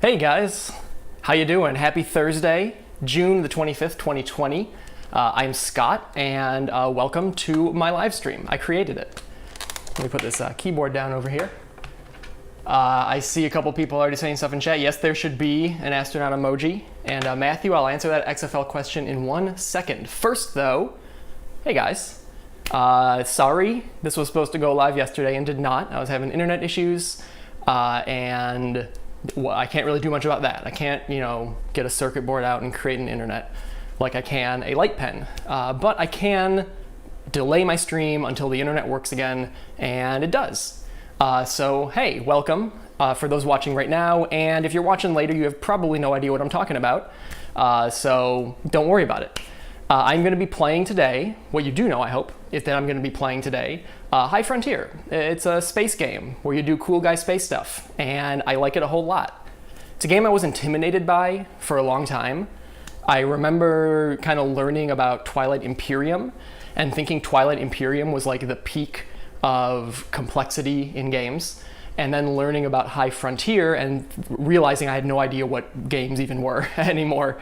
Hey guys, how you doing? Happy Thursday, June the 25th, 2020. I'm Scott, and welcome to my live stream. I created it. Let me put this keyboard down over here. I see a couple people already saying stuff in chat. Yes, there should be an astronaut emoji. And Matthew, I'll answer that XFL question in 1 second. First though, hey guys. Sorry, this was supposed to go live yesterday and did not. I was having internet issues, and I can't really do much about that. I can't, get a circuit board out and create an internet like I can a light pen. But I can delay my stream until the internet works again, and it does. So hey, welcome for those watching right now. And if you're watching later, you have probably no idea what I'm talking about. So don't worry about it. I'm going to be playing today. What you do know, I hope, is that I'm going to be playing today High Frontier. It's a space game where you do cool guy space stuff, and I like it a whole lot. It's a game I was intimidated by for a long time. I remember kind of learning about Twilight Imperium and thinking Twilight Imperium was like the peak of complexity in games, and then learning about High Frontier and realizing I had no idea what games even were anymore.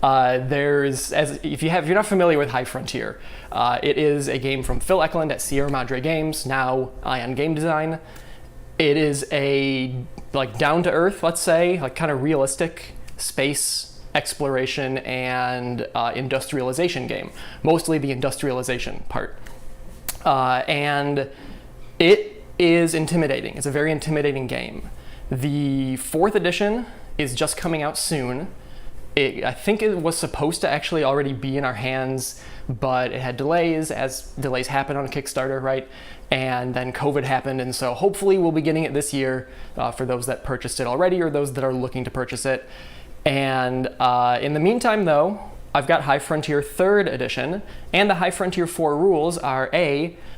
If you're not familiar with High Frontier, it is a game from Phil Eklund at Sierra Madre Games, now Ion Game Design. It is a down to earth, let's say, kind of realistic space exploration and industrialization game, mostly the industrialization part. And it is intimidating. It's a very intimidating game. The 4th edition is just coming out soon. I think it was supposed to actually already be in our hands, but it had delays, as delays happen on Kickstarter, right? And then COVID happened, and so hopefully we'll be getting it this year for those that purchased it already or those that are looking to purchase it. And in the meantime, though, I've got High Frontier 3rd edition, and the High Frontier 4 rules are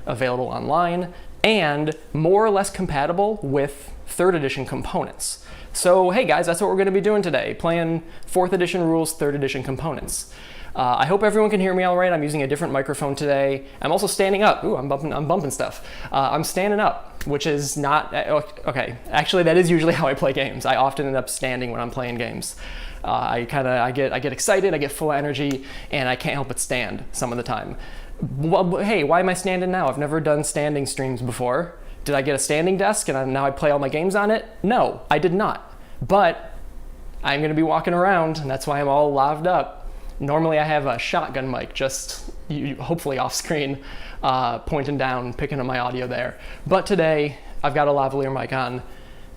available online, and more or less compatible with 3rd edition components. So hey guys, that's what we're going to be doing today, playing 4th edition rules, 3rd edition components. I hope everyone can hear me all right. I'm using a different microphone today. I'm also standing up. Ooh, I'm bumping stuff. I'm standing up, which is not, okay, actually that is usually how I play games. I often end up standing when I'm playing games. I get excited, I get full of energy, and I can't help but stand some of the time. Well, hey, why am I standing now? I've never done standing streams before. Did I get a standing desk and now I play all my games on it? No, I did not. But I'm going to be walking around, and that's why I'm all laved up. Normally I have a shotgun mic, just hopefully off screen, pointing down, picking up my audio there. But today I've got a lavalier mic on,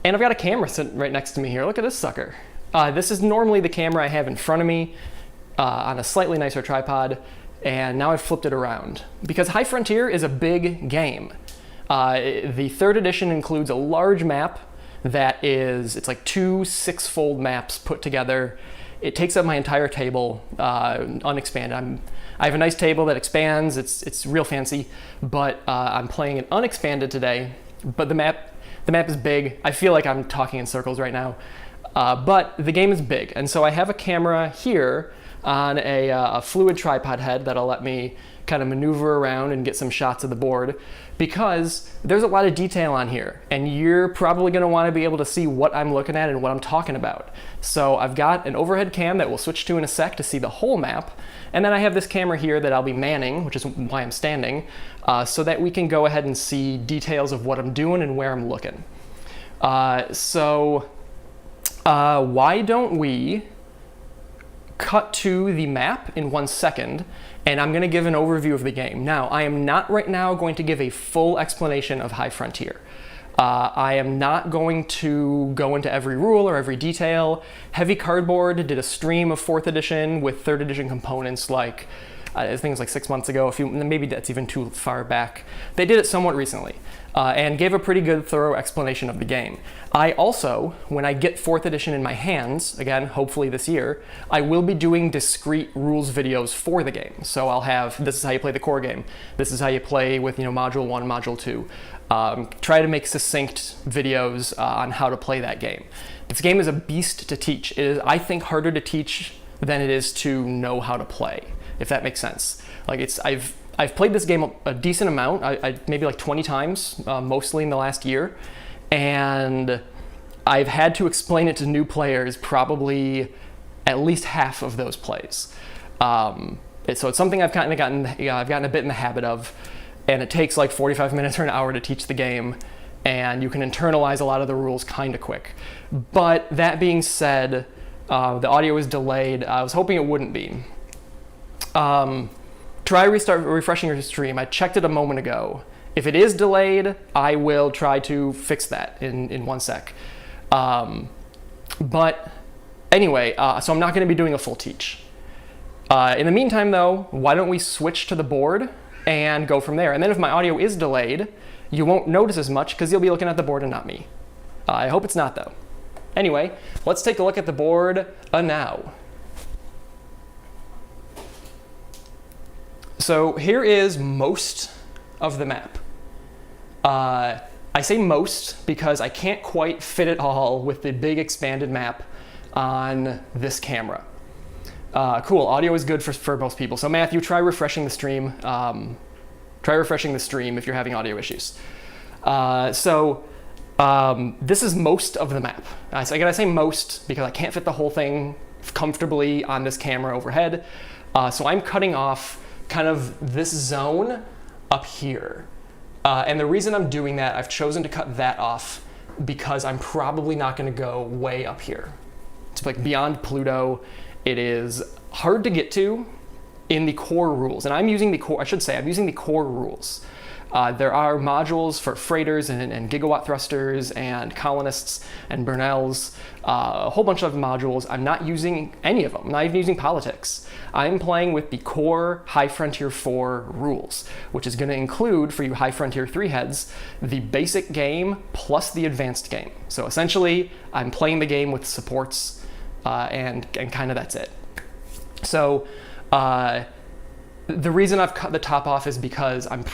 and I've got a camera sitting right next to me here. Look at this sucker. This is normally the camera I have in front of me on a slightly nicer tripod, and now I've flipped it around because High Frontier is a big game. The 3rd edition includes a large map it's like 2 6-fold maps put together. It takes up my entire table, unexpanded. I have a nice table that expands. It's real fancy, but I'm playing it unexpanded today. But the map is big. I feel like I'm talking in circles right now, but the game is big, and so I have a camera here on a fluid tripod head that'll let me kind of maneuver around and get some shots of the board, because there's a lot of detail on here, and you're probably going to want to be able to see what I'm looking at and what I'm talking about. So I've got an overhead cam that we'll switch to in a sec to see the whole map, and then I have this camera here that I'll be manning, which is why I'm standing, so that we can go ahead and see details of what I'm doing and where I'm looking. Why don't we cut to the map in 1 second, and I'm going to give an overview of the game. Now, I am not right now going to give a full explanation of High Frontier. I am not going to go into every rule or every detail. Heavy Cardboard did a stream of 4th edition with 3rd edition components I think it was like 6 months ago, maybe that's even too far back. They did it somewhat recently, and gave a pretty good, thorough explanation of the game. I also, when I get 4th edition in my hands, again, hopefully this year, I will be doing discrete rules videos for the game. So I'll have, this is how you play the core game. This is how you play with, Module 1, Module 2. Try to make succinct videos on how to play that game. This game is a beast to teach. It is, I think, harder to teach than it is to know how to play, if that makes sense. I've played this game a decent amount, maybe like 20 times, mostly in the last year, and I've had to explain it to new players probably at least half of those plays. So it's something I've kind of gotten a bit in the habit of, and it takes like 45 minutes or an hour to teach the game, and you can internalize a lot of the rules kind of quick. But that being said, the audio is delayed. I was hoping it wouldn't be. Try refreshing your stream. I checked it a moment ago. If it is delayed, I will try to fix that in 1 sec. But anyway, so I'm not going to be doing a full teach. In the meantime, though, why don't we switch to the board and go from there? And then if my audio is delayed, you won't notice as much because you'll be looking at the board and not me. I hope it's not, though. Anyway, let's take a look at the board now. So here is most of the map. I say most because I can't quite fit it all with the big expanded map on this camera. Cool, audio is good for most people. So Matthew, try refreshing the stream. Try refreshing the stream if you're having audio issues. This is most of the map. I gotta say most because I can't fit the whole thing comfortably on this camera overhead. So I'm cutting off kind of this zone up here. And the reason I'm doing that, I've chosen to cut that off because I'm probably not gonna go way up here. It's like beyond Pluto. It is hard to get to in the core rules. And I'm using the core, I'm using the core rules. There are modules for freighters and gigawatt thrusters and colonists and Burnells, a whole bunch of modules. I'm not using any of them. I'm not even using politics. I'm playing with the core High Frontier 4 rules, which is going to include, for you High Frontier 3 heads, the basic game plus the advanced game. So essentially, I'm playing the game with supports and kind of that's it. So the reason I've cut the top off is because I'm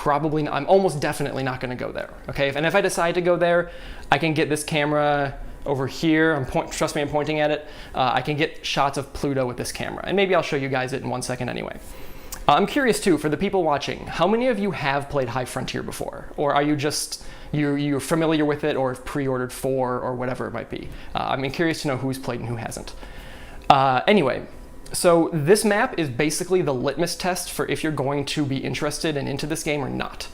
almost definitely not going to go there. Okay, and if I decide to go there, I can get this camera over here. Trust me, I'm pointing at it. I can get shots of Pluto with this camera, and maybe I'll show you guys it in 1 second anyway. I'm curious too, for the people watching, how many of you have played High Frontier before, or are you just you're familiar with it, or have pre-ordered 4 or whatever it might be? I'm curious to know who's played and who hasn't. Anyway. So this map is basically the litmus test for if you're going to be interested and into this game or not.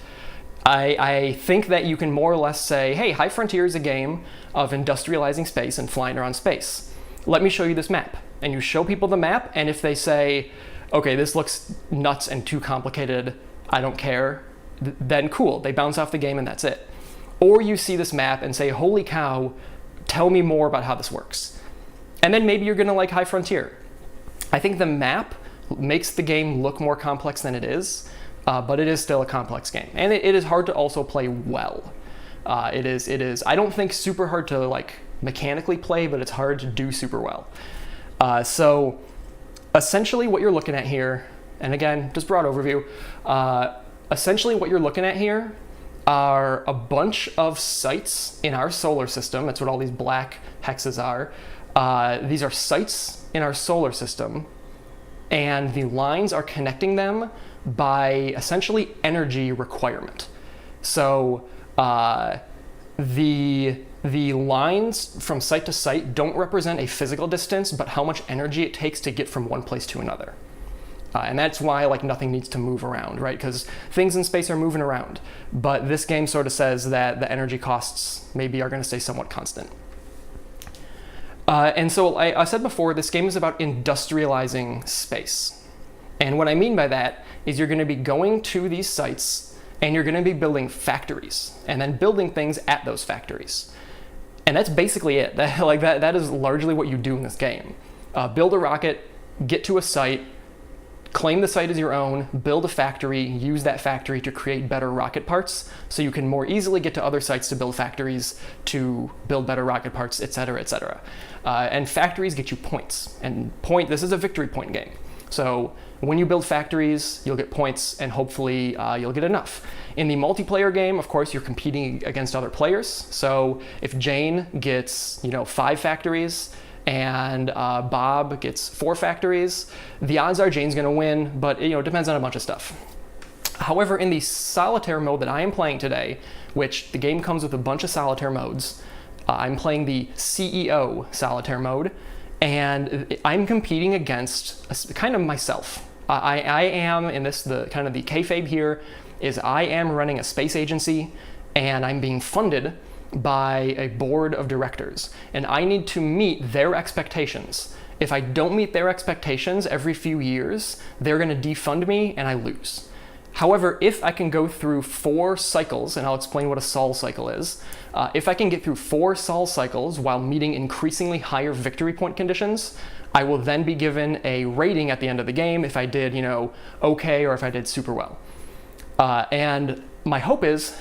I think that you can more or less say, hey, High Frontier is a game of industrializing space and flying around space. Let me show you this map. And you show people the map, and if they say, okay, this looks nuts and too complicated, I don't care, then cool, they bounce off the game and that's it. Or you see this map and say, holy cow, tell me more about how this works. And then maybe you're gonna like High Frontier. I think the map makes the game look more complex than it is, but it is still a complex game. And it is hard to also play well. It is, I don't think super hard to like mechanically play, but it's hard to do super well. So essentially what you're looking at here, and again, just broad overview, essentially what you're looking at here are a bunch of sites in our solar system. That's what all these black hexes are. These are sites in our solar system, and the lines are connecting them by essentially energy requirement. So the lines from site to site don't represent a physical distance, but how much energy it takes to get from one place to another. And that's why like nothing needs to move around, right? Because things in space are moving around, but this game sort of says that the energy costs maybe are going to stay somewhat constant. And so I said before, this game is about industrializing space. And what I mean by that is you're going to be going to these sites and you're going to be building factories and then building things at those factories. And that's basically it. That is largely what you do in this game. Build a rocket, get to a site, claim the site as your own, build a factory, use that factory to create better rocket parts so you can more easily get to other sites to build factories, to build better rocket parts, etc., etc. And factories get you points. And this is a victory point game. So when you build factories, you'll get points and hopefully you'll get enough. In the multiplayer game, of course, you're competing against other players. So if Jane gets 5 factories, and Bob gets 4 factories, the odds are Jane's gonna win, but it depends on a bunch of stuff. However, in the solitaire mode that I am playing today, which the game comes with a bunch of solitaire modes, I'm playing the CEO Solitaire mode, and I'm competing against kind of myself. I am in this, the kind of the kayfabe here is I am running a space agency, and I'm being funded by a board of directors, and I need to meet their expectations. If I don't meet their expectations every few years, they're going to defund me and I lose. However, if I can go through 4 cycles, and I'll explain what a sol cycle is, if I can get through 4 sol cycles while meeting increasingly higher victory point conditions, I will then be given a rating at the end of the game if I did, okay, or if I did super well. And my hope is,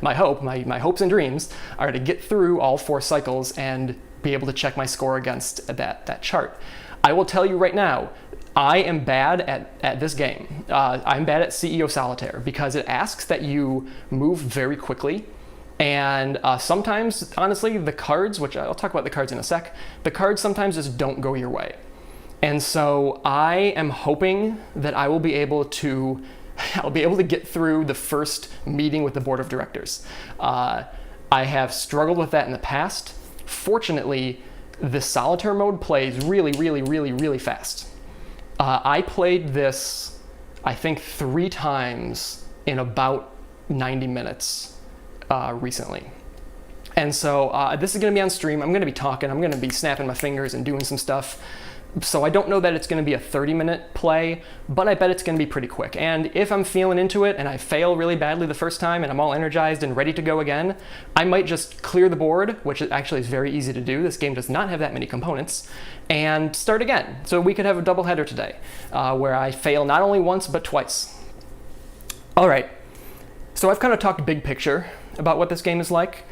my hopes and dreams are to get through all 4 cycles and be able to check my score against that chart. I will tell you right now, I am bad at this game. I'm bad at CEO Solitaire because it asks that you move very quickly. And sometimes, honestly, the cards, which I'll talk about the cards in a sec, the cards sometimes just don't go your way. And so I am hoping that I will be able to get through the first meeting with the board of directors. I have struggled with that in the past. Fortunately, the solitaire mode plays really, really, really, really fast. I played this, I think, 3 times in about 90 minutes recently. And so this is going to be on stream. I'm going to be talking. I'm going to be snapping my fingers and doing some stuff. So I don't know that it's going to be a 30-minute play, but I bet it's going to be pretty quick. And if I'm feeling into it and I fail really badly the first time and I'm all energized and ready to go again, I might just clear the board, which actually is very easy to do. This game does not have that many components, and start again. So we could have a double header today where I fail not only once, but twice. All right, so I've kind of talked big picture about what this game is like.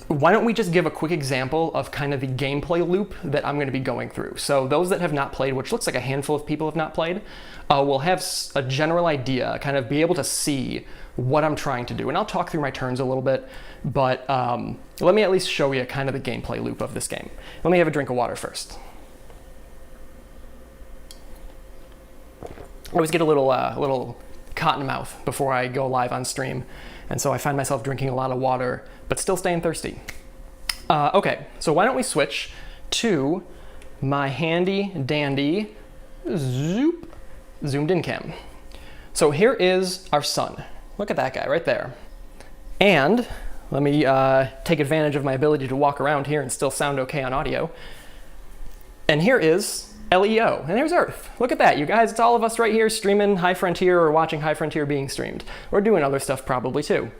Why don't we just give a quick example of kind of the gameplay loop that I'm going to be going through. So those that have not played, which looks like a handful of people have not played, will have a general idea, kind of be able to see what I'm trying to do. And I'll talk through my turns a little bit, but let me at least show you kind of the gameplay loop of this game. Let me have a drink of water first. I always get a little cotton mouth before I go live on stream, and so I find myself drinking a lot of water, but still staying thirsty. Okay, so why don't we switch to my handy dandy zoomed in cam. So here is our sun. Look at that guy right there. And let me take advantage of my ability to walk around here and still sound okay on audio. And here is LEO, and there's Earth. Look at that, you guys. It's all of us right here streaming High Frontier or watching High Frontier being streamed. Or doing other stuff probably too.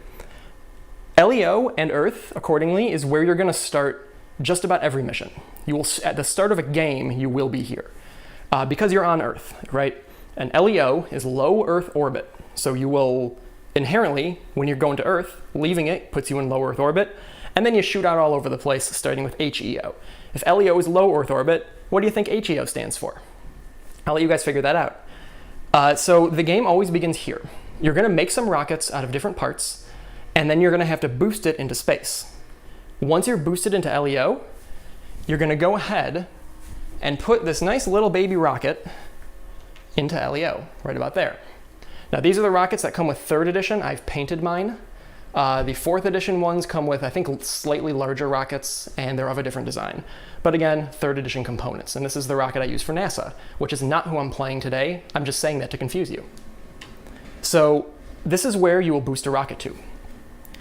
LEO and Earth, accordingly, is where you're going to start just about every mission. You will, at the start of a game, you will be here. Because you're on Earth, right? And LEO is low Earth orbit. So you will inherently, when you're going to Earth, leaving it puts you in low Earth orbit, and then you shoot out all over the place, starting with HEO. If LEO is low Earth orbit, what do you think HEO stands for? I'll let you guys figure that out. So the game always begins here. You're going to make some rockets out of different parts, and then you're going to have to boost it into space. Once you're boosted into LEO, you're going to go ahead and put this nice little baby rocket into LEO, right about there. Now these are the rockets that come with 3rd edition. I've painted mine. The 4th edition ones come with, I think, slightly larger rockets, and they're of a different design. But again, 3rd edition components. And this is the rocket I use for NASA, which is not who I'm playing today. I'm just saying that to confuse you. So this is where you will boost a rocket to.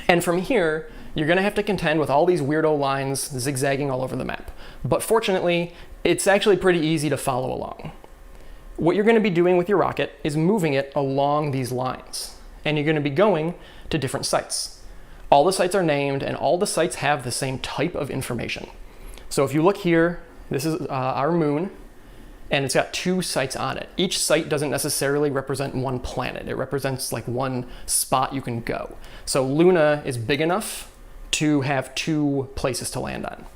And from here, you're going to have to contend with all these weirdo lines zigzagging all over the map. But fortunately, it's actually pretty easy to follow along. What you're going to be doing with your rocket is moving it along these lines. And you're going to be going to different sites. All the sites are named, and all the sites have the same type of information. So if you look here, this is our moon, and it's got 2 sites on it. Each site doesn't necessarily represent one planet. It represents like one spot you can go. So Luna is big enough to have 2 places to land on.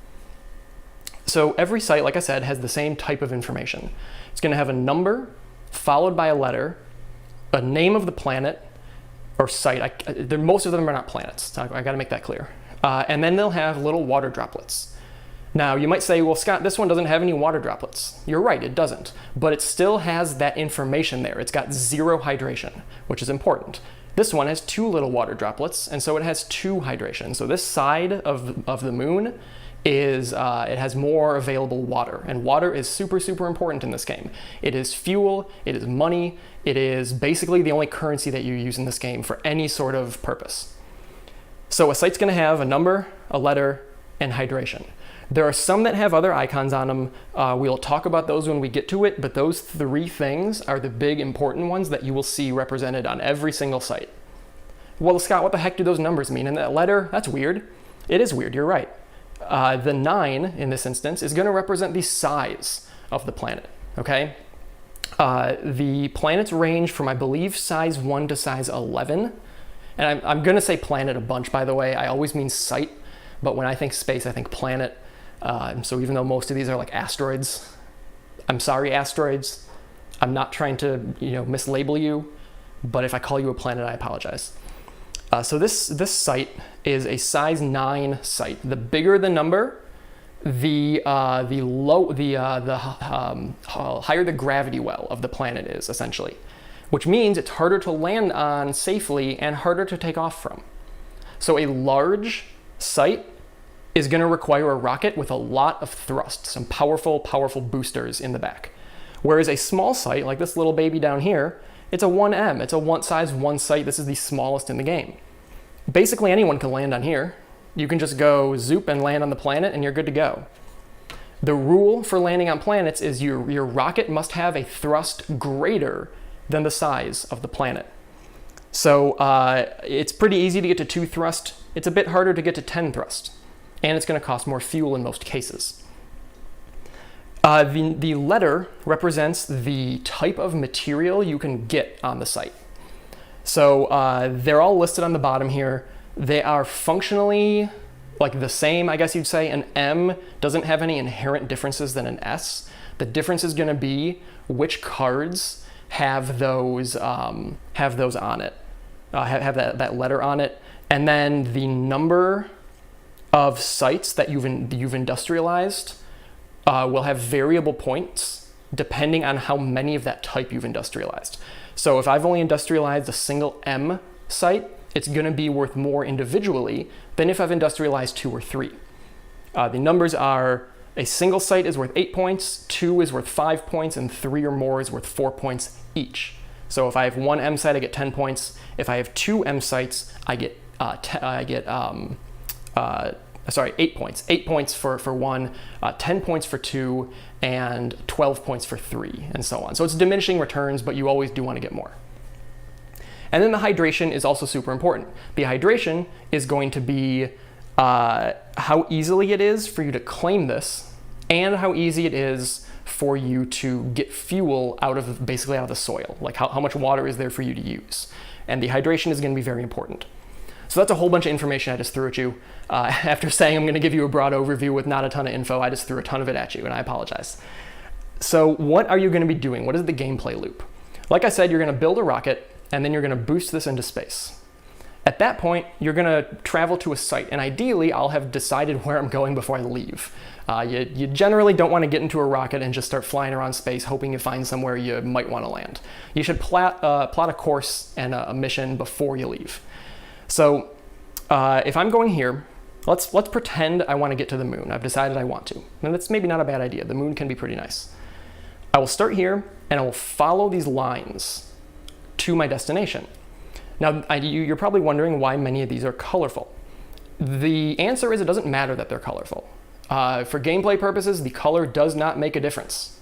So every site, like I said, has the same type of information. It's going to have a number followed by a letter, a name of the planet or site. Most of them are not planets. I got to make that clear. And then they'll have little water droplets. Now you might say, well, Scott, this one doesn't have any water droplets. You're right, it doesn't. But it still has that information there. It's got 0 hydration, which is important. This one has 2 little water droplets, and so it has 2 hydration. So this side of the moon is, it has more available water, and water is super, super important in this game. It is fuel, it is money, it is basically the only currency that you use in this game for any sort of purpose. So a site's gonna have a number, a letter, and hydration. There are some that have other icons on them. We'll talk about those when we get to it, but those 3 things are the big important ones that you will see represented on every single site. Well, Scott, what the heck do those numbers mean? And that letter, that's weird. It is weird, you're right. The 9 in this instance is gonna represent the size of the planet, okay? The planets range from, I believe, size 1 to size 11. And I'm gonna say planet a bunch, by the way. I always mean site, but when I think space, I think planet. So even though most of these are like asteroids, I'm sorry, asteroids. I'm not trying to, mislabel you, but if I call you a planet, I apologize. So this site is a size 9 site. The bigger the number, the higher the gravity well of the planet is, essentially, which means it's harder to land on safely and harder to take off from. So a large site is going to require a rocket with a lot of thrust, some powerful, powerful boosters in the back. Whereas a small site, like this little baby down here, it's a 1M. It's a size 1 site. This is the smallest in the game. Basically, anyone can land on here. You can just go zoop and land on the planet, and you're good to go. The rule for landing on planets is your rocket must have a thrust greater than the size of the planet. So it's pretty easy to get to 2 thrust. It's a bit harder to get to 10 thrust. And it's going to cost more fuel in most cases. The letter represents the type of material you can get on the site. So they're all listed on the bottom here. They are functionally like the same, I guess you'd say. An M doesn't have any inherent differences than an S. The difference is going to be which cards have those on it, have that letter on it, and then the number of sites that you've industrialized will have variable points depending on how many of that type you've industrialized. So if I've only industrialized a single M site, it's going to be worth more individually than if I've industrialized 2 or 3. The numbers are: a single site is worth 8 points, 2 is worth 5 points, and 3 or more is worth 4 points each. So if I have 1 M site, I get 10 points. If I have 2 M sites, I get 8 points. 8 points for 1, 10 points for 2, and 12 points for 3, and so on. So it's diminishing returns, but you always do want to get more. And then the hydration is also super important. The hydration is going to be how easily it is for you to claim this, and how easy it is for you to get fuel basically out of the soil. Like how much water is there for you to use. And the hydration is going to be very important. So that's a whole bunch of information I just threw at you. After saying I'm going to give you a broad overview with not a ton of info, I just threw a ton of it at you, and I apologize. So what are you going to be doing? What is the gameplay loop? Like I said, you're going to build a rocket, and then you're going to boost this into space. At that point, you're going to travel to a site, and ideally, I'll have decided where I'm going before I leave. You generally don't want to get into a rocket and just start flying around space hoping you find somewhere you might want to land. You should plot a course and a mission before you leave. So if I'm going here, let's pretend I want to get to the moon. I've decided I want to. And that's maybe not a bad idea. The moon can be pretty nice. I will start here, and I will follow these lines to my destination. Now, you're probably wondering why many of these are colorful. The answer is it doesn't matter that they're colorful. For gameplay purposes, the color does not make a difference.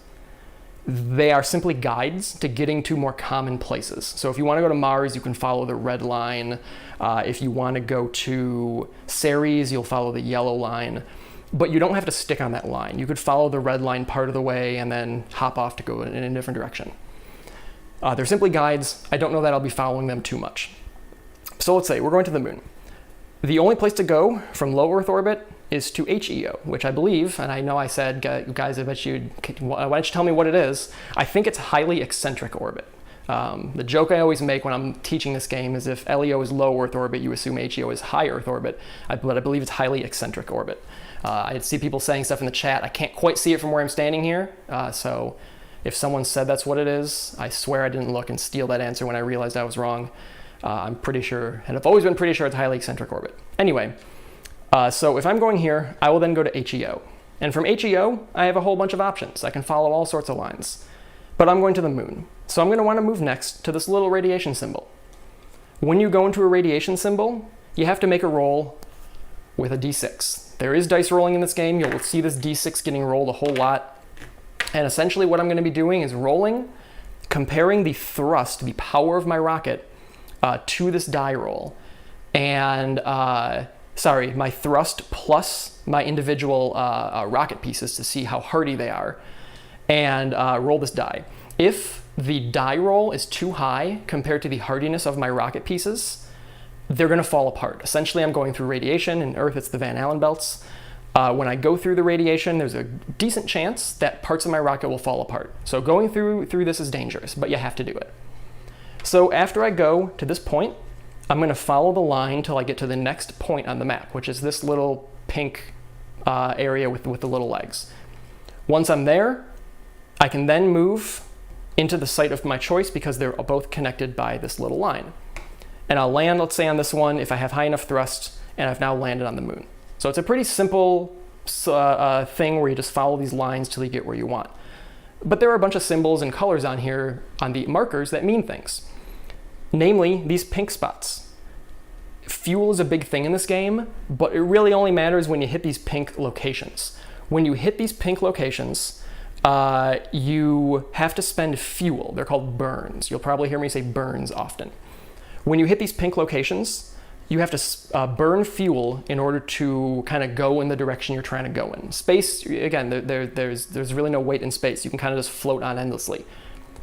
They are simply guides to getting to more common places. So if you want to go to Mars, you can follow the red line. If you want to go to Ceres, you'll follow the yellow line. But you don't have to stick on that line. You could follow the red line part of the way and then hop off to go in a different direction. They're simply guides. I don't know that I'll be following them too much. So let's say we're going to the moon. The only place to go from low Earth orbit is to HEO, which I believe, and I know I said, guys, I bet you, why don't you tell me what it is? I think it's highly eccentric orbit. The joke I always make when I'm teaching this game is if LEO is low Earth orbit, you assume HEO is high Earth orbit, but I believe it's highly eccentric orbit. I see people saying stuff in the chat. I can't quite see it from where I'm standing here, so if someone said that's what it is, I swear I didn't look and steal that answer when I realized I was wrong. I'm pretty sure, and I've always been pretty sure it's highly eccentric orbit. Anyway, so if I'm going here, I will then go to HEO. And from HEO, I have a whole bunch of options. I can follow all sorts of lines. But I'm going to the moon. So I'm going to want to move next to this little radiation symbol. When you go into a radiation symbol, you have to make a roll with a d6. There is dice rolling in this game. You'll see this d6 getting rolled a whole lot. And essentially what I'm going to be doing is rolling, comparing the thrust, the power of my rocket, to this die roll. And, my thrust plus my individual rocket pieces to see how hardy they are. And roll this die. If the die roll is too high compared to the hardiness of my rocket pieces, they're going to fall apart. Essentially, I'm going through radiation. In Earth, it's the Van Allen belts. When I go through the radiation, there's a decent chance that parts of my rocket will fall apart. So going through this is dangerous, but you have to do it. So after I go to this point, I'm going to follow the line till I get to the next point on the map, which is this little pink area with the little legs. Once I'm there, I can then move into the site of my choice because they're both connected by this little line. And I'll land, let's say, on this one if I have high enough thrust, and I've now landed on the moon. So it's a pretty simple thing where you just follow these lines till you get where you want. But there are a bunch of symbols and colors on here on the markers that mean things. Namely, these pink spots. Fuel is a big thing in this game, but it really only matters when you hit these pink locations. When you hit these pink locations, you have to spend fuel. They're called burns. You'll probably hear me say burns often. When you hit these pink locations, you have to burn fuel in order to kind of go in the direction you're trying to go in. Space, again, there's really no weight in space. You can kind of just float on endlessly.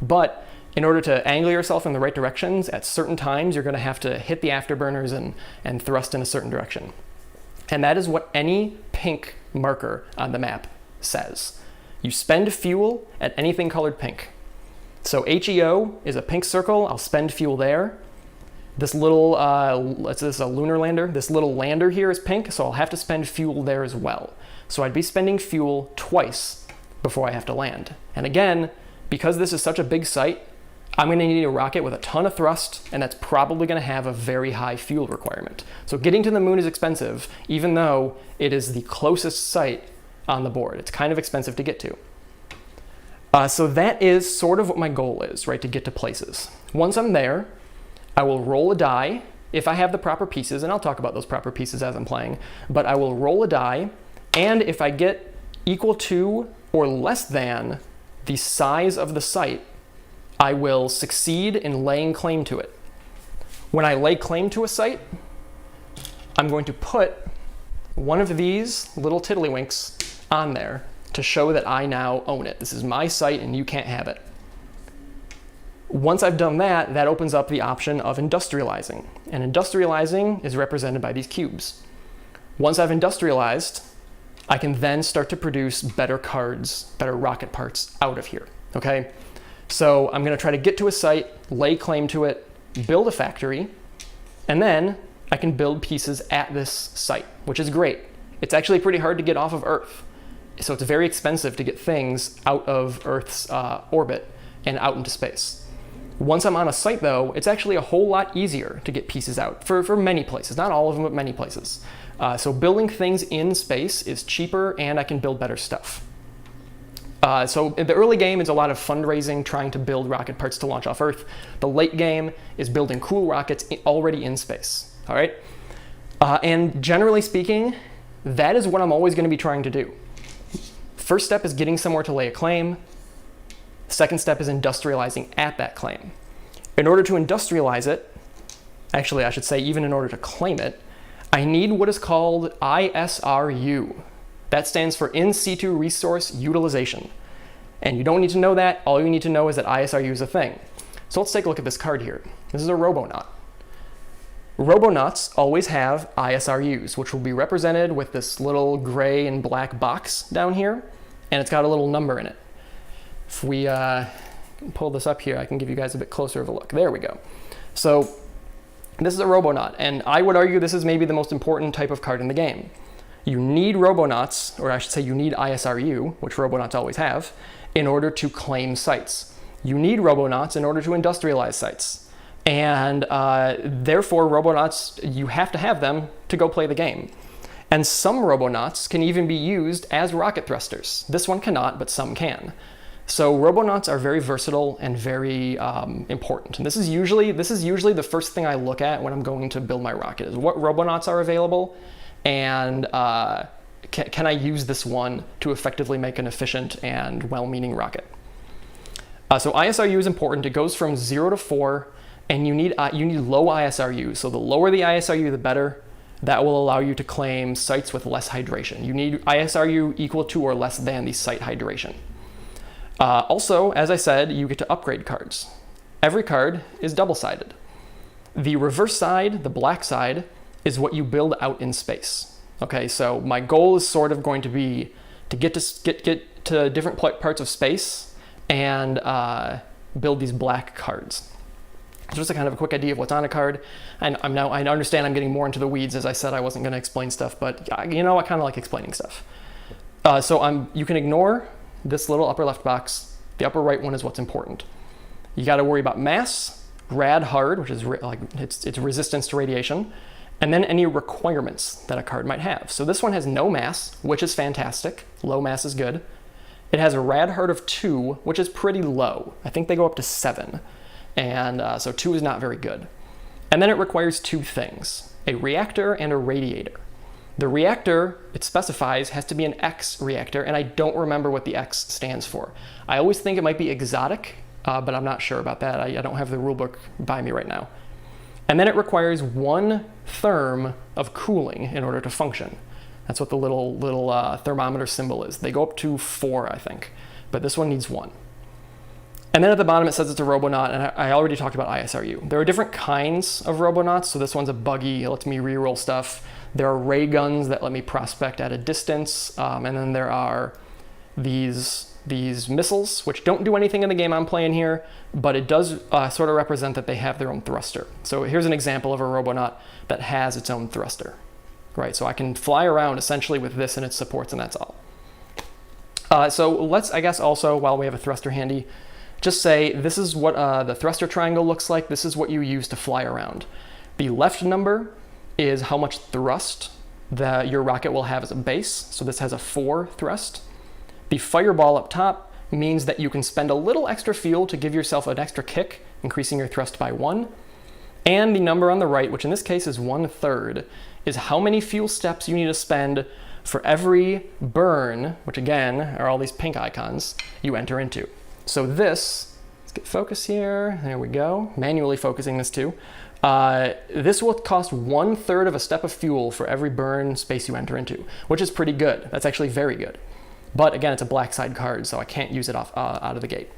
But in order to angle yourself in the right directions, at certain times, you're going to have to hit the afterburners and thrust in a certain direction. And that is what any pink marker on the map says. You spend fuel at anything colored pink. So HEO is a pink circle. I'll spend fuel there. This little, this is a lunar lander. This little lander here is pink, so I'll have to spend fuel there as well. So I'd be spending fuel twice before I have to land. And again, because this is such a big site, I'm going to need a rocket with a ton of thrust, and that's probably going to have a very high fuel requirement. So getting to the moon is expensive, even though it is the closest site on the board. It's kind of expensive to get to. So that is sort of what my goal is, right, to get to places. Once I'm there, I will roll a die if I have the proper pieces, and I'll talk about those proper pieces as I'm playing, but I will roll a die, and if I get equal to or less than the size of the site, I will succeed in laying claim to it. When I lay claim to a site, I'm going to put one of these little tiddlywinks on there to show that I now own it. This is my site and you can't have it. Once I've done that, that opens up the option of industrializing. And industrializing is represented by these cubes. Once I've industrialized, I can then start to produce better cards, better rocket parts out of here, okay? So I'm gonna try to get to a site, lay claim to it, build a factory, and then I can build pieces at this site, which is great. It's actually pretty hard to get off of Earth. So it's very expensive to get things out of Earth's orbit and out into space. Once I'm on a site though, it's actually a whole lot easier to get pieces out for many places, not all of them, but many places. So building things in space is cheaper and I can build better stuff. So in the early game, it's a lot of fundraising, trying to build rocket parts to launch off Earth. The late game is building cool rockets already in space, all right? And generally speaking, that is what I'm always gonna be trying to do. First step is getting somewhere to lay a claim. Second step is industrializing at that claim. In order to industrialize it, actually I should say even in order to claim it, I need what is called ISRU. That stands for In Situ Resource Utilization. And you don't need to know that, all you need to know is that ISRU is a thing. So let's take a look at this card here. This is a robonaut. Robonauts always have ISRUs, which will be represented with this little gray and black box down here, and it's got a little number in it. If we pull this up here, I can give you guys a bit closer of a look. There we go. So this is a robonaut, and I would argue this is maybe the most important type of card in the game. You need robonauts, or I should say you need ISRU, which robonauts always have, in order to claim sites. You need robonauts in order to industrialize sites. And therefore, Robonauts, you have to have them to go play the game. And some Robonauts can even be used as rocket thrusters. This one cannot, but some can. So Robonauts are very versatile and very important. And this is usually the first thing I look at when I'm going to build my rocket, is what Robonauts are available, and can I use this one to effectively make an efficient and well-meaning rocket. So ISRU is important. It goes from 0 to 4, and you need low ISRU. So the lower the ISRU, the better. That will allow you to claim sites with less hydration. You need ISRU equal to or less than the site hydration. Also, as I said, you get to upgrade cards. Every card is double-sided. The reverse side, the black side, is what you build out in space. Okay, so my goal is sort of going to be to get to different parts of space and build these black cards. Just a kind of a quick idea of what's on a card. And I understand I'm getting more into the weeds. As I said, I wasn't going to explain stuff, but you know, I kind of like explaining stuff. You can ignore this little upper left box. The upper right one is what's important. You got to worry about mass, rad hard, which is its resistance to radiation, and then any requirements that a card might have. So this one has no mass, which is fantastic. Low mass is good. It has a rad hard of 2, which is pretty low. I think they go up to 7. And so 2 is not very good. And then it requires 2 things, a reactor and a radiator. The reactor, it specifies, has to be an X reactor, and I don't remember what the X stands for. I always think it might be exotic, but I'm not sure about that. I don't have the rulebook by me right now. And then it requires 1 therm of cooling in order to function. That's what the little thermometer symbol is. They go up to 4, I think, but this one needs 1. And then at the bottom it says it's a Robonaut, and I already talked about ISRU. There are different kinds of Robonauts, so this one's a buggy, it lets me reroll stuff. There are ray guns that let me prospect at a distance, and then there are these missiles, which don't do anything in the game I'm playing here, but it does sort of represent that they have their own thruster. So here's an example of a Robonaut that has its own thruster, right? So I can fly around essentially with this and its supports, and that's all. So let's, I guess also, while we have a thruster handy, just say this is what the thruster triangle looks like. This is what you use to fly around. The left number is how much thrust that your rocket will have as a base. So this has a 4 thrust. The fireball up top means that you can spend a little extra fuel to give yourself an extra kick, increasing your thrust by 1. And the number on the right, which in this case is 1/3, is how many fuel steps you need to spend for every burn, which again are all these pink icons, you enter into. So this, let's get focus here, there we go, manually focusing this too. This will cost 1/3 of a step of fuel for every burn space you enter into, which is pretty good. That's actually very good. But again, it's a black side card, so I can't use it out of the gate.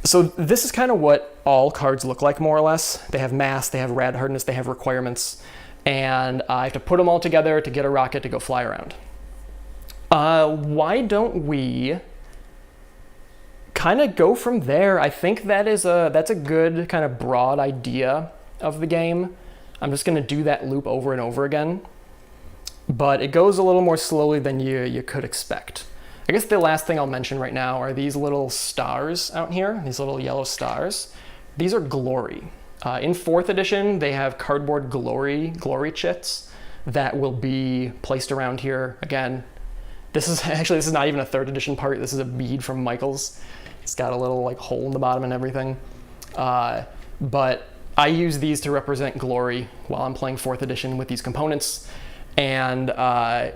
So this is kind of what all cards look like, more or less. They have mass, they have rad hardness, they have requirements, and I have to put them all together to get a rocket to go fly around. Why don't we kind of go from there? I think that's a good kind of broad idea of the game. I'm just going to do that loop over and over again, but it goes a little more slowly than you could expect. I guess the last thing I'll mention right now are these little stars out here, these little yellow stars. These are glory. In 4th edition, they have cardboard glory chits that will be placed around here. Again, this is not even a 3rd edition part. This is a bead from Michael's. It's got a little like hole in the bottom and everything. But I use these to represent glory while I'm playing 4th edition with these components. And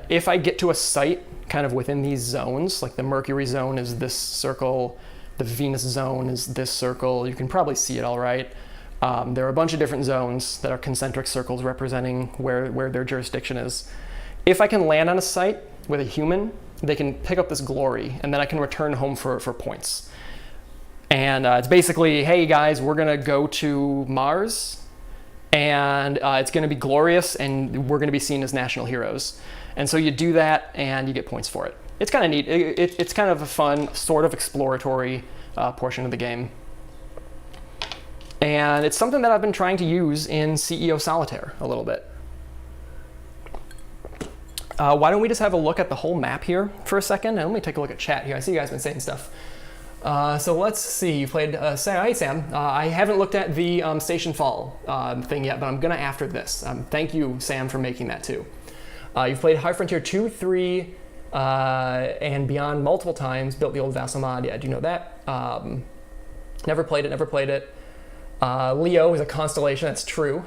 if I get to a site kind of within these zones, like the Mercury zone is this circle, the Venus zone is this circle, you can probably see it all right. There are a bunch of different zones that are concentric circles representing where their jurisdiction is. If I can land on a site with a human, they can pick up this glory, and then I can return home for points. And it's basically, hey guys, we're gonna go to Mars, and it's gonna be glorious, and we're gonna be seen as national heroes. And so you do that, and you get points for it. It's kind of neat. It's kind of a fun, sort of exploratory portion of the game. And it's something that I've been trying to use in CEO Solitaire a little bit. Why don't we just have a look at the whole map here for a second? And let me take a look at chat here. I see you guys have been saying stuff. So let's see. You played Sam. Hi, Sam. I haven't looked at the Station Fall thing yet, but I'm gonna after this. Thank you, Sam, for making that too. You've played High Frontier 2, 3, and Beyond multiple times. Built the old Vassal mod. Yeah, I do know that. Never played it. Never played it. Leo is a constellation. That's true.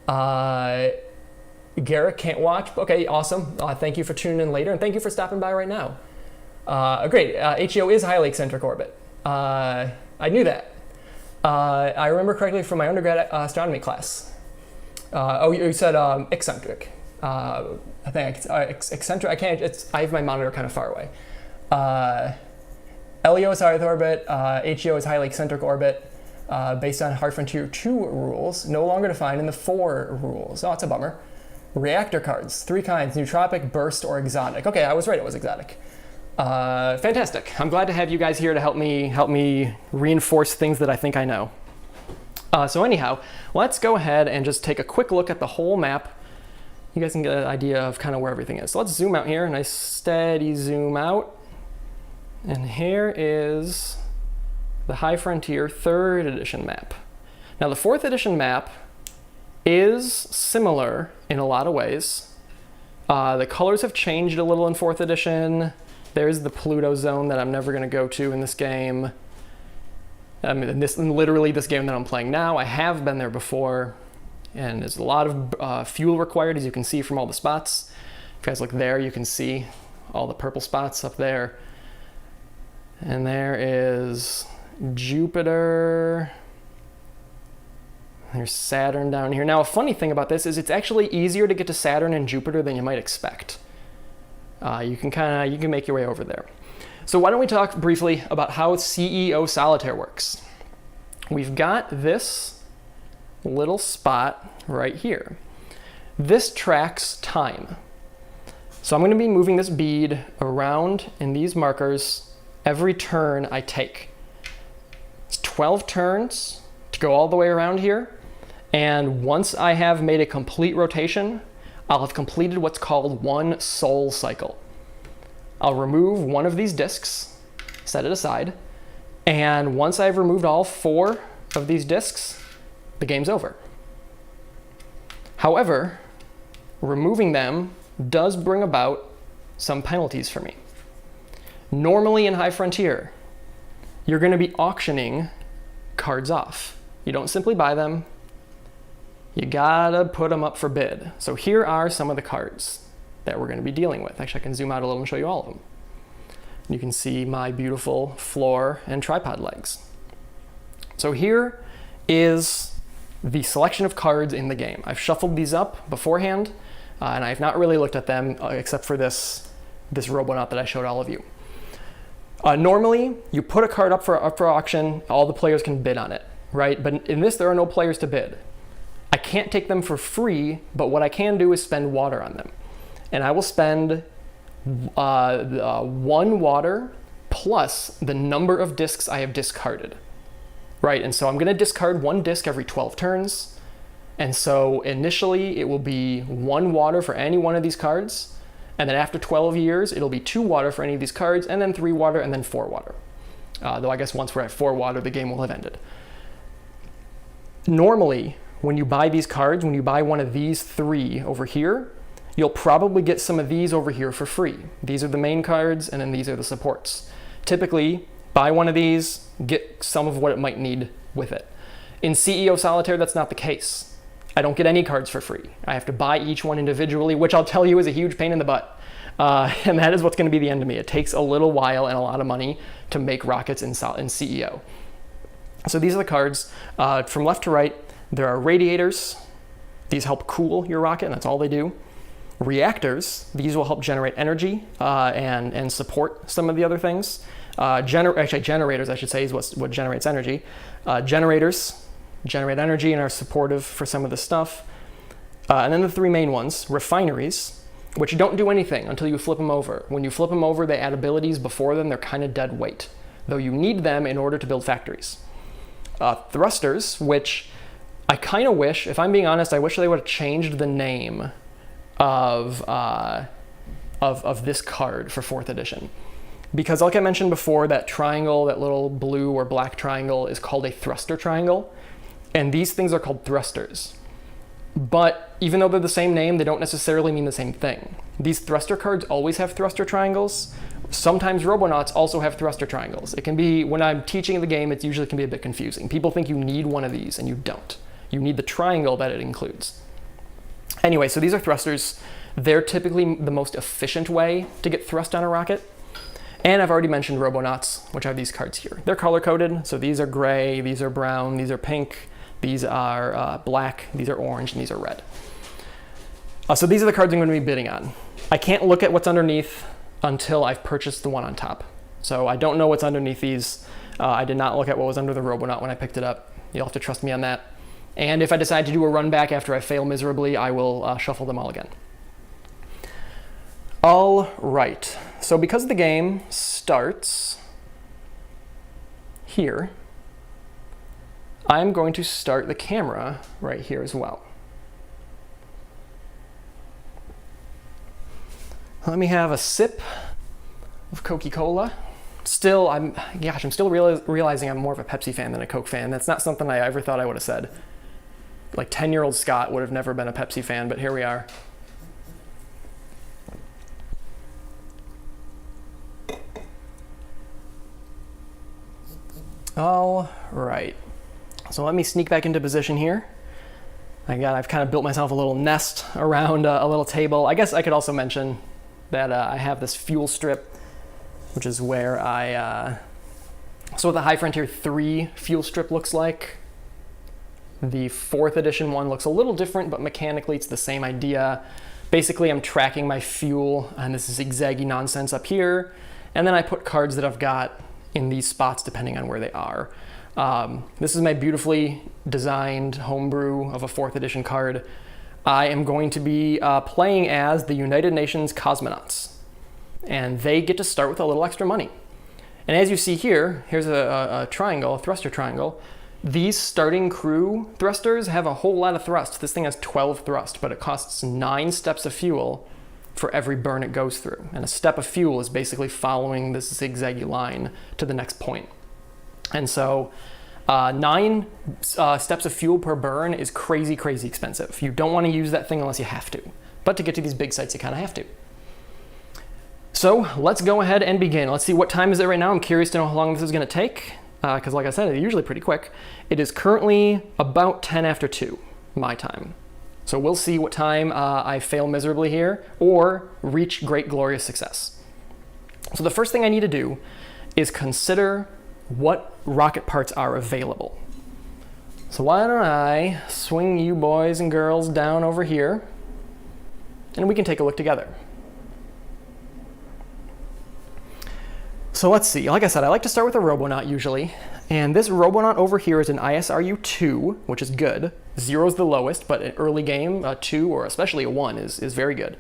Garrick can't watch. Okay, awesome. Thank you for tuning in later, and thank you for stopping by right now. Great. HEO is highly eccentric orbit. I knew that. I remember correctly from my undergrad astronomy class. Oh, you said eccentric. I think eccentric. I can't. I have my monitor kind of far away. LEO is high Earth orbit. HEO is highly eccentric orbit. Based on Hard Frontier 2 rules, no longer defined in the 4 rules. Oh, it's a bummer. Reactor cards, 3 kinds: nootropic, burst, or exotic. Okay, I was right. It was exotic. Fantastic. I'm glad to have you guys here to help me reinforce things that I think I know. So anyhow, let's go ahead and just take a quick look at the whole map. You guys can get an idea of kind of where everything is. So let's zoom out here. Nice steady zoom out. And here is the High Frontier 3rd edition map. Now the 4th edition map is similar in a lot of ways. The colors have changed a little in 4th edition. There's the Pluto zone that I'm never going to go to in this game. I mean, literally this game that I'm playing now, I have been there before, and there's a lot of fuel required, as you can see from all the spots. If you guys look there, you can see all the purple spots up there. And there is Jupiter. There's Saturn down here. Now, a funny thing about this is it's actually easier to get to Saturn and Jupiter than you might expect. You can make your way over there. So why don't we talk briefly about how CEO Solitaire works. We've got this little spot right here. This tracks time. So I'm going to be moving this bead around in these markers every turn I take. It's 12 turns to go all the way around here. And once I have made a complete rotation, I'll have completed what's called one soul cycle. I'll remove one of these discs, set it aside, and once I've removed all 4 of these discs, the game's over. However, removing them does bring about some penalties for me. Normally in High Frontier, you're going to be auctioning cards off. You don't simply buy them. You gotta put them up for bid. So here are some of the cards that we're going to be dealing with. Actually, I can zoom out a little and show you all of them. You can see my beautiful floor and tripod legs. So here is the selection of cards in the game. I've shuffled these up beforehand, and I've not really looked at them except for this Robonaut that I showed all of you. Normally, you put a card up for auction, all the players can bid on it, right? But in this, there are no players to bid. I can't take them for free, but what I can do is spend water on them. And I will spend 1 water plus the number of discs I have discarded, right? And so I'm going to discard 1 disc every 12 turns. And so initially it will be 1 water for any one of these cards. And then after 12 years, it'll be 2 water for any of these cards, and then 3 water, and then 4 water. Though I guess once we're at 4 water, the game will have ended. Normally, when you buy these cards, when you buy one of these 3 over here, you'll probably get some of these over here for free. These are the main cards, and then these are the supports. Typically, buy one of these, get some of what it might need with it. In CEO Solitaire, that's not the case. I don't get any cards for free. I have to buy each one individually, which I'll tell you is a huge pain in the butt. And that is what's going to be the end of me. It takes a little while and a lot of money to make rockets in CEO. So these are the cards. From left to right, there are radiators. These help cool your rocket, and that's all they do. Reactors, these will help generate energy and support some of the other things. Actually, generators, I should say, is what generates energy. Generators generate energy and are supportive for some of the stuff. And then the 3 main ones, refineries, which don't do anything until you flip them over. When you flip them over, they add abilities. Before them, they're kind of dead weight, though you need them in order to build factories. Thrusters, which I kind of wish, if I'm being honest, I wish they would have changed the name of this card for 4th edition. because like I mentioned before, that triangle, that little blue or black triangle is called a thruster triangle. And these things are called thrusters. But even though they're the same name, they don't necessarily mean the same thing. These thruster cards always have thruster triangles. Sometimes Robonauts also have thruster triangles. It can be, when I'm teaching the game, it usually can be a bit confusing. People think you need one of these, and you don't. You need the triangle that it includes. Anyway, so these are thrusters. They're typically the most efficient way to get thrust on a rocket. And I've already mentioned Robonauts, which are these cards here. They're color-coded, so these are gray, these are brown, these are pink, these are black, these are orange, and these are red. So these are the cards I'm going to be bidding on. I can't look at what's underneath until I've purchased the one on top. So I don't know what's underneath these. I did not look at what was under the Robonaut when I picked it up. You'll have to trust me on that. And if I decide to do a run back after I fail miserably, I will shuffle them all again. All right, so because the game starts here, I'm going to start the camera right here as well. Let me have a sip of Coca-Cola. Still, I'm still realizing I'm more of a Pepsi fan than a Coke fan. That's not something I ever thought I would have said. Like 10-year-old Scott would have never been a Pepsi fan, but here we are. All right, so let me sneak back into position here. I've kind of built myself a little nest around a little table. I guess I could also mention that I have this fuel strip, which is where so what the High Frontier 3 fuel strip looks like. The 4th edition one looks a little different, but mechanically it's the same idea. Basically, I'm tracking my fuel and this zigzaggy nonsense up here, and then I put cards that I've got in these spots depending on where they are. This is my beautifully designed homebrew of a 4th edition card. I am going to be playing as the United Nations cosmonauts, and they get to start with a little extra money. And as you see here, here's a triangle, a thruster triangle. These starting crew thrusters have a whole lot of thrust. This thing has 12 thrust, but it costs 9 steps of fuel for every burn it goes through. And a step of fuel is basically following this zigzaggy line to the next point. And so 9 steps of fuel per burn is crazy, crazy expensive. You don't want to use that thing unless you have to. But to get to these big sites, you kind of have to. So let's go ahead and begin. Let's see, what time is it right now? I'm curious to know how long this is going to take, because like I said, it's usually pretty quick. It is currently about 10 after 2, my time. So we'll see what time I fail miserably here or reach great glorious success. So the first thing I need to do is consider what rocket parts are available. So why don't I swing you boys and girls down over here and we can take a look together. So let's see, like I said, I like to start with a Robonaut usually. And this Robonaut over here is an ISRU 2, which is good. 0 is the lowest, but an early game, a 2 or especially a 1 is very good.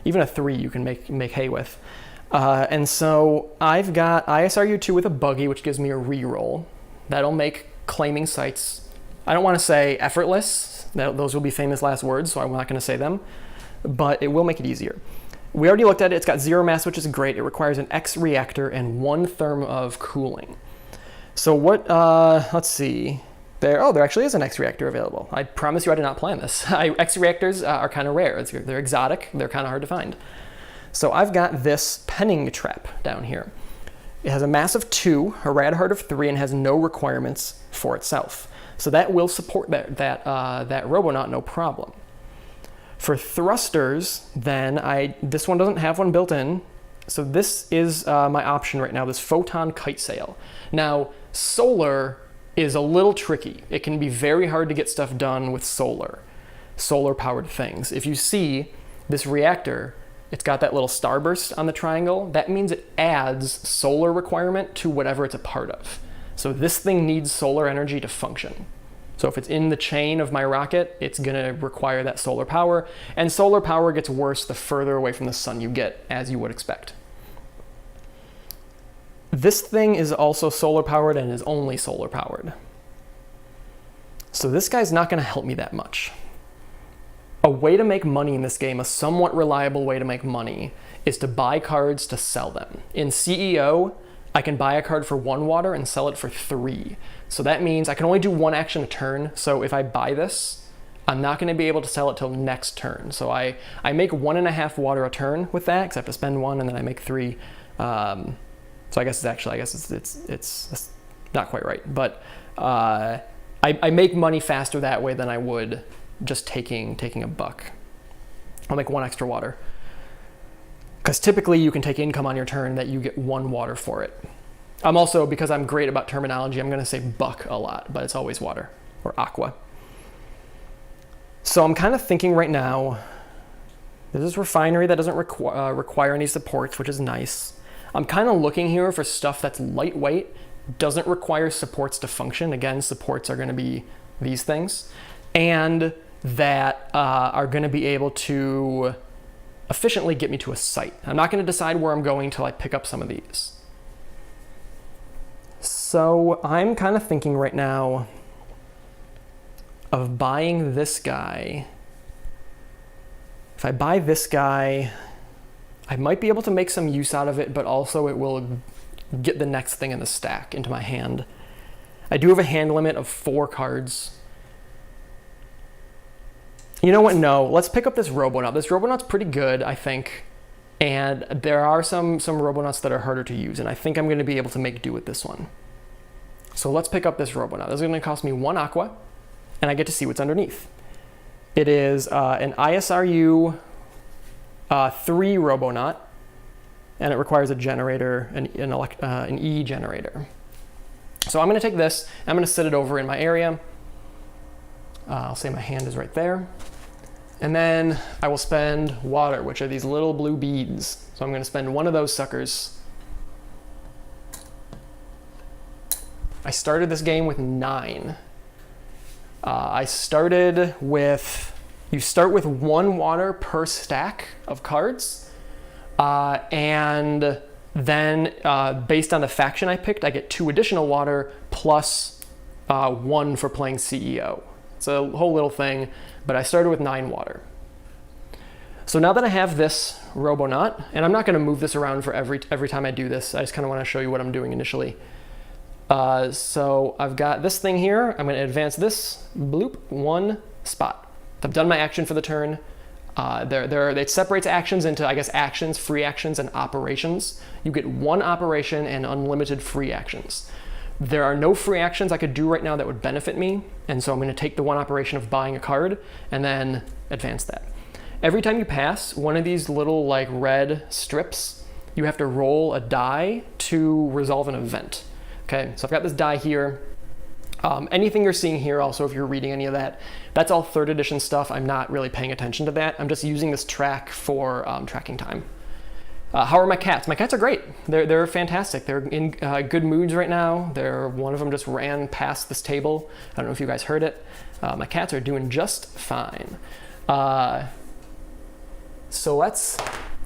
Even a 3 you can make hay with. And so I've got ISRU 2 with a buggy, which gives me a reroll. That'll make claiming sites, I don't want to say effortless. Those will be famous last words, so I'm not going to say them. But it will make it easier. We already looked at it. It's got 0 mass, which is great. It requires an X reactor and 1 therm of cooling. So what, let's see. There actually is an X reactor available. I promise you I did not plan this. X reactors are kind of rare. They're exotic. They're kind of hard to find. So I've got this penning trap down here. It has a mass of 2, a rad hard of 3, and has no requirements for itself. So that will support that Robonaut no problem. For thrusters, then this one doesn't have one built in. So this is my option right now, this photon kite sail. Now, solar is a little tricky. It can be very hard to get stuff done with solar-powered things. If you see this reactor, it's got that little starburst on the triangle. That means it adds solar requirement to whatever it's a part of. So this thing needs solar energy to function. So if it's in the chain of my rocket, it's gonna require that solar power, and solar power gets worse the further away from the sun you get, as you would expect. This thing is also solar powered and is only solar powered. So this guy's not gonna help me that much. a way to make money in this game, a somewhat reliable way to make money, is to buy cards to sell them. In CEO, I can buy a card for 1 water and sell it for 3. So that means I can only do 1 action a turn. So if I buy this, I'm not going to be able to sell it till next turn. So I make 1.5 water a turn with that, because I have to spend 1 and then I make 3. So I guess it's not quite right. But I make money faster that way than I would just taking a buck. I'll make 1 extra water. Because typically you can take income on your turn that you get 1 water for it. I'm also, because I'm great about terminology, I'm going to say buck a lot, but it's always water or aqua. So I'm kind of thinking right now, this is refinery that doesn't require any supports, which is nice. I'm kind of looking here for stuff that's lightweight, doesn't require supports to function. Again, supports are going to be these things, and that are going to be able to efficiently get me to a site. I'm not going to decide where I'm going till I pick up some of these. So I'm kind of thinking right now of buying this guy. If I buy this guy, I might be able to make some use out of it, but also it will get the next thing in the stack into my hand. I do have a hand limit of 4 cards. You know what? No, let's pick up this Robonaut. This Robonaut's pretty good, I think. And there are some Robonauts that are harder to use, and I think I'm going to be able to make do with this one. So let's pick up this Robonaut. This is going to cost me 1 aqua, and I get to see what's underneath. It is an ISRU 3 Robonaut, and it requires a generator, an E generator. So I'm going to take this, I'm going to set it over in my area. I'll say my hand is right there. And then I will spend water, which are these little blue beads. So I'm going to spend 1 of those suckers. I started this game with 9. I started with, you start with 1 water per stack of cards. And then based on the faction I picked, I get 2 additional water plus 1 for playing CEO. It's a whole little thing, but I started with 9 water. So now that I have this Robonaut, and I'm not going to move this around for every time I do this, I just kind of want to show you what I'm doing initially. So I've got this thing here. I'm going to advance this, bloop, 1 spot. I've done my action for the turn. It separates actions into, I guess, actions, free actions, and operations. You get 1 operation and unlimited free actions. There are no free actions I could do right now that would benefit me, and so I'm going to take the 1 operation of buying a card and then advance that. Every time you pass one of these little like red strips, you have to roll a die to resolve an event. Okay, so I've got this die here. Anything you're seeing here, also if you're reading any of that, that's all 3rd edition stuff. I'm not really paying attention to that. I'm just using this track for tracking time. How are my cats? My cats are great. They're fantastic. They're in good moods right now. One of them just ran past this table. I don't know if you guys heard it. My cats are doing just fine. So let's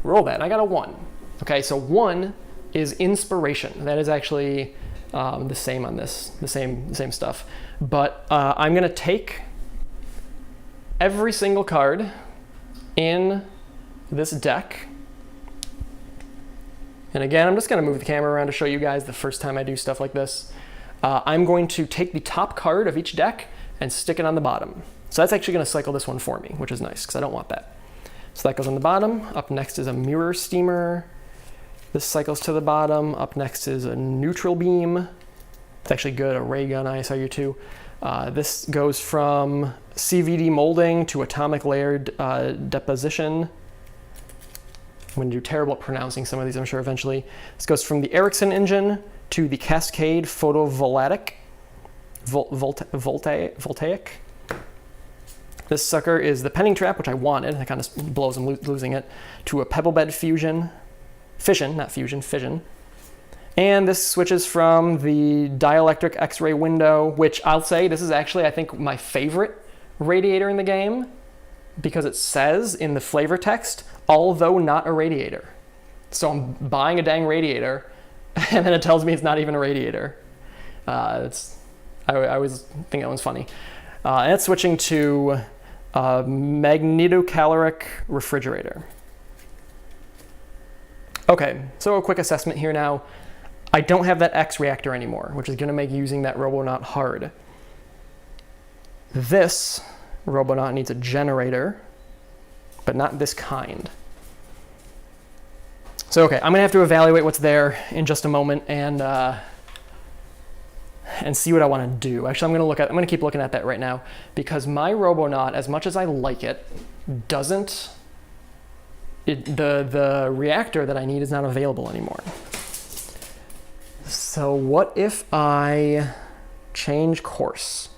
roll that. I got a 1. Okay, so 1 is inspiration. That is actually the same on this, the same stuff. But I'm gonna take every single card in this deck. And again, I'm just going to move the camera around to show you guys the first time I do stuff like this. I'm going to take the top card of each deck and stick it on the bottom. So that's actually going to cycle this one for me, which is nice because I don't want that. So that goes on the bottom. Up next is a mirror steamer. This cycles to the bottom. Up next is a neutral beam. It's actually good, a raygun ISRU 2. This goes from CVD molding to atomic layer deposition. I'm going to do terrible at pronouncing some of these, I'm sure, eventually. This goes from the Ericsson engine to the Cascade photovoltaic. Voltaic. This sucker is the penning trap, which I wanted. That kind of blows I'm losing it. To a pebble bed fission. And this switches from the dielectric X-ray window, which I'll say, this is actually, I think, my favorite radiator in the game, because it says in the flavor text, although not a radiator. So I'm buying a dang radiator, and then it tells me it's not even a radiator. I always think that one's funny. And it's switching to Magnetocaloric refrigerator. Okay, so a quick assessment here now. I don't have that X reactor anymore, which is going to make using that Robonaut hard. This Robonaut needs a generator, but not this kind. So okay, I'm going to have to evaluate what's there in just a moment and see what I want to do. Actually, I'm going to keep looking at that right now, because my Robonaut, as much as I like it, the reactor that I need is not available anymore. So what if I change course?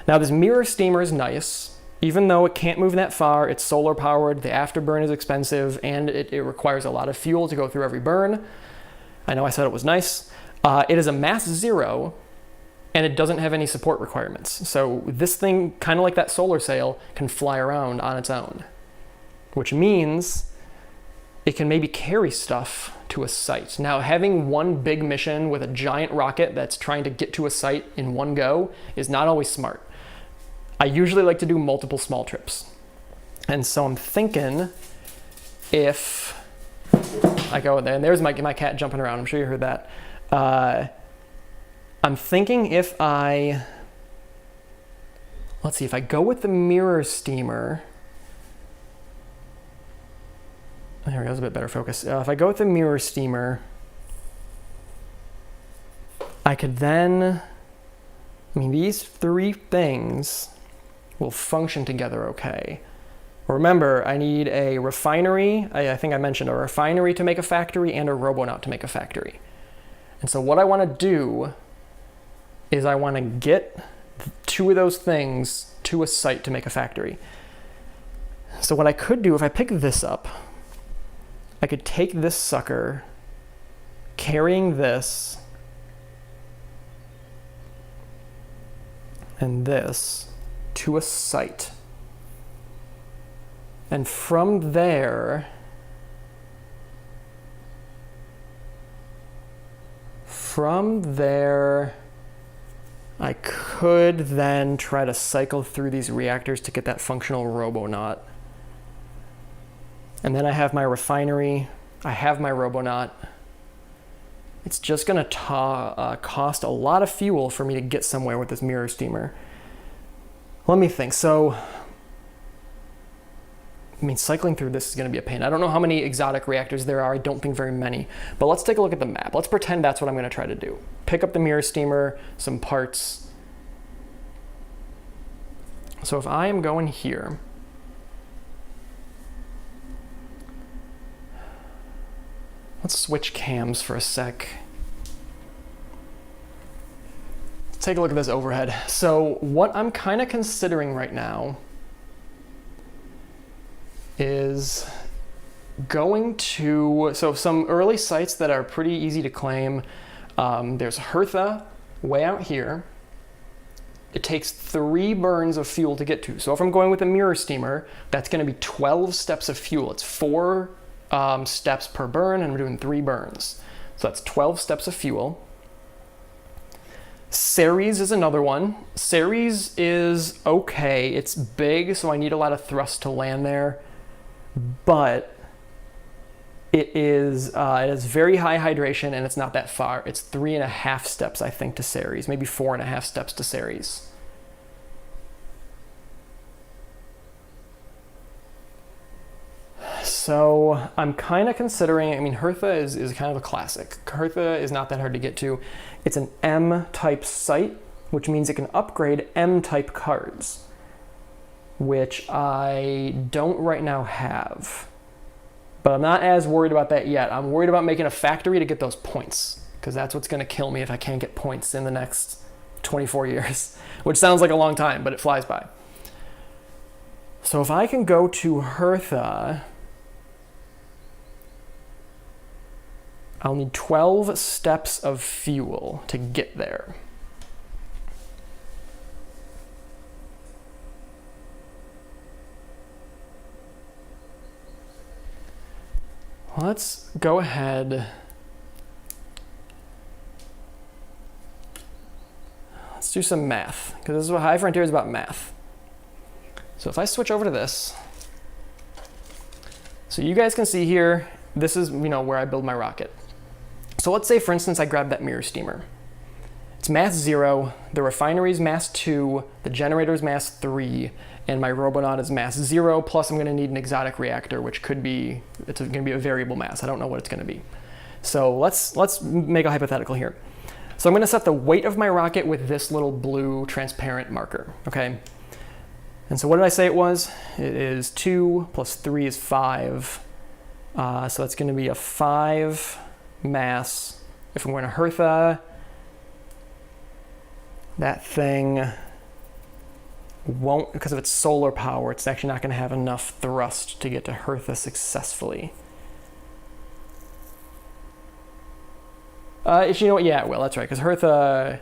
Now this mirror steamer is nice. Even though it can't move that far, it's solar powered, the afterburn is expensive, and it requires a lot of fuel to go through every burn. I know I said it was nice. It is a mass 0, and it doesn't have any support requirements. So this thing, kind of like that solar sail, can fly around on its own, which means it can maybe carry stuff to a site. Now, having one big mission with a giant rocket that's trying to get to a site in one go is not always smart. I usually like to do multiple small trips. And so I'm thinking if I go there, and there's my cat jumping around, I'm sure you heard that. I'm thinking if let's see, if I go with the mirror steamer, there we go, that's a bit better focus. If I go with the mirror steamer, I could then, these three things will function together okay. Remember, I need a refinery, I think I mentioned a refinery to make a factory and a Robonaut to make a factory. And so what I want to do is I want to get two of those things to a site to make a factory. So what I could do, if I pick this up, I could take this sucker, carrying this, and this, to a site. And from there, I could then try to cycle through these reactors to get that functional Robonaut. And then I have my refinery, I have my Robonaut. It's just gonna cost a lot of fuel for me to get somewhere with this mirror steamer. Let me think. So, cycling through this is gonna be a pain. I don't know how many exotic reactors there are. I don't think very many. But let's take a look at the map. Let's pretend that's what I'm gonna try to do. Pick up the mirror steamer, some parts. So if I am going here, let's switch cams for a sec. Let's take a look at this overhead. So what I'm kind of considering right now is going to, some early sites that are pretty easy to claim. There's Hertha way out here. It takes 3 burns of fuel to get to. So if I'm going with a mirror steamer, that's going to be 12 steps of fuel. It's 4 steps per burn, and we're doing 3 burns. So that's 12 steps of fuel. Ceres is another one. Ceres is okay. It's big, so I need a lot of thrust to land there. But it has very high hydration, and it's not that far. It's 3.5 steps, I think, to Ceres. Maybe 4.5 steps to Ceres. So I'm kind of considering, Hertha is kind of a classic. Hertha is not that hard to get to. It's an M-type site, which means it can upgrade M-type cards, which I don't right now have. But I'm not as worried about that yet. I'm worried about making a factory to get those points, because that's what's going to kill me if I can't get points in the next 24 years, which sounds like a long time, but it flies by. So if I can go to Hertha, I'll need 12 steps of fuel to get there. Let's go ahead. Let's do some math, because this is what High Frontier is about, math. So if I switch over to this, so you guys can see here, this is, you know, where I build my rocket. So let's say, for instance, I grab that mirror steamer. It's mass 0, the refinery's mass 2, the generator's mass 3, and my robonaut is mass 0, plus I'm gonna need an exotic reactor, which could be, it's gonna be a variable mass. I don't know what it's gonna be. So let's make a hypothetical here. So I'm gonna set the weight of my rocket with this little blue transparent marker, okay? And so what did I say it was? It is 2 plus 3 is 5. So that's gonna be a 5 mass. If I'm going to Hertha, that thing won't, because of its solar power, it's actually not gonna have enough thrust to get to Hertha successfully. If you know what, yeah, it will, that's right, because Hertha,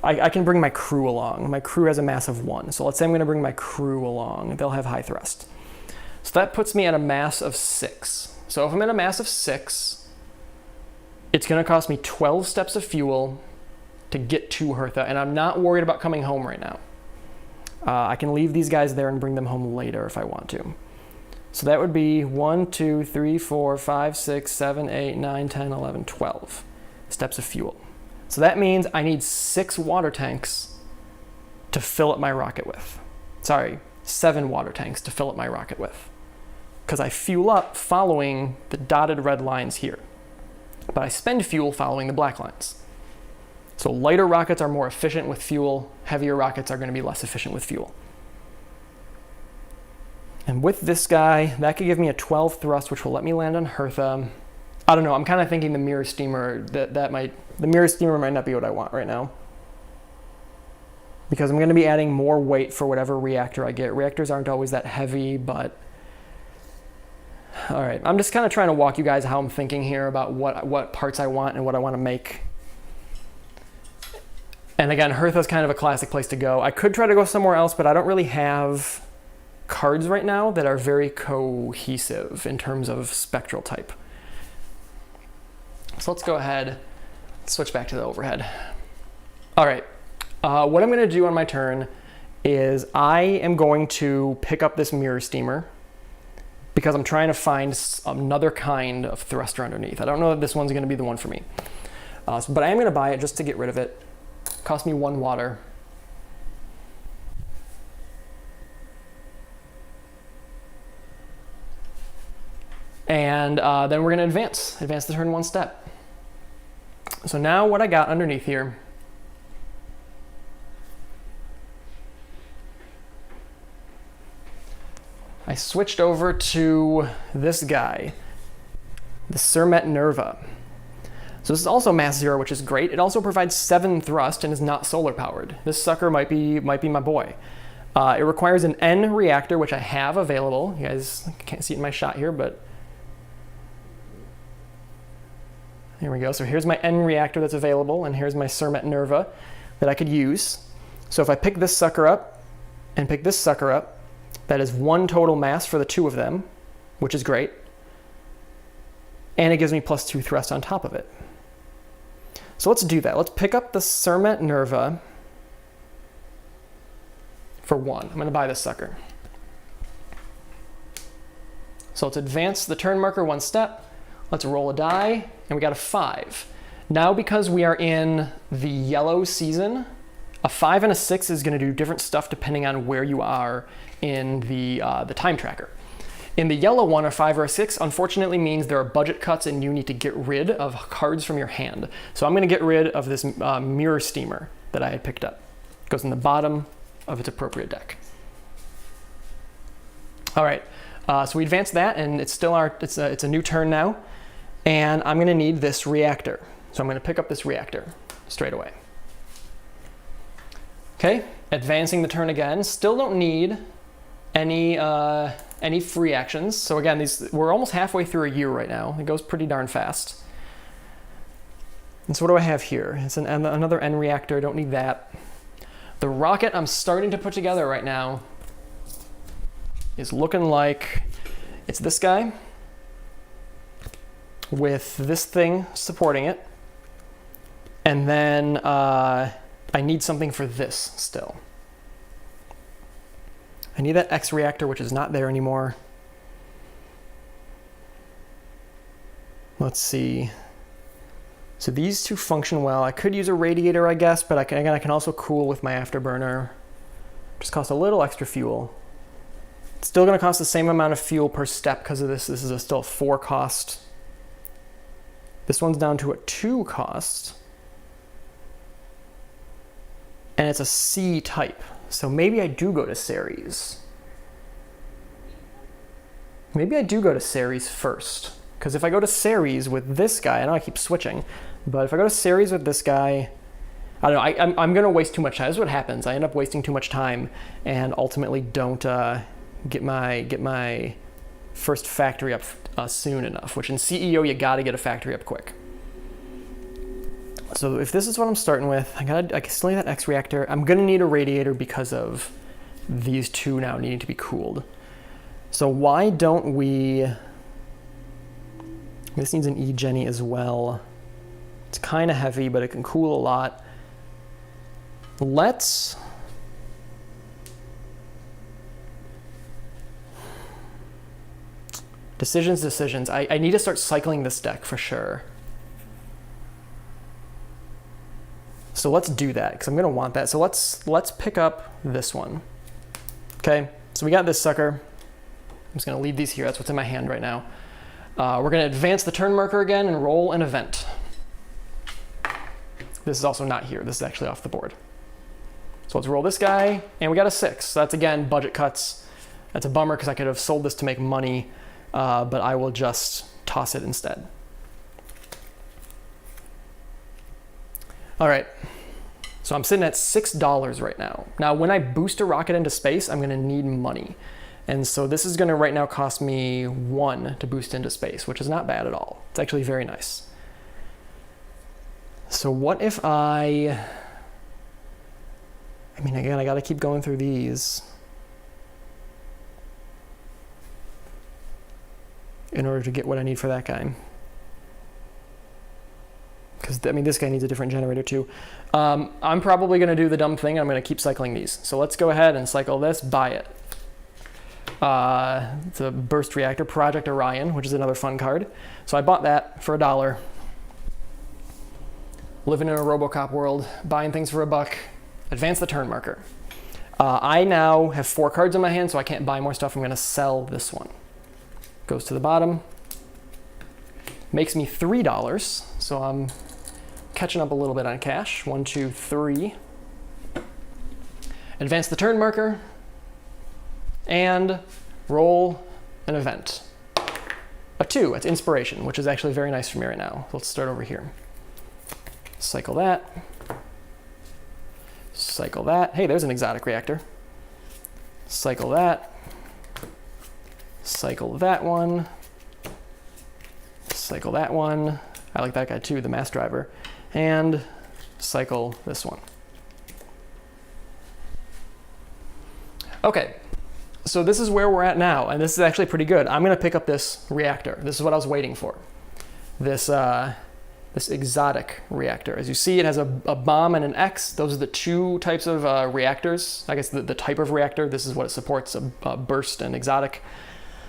I can bring my crew along. My crew has a mass of 1, so let's say I'm gonna bring my crew along. They'll have high thrust. So that puts me at a mass of 6. So if I'm at a mass of 6, it's gonna cost me 12 steps of fuel to get to Hertha, and I'm not worried about coming home right now. I can leave these guys there and bring them home later if I want to. So that would be 1, 2, 3, 4, 5, 6, 7, 8, 9, 10, 11, 12 steps of fuel. So that means I need 6 water tanks to fill up my rocket with. Sorry, 7 water tanks to fill up my rocket with. Because I fuel up following the dotted red lines here. But I spend fuel following the black lines. So lighter rockets are more efficient with fuel, heavier rockets are going to be less efficient with fuel. And with this guy, that could give me a 12 thrust, which will let me land on Hertha. I don't know, I'm kind of thinking the mirror steamer, the mirror steamer might not be what I want right now. Because I'm going to be adding more weight for whatever reactor I get. Reactors aren't always that heavy, but all right, I'm just kind of trying to walk you guys how I'm thinking here about what parts I want and what I want to make. And again, Hertha's kind of a classic place to go. I could try to go somewhere else, but I don't really have cards right now that are very cohesive in terms of spectral type. So let's go ahead, switch back to the overhead. All right, what I'm gonna do on my turn is I am going to pick up this mirror steamer because I'm trying to find another kind of thruster underneath. I don't know that this one's gonna be the one for me. But I am gonna buy it just to get rid of it. Cost me 1 water. And then we're gonna advance the turn 1 step. So now what I got underneath here I switched over to this guy, the Cermet Nerva. So this is also mass 0, which is great. It also provides 7 thrust and is not solar powered. This sucker might be my boy. It requires an N reactor, which I have available. You guys can't see it in my shot here, but here we go. So here's my N reactor that's available, and here's my Cermet Nerva that I could use. So if I pick this sucker up and pick this sucker up, that is 1 total mass for the 2 of them, which is great. And it gives me +2 thrust on top of it. So let's do that. Let's pick up the Cermet Nerva for 1. I'm gonna buy this sucker. So let's advance the turn marker 1 step. Let's roll a die, and we got a 5. Now, because we are in the yellow season, a 5 and a 6 is gonna do different stuff depending on where you are in the time tracker. In the yellow one, a 5 or a 6 unfortunately means there are budget cuts and you need to get rid of cards from your hand. So I'm gonna get rid of this mirror steamer that I had picked up. It goes in the bottom of its appropriate deck. All right, so we advanced that, and it's still it's a new turn now, and I'm gonna need this reactor. So I'm gonna pick up this reactor straight away. Okay, advancing the turn again. Still don't need any free actions. So again, we're almost halfway through a year right now. It goes pretty darn fast. And so what do I have here? It's another N reactor, don't need that. The rocket I'm starting to put together right now is looking like it's this guy with this thing supporting it. And then I need something for this still. I need that X reactor, which is not there anymore. Let's see. So these two function well. I could use a radiator, I guess, but I can also cool with my afterburner. Just cost a little extra fuel. It's still going to cost the same amount of fuel per step because of this. This is still a 4 cost. This one's down to a 2 cost. And it's a C type. So maybe I do go to series. Maybe I do go to series first. Because if I go to series with this guy, I know I keep switching, but if I go to series with this guy, I don't know, I'm going to waste too much time. This is what happens. I end up wasting too much time and ultimately don't get my first factory up soon enough, which in CEO, you got to get a factory up quick. So if this is what I'm starting with, I still need that X reactor. I'm going to need a radiator because of these two now needing to be cooled. So why don't we... This needs an E-Genny as well. It's kind of heavy, but it can cool a lot. Let's... Decisions. I need to start cycling this deck for sure. So let's do that, because I'm going to want that. So let's pick up this one. Okay, so we got this sucker. I'm just going to leave these here. That's what's in my hand right now. We're going to advance the turn marker again and roll an event. This is also not here. This is actually off the board. So let's roll this guy, and we got a 6. So that's, again, budget cuts. That's a bummer because I could have sold this to make money, but I will just toss it instead. All right, so I'm sitting at $6 right now. Now, when I boost a rocket into space, I'm going to need money. And so this is going to right now cost me 1 to boost into space, which is not bad at all. It's actually very nice. So what if I mean, again, I got to keep going through these in order to get what I need for that guy. Because, I mean, this guy needs a different generator too. I'm probably going to do the dumb thing. I'm going to keep cycling these. So let's go ahead and cycle this, buy it. It's a burst reactor, Project Orion, which is another fun card. So I bought that for $1. Living in a RoboCop world, buying things for $1. Advance the turn marker. I now have 4 cards in my hand, so I can't buy more stuff. I'm going to sell this one. Goes to the bottom. Makes me $3, so I'm catching up a little bit on cash. 1, 2, 3. Advance the turn marker. And roll an event. A 2, it's inspiration, which is actually very nice for me right now. Let's start over here. Cycle that. Cycle that. Hey, there's an exotic reactor. Cycle that. Cycle that one. Cycle that one. I like that guy too, the mass driver. And cycle this one. Okay. So this is where we're at now, and this is actually pretty good. I'm going to pick up this reactor. This is what I was waiting for. This exotic reactor. As you see, it has a bomb and an X. Those are the 2 types of reactors. I guess the type of reactor. This is what it supports, a burst and exotic.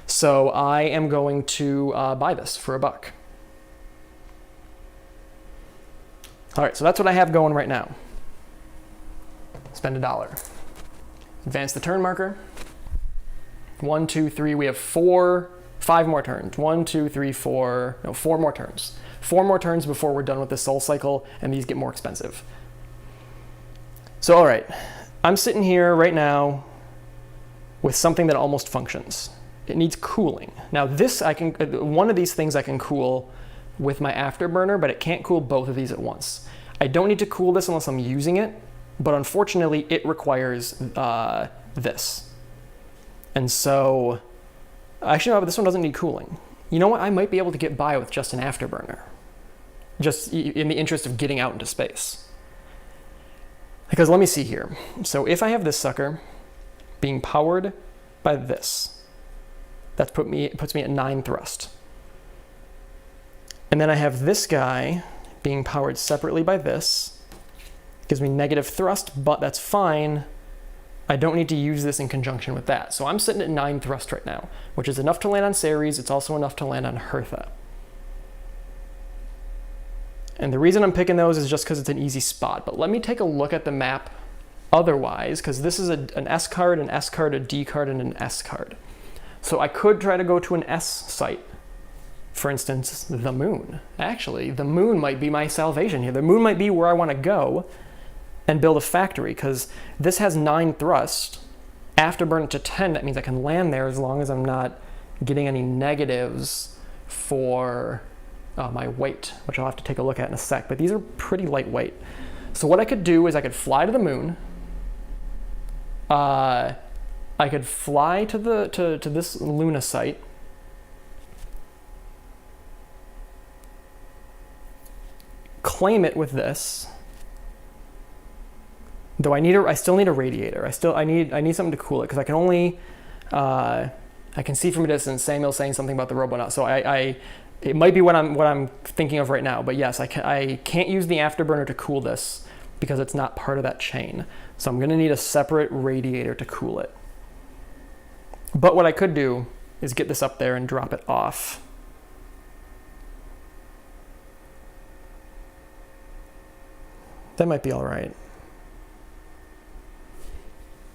So I am going to buy this for $1. All right, so that's what I have going right now. Spend $1. Advance the turn marker. 1, 2, 3. We have 5 more turns. 1, 2, 3, 4. No, 4 more turns. 4 more turns before we're done with the soul cycle, and these get more expensive. So, all right, I'm sitting here right now with something that almost functions. It needs cooling. Now, one of these things I can cool with my afterburner, but it can't cool both of these at once. I don't need to cool this unless I'm using it, but unfortunately, it requires this. And so, actually, no, but this one doesn't need cooling. You know what? I might be able to get by with just an afterburner, just in the interest of getting out into space. Because let me see here. So if I have this sucker being powered by this, it puts me at 9 thrust. And then I have this guy being powered separately by this. Gives me negative thrust, but that's fine I don't need to use this in conjunction with that. So I'm sitting at 9 thrust right now, which is enough to land on Ceres. It's also enough to land on Hertha. And the reason I'm picking those is just because it's an easy spot. But let me take a look at the map otherwise, because this is an S card, an S card, a D card, and an S card. So I could try to go to an S site. For instance, the moon. Actually, the moon might be my salvation here. The moon might be where I want to go and build a factory, because this has 9 thrust. Afterburn it to 10, that means I can land there as long as I'm not getting any negatives for my weight, which I'll have to take a look at in a sec, but these are pretty lightweight. So what I could do is I could fly to the moon. I could fly to this Luna site. Claim it with this. Though I still need a radiator. I need something to cool it, because I can only I can see from a distance Samuel saying something about the Robonaut. So it might be what I'm thinking of right now. But yes, I can't use the afterburner to cool this because it's not part of that chain. So I'm gonna need a separate radiator to cool it. But what I could do is get this up there and drop it off. That might be all right.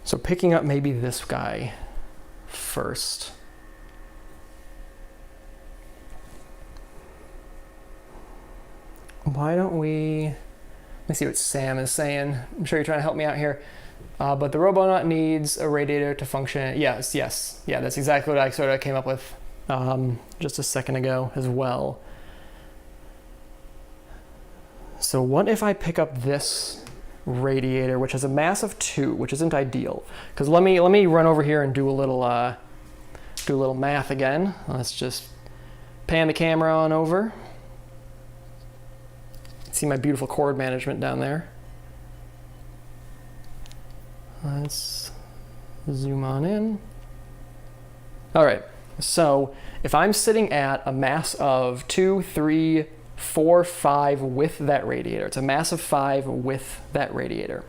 So picking up maybe this guy first. Why don't we, let me see what Sam is saying. I'm sure you're trying to help me out here. But the Robonaut needs a radiator to function. Yes. Yeah, that's exactly what I sort of came up with just a second ago as well. So what if I pick up this radiator, which has a mass of 2, which isn't ideal? Because let me run over here and do a little math again. Let's just pan the camera on over. See my beautiful chord management down there. Let's zoom on in. All right, so if I'm sitting at a mass of 2, 3, 4, 5 with that radiator, it's a mass of 5 with that radiator.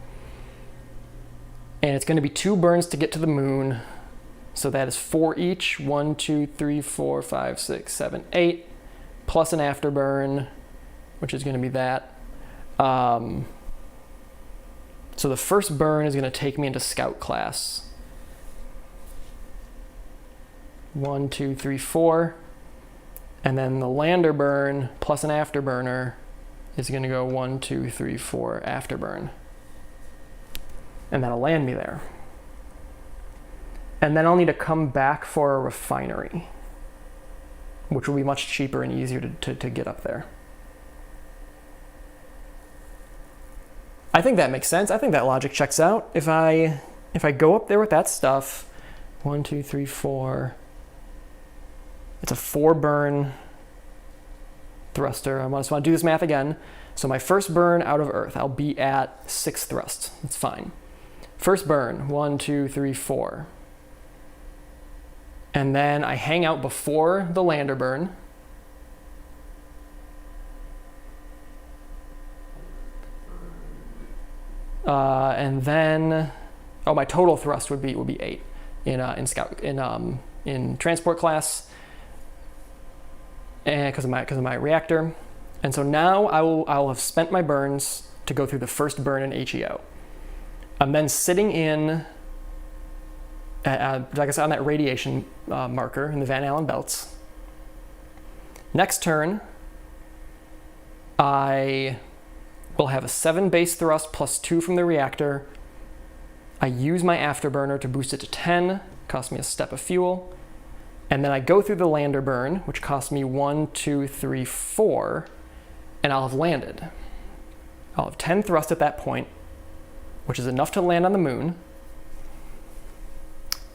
And it's going to be 2 burns to get to the moon. So that is 4 each. 1, 2, 3, 4, 5, 6, 7, 8. Plus an afterburn, which is going to be that. So the first burn is going to take me into scout class. 1, 2, 3, 4. And then the lander burn plus an afterburner is going to go 1, 2, 3, 4 afterburn. And that'll land me there. And then I'll need to come back for a refinery, which will be much cheaper and easier to get up there. I think that makes sense. I think that logic checks out. If I go up there with that stuff, 1, 2, 3, 4. It's a 4 burn thruster. I just want to do this math again. So my first burn out of Earth, I'll be at 6 thrust. That's fine. First burn, 1, 2, 3, 4. And then I hang out before the lander burn. And then, my total thrust would be 8 in transport class, and because of my reactor. And so now I'll have spent my burns to go through the first burn in HEO. I'm then sitting in, like I said, on that radiation marker in the Van Allen belts. Next turn, I will have a 7 base thrust plus 2 from the reactor. I use my afterburner to boost it to 10, cost me a step of fuel. And then I go through the lander burn, which costs me 1, 2, 3, 4, and I'll have landed. I'll have 10 thrust at that point, which is enough to land on the moon.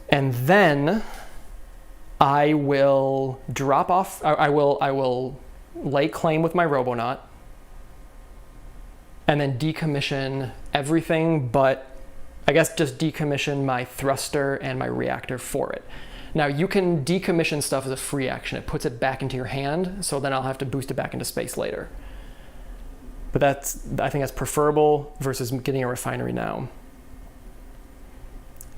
And then I will drop off, I will lay claim with my Robonaut, and then decommission everything but, I guess, just decommission my thruster and my reactor for it. Now you can decommission stuff as a free action. It puts it back into your hand, so then I'll have to boost it back into space later. But I think that's preferable versus getting a refinery now.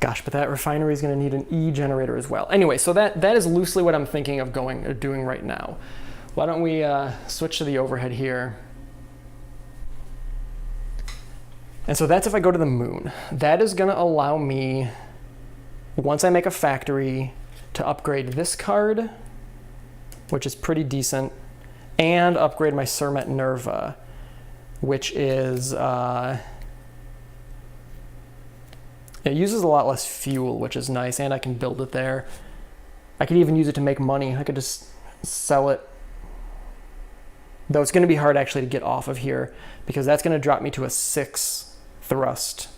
Gosh, but that refinery is going to need an E generator as well. Anyway, so that is loosely what I'm thinking of doing right now. Why don't we switch to the overhead here? And so that's if I go to the moon. That is going to allow me, once I make a factory, to upgrade this card, which is pretty decent, and upgrade my Cermet Nerva, which is, it uses a lot less fuel, which is nice, and I can build it there. I could even use it to make money. I could just sell it. Though it's going to be hard actually to get off of here, because that's going to drop me to a 6 thrust.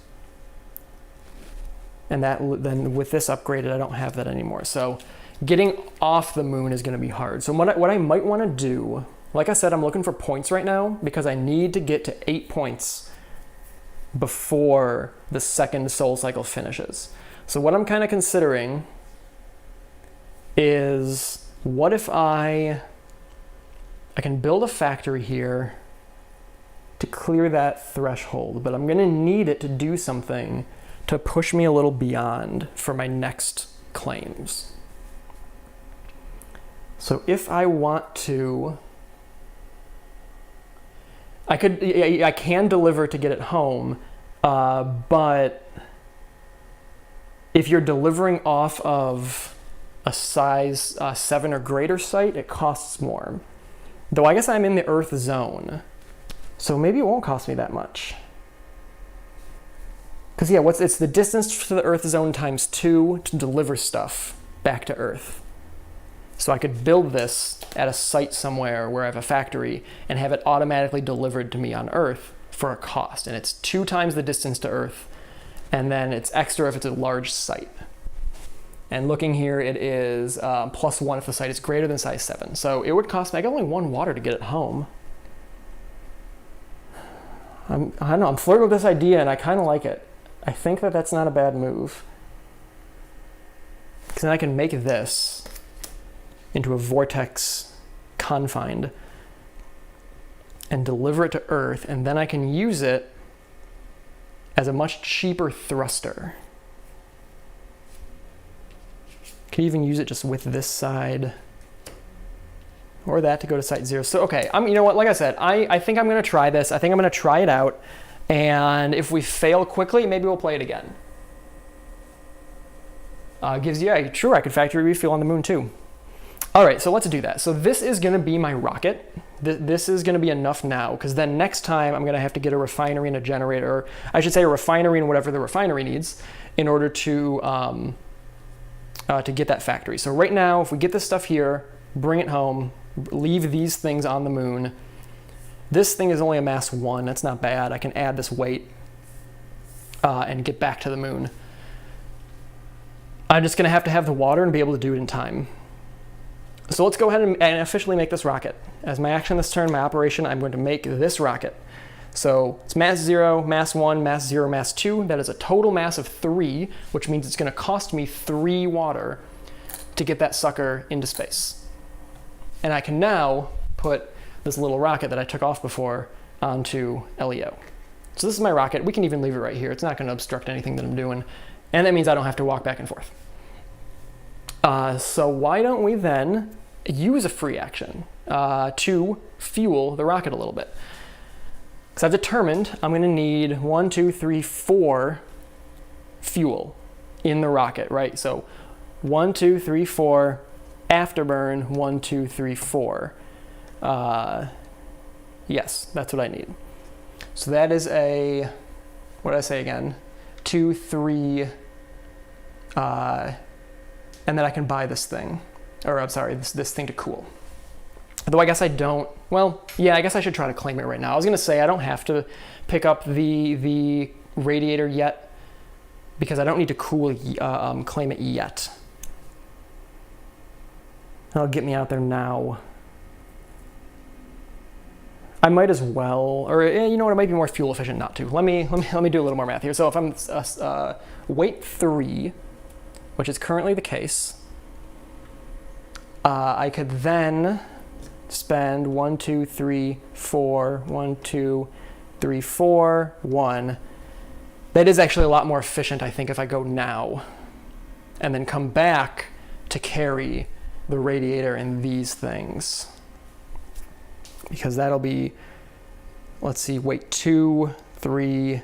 And then with this upgraded, I don't have that anymore. So getting off the moon is going to be hard. So what I might want to do, like I said, I'm looking for points right now, because I need to get to 8 points before the second soul cycle finishes. So what I'm kind of considering is, what if I can build a factory here to clear that threshold, but I'm going to need it to do something to push me a little beyond for my next claims. So if I want to, I can deliver to get it home, but if you're delivering off of a size 7 or greater site, it costs more. Though I guess I'm in the Earth zone, so maybe it won't cost me that much. Because yeah, it's the distance to the Earth zone times 2 to deliver stuff back to Earth. So I could build this at a site somewhere where I have a factory and have it automatically delivered to me on Earth for a cost. And it's 2 times the distance to Earth, and then it's extra if it's a large site. And looking here, it is +1 if the site is greater than size 7. So it would cost me, I got only 1 water to get it home. I don't know, I'm flirting with this idea and I kind of like it. I think that that's not a bad move. Because then I can make this into a vortex confined and deliver it to Earth, and then I can use it as a much cheaper thruster. Could even use it just with this side or that to go to site 0. So okay, you know what, like I said, I think I'm gonna try this. I think I'm gonna try it out, and if we fail quickly, maybe we'll play it again. Yeah, true, I could factory refuel on the moon too. All right, so let's do that. So this is gonna be my rocket. This is gonna be enough now, because then next time I'm gonna have to get a refinery and a generator, or I should say a refinery and whatever the refinery needs in order to get that factory. So right now, if we get this stuff here, bring it home, leave these things on the moon. This thing is only a mass 1, that's not bad. I can add this weight and get back to the moon. I'm just gonna have to have the water and be able to do it in time. So let's go ahead and officially make this rocket. As my action this turn, my operation, I'm going to make this rocket. So it's mass 0, mass 1, mass 0, mass 2. That is a total mass of 3, which means it's going to cost me 3 water to get that sucker into space. And I can now put this little rocket that I took off before onto LEO. So this is my rocket. We can even leave it right here. It's not going to obstruct anything that I'm doing. And that means I don't have to walk back and forth. So why don't we then use a free action to fuel the rocket a little bit? Because I've determined I'm going to need 1, 2, 3, 4 fuel in the rocket, right? So 1, 2, 3, 4, afterburn, 1, 2, 3, 4. Yes, that's what I need. So that is a, what did I say again? 2, 3, and then I can buy this thing, or I'm sorry, this thing to cool. Though I guess I don't, well, yeah, I guess I should try to claim it right now. I was gonna say I don't have to pick up the radiator yet, because I don't need to cool, claim it yet. That'll get me out there now. I might as well, or you know what, it might be more fuel efficient not to. Let me do a little more math here. So if I'm weight 3, which is currently the case, I could then spend 1, 2, 3, 4, 1, 2, 3, 4, 1, That is actually a lot more efficient, I think, if I go now and then come back to carry the radiator and these things. Because that'll be, let's see, weight 2, 3,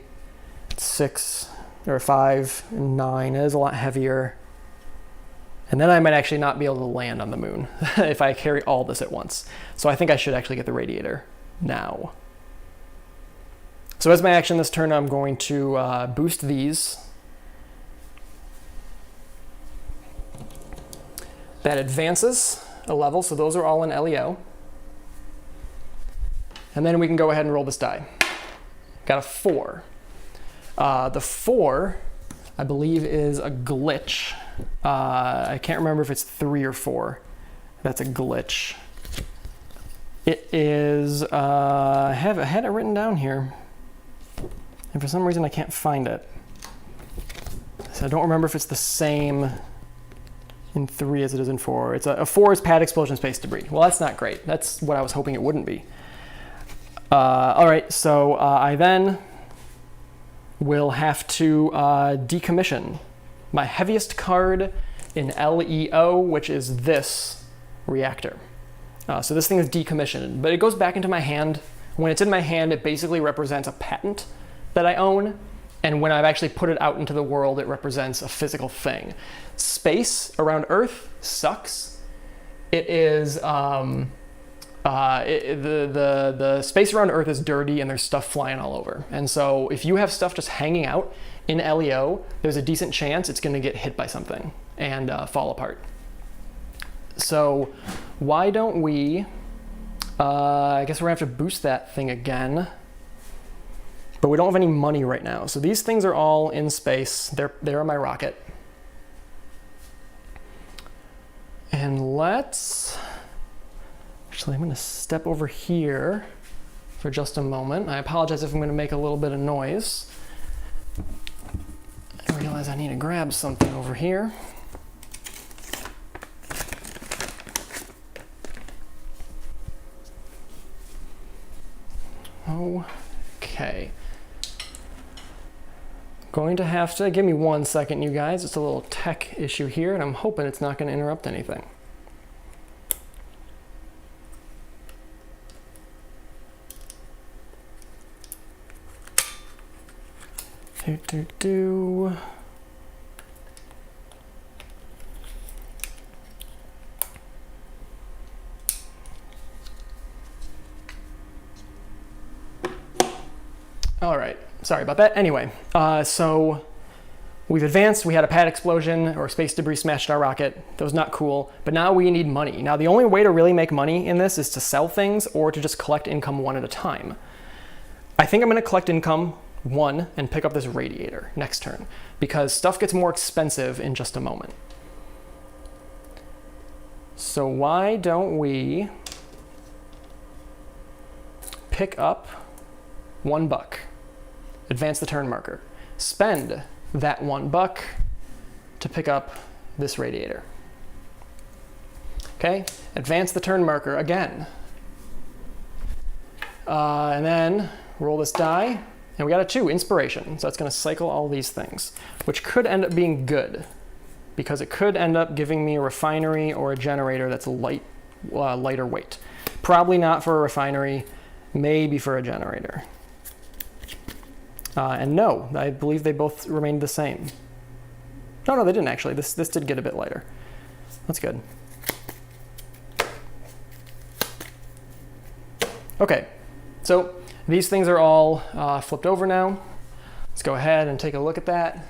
6, or 5, 9. It is a lot heavier. And then I might actually not be able to land on the moon if I carry all this at once. So I think I should actually get the radiator now. So as my action this turn, I'm going to boost these. That advances a level, so those are all in LEO. And then we can go ahead and roll this die. Got a 4. The 4, I believe, is a glitch. I can't remember if it's 3 or 4. That's a glitch. It is, I had it written down here, and for some reason I can't find it. So I don't remember if it's the same in 3 as it is in 4. It's a 4 is pad explosion space debris. Well, that's not great. That's what I was hoping it wouldn't be. All right, so I then will have to decommission my heaviest card in LEO, which is this reactor. So this thing is decommissioned, but it goes back into my hand. When it's in my hand, it basically represents a patent that I own. And when I've actually put it out into the world, it represents a physical thing. Space around Earth sucks. It is, the space around Earth is dirty and there's stuff flying all over. And so if you have stuff just hanging out in LEO, there's a decent chance it's gonna get hit by something and fall apart. So why don't we, I guess we're gonna have to boost that thing again, but we don't have any money right now. So these things are all in space. They're on my rocket. And actually I'm gonna step over here for just a moment. I apologize if I'm gonna make a little bit of noise. I realize I need to grab something over here. Okay. Going to have to, give me 1 second, you guys. It's a little tech issue here, and I'm hoping it's not gonna interrupt anything. All right, sorry about that. Anyway, so we've advanced. We had a pad explosion or space debris smashed our rocket. That was not cool, but now we need money. Now the only way to really make money in this is to sell things or to just collect income one at a time. I think I'm gonna collect income 1 and pick up this radiator next turn because stuff gets more expensive in just a moment. So why don't we pick up $1, advance the turn marker, spend that $1 to pick up this radiator. Okay, advance the turn marker again. And then roll this die. And we got a 2, inspiration. So it's gonna cycle all these things, which could end up being good because it could end up giving me a refinery or a generator that's lighter weight. Probably not for a refinery, maybe for a generator. And no, I believe they both remained the same. No, they didn't actually. This did get a bit lighter. That's good. Okay, so these things are all flipped over now. Let's go ahead and take a look at that.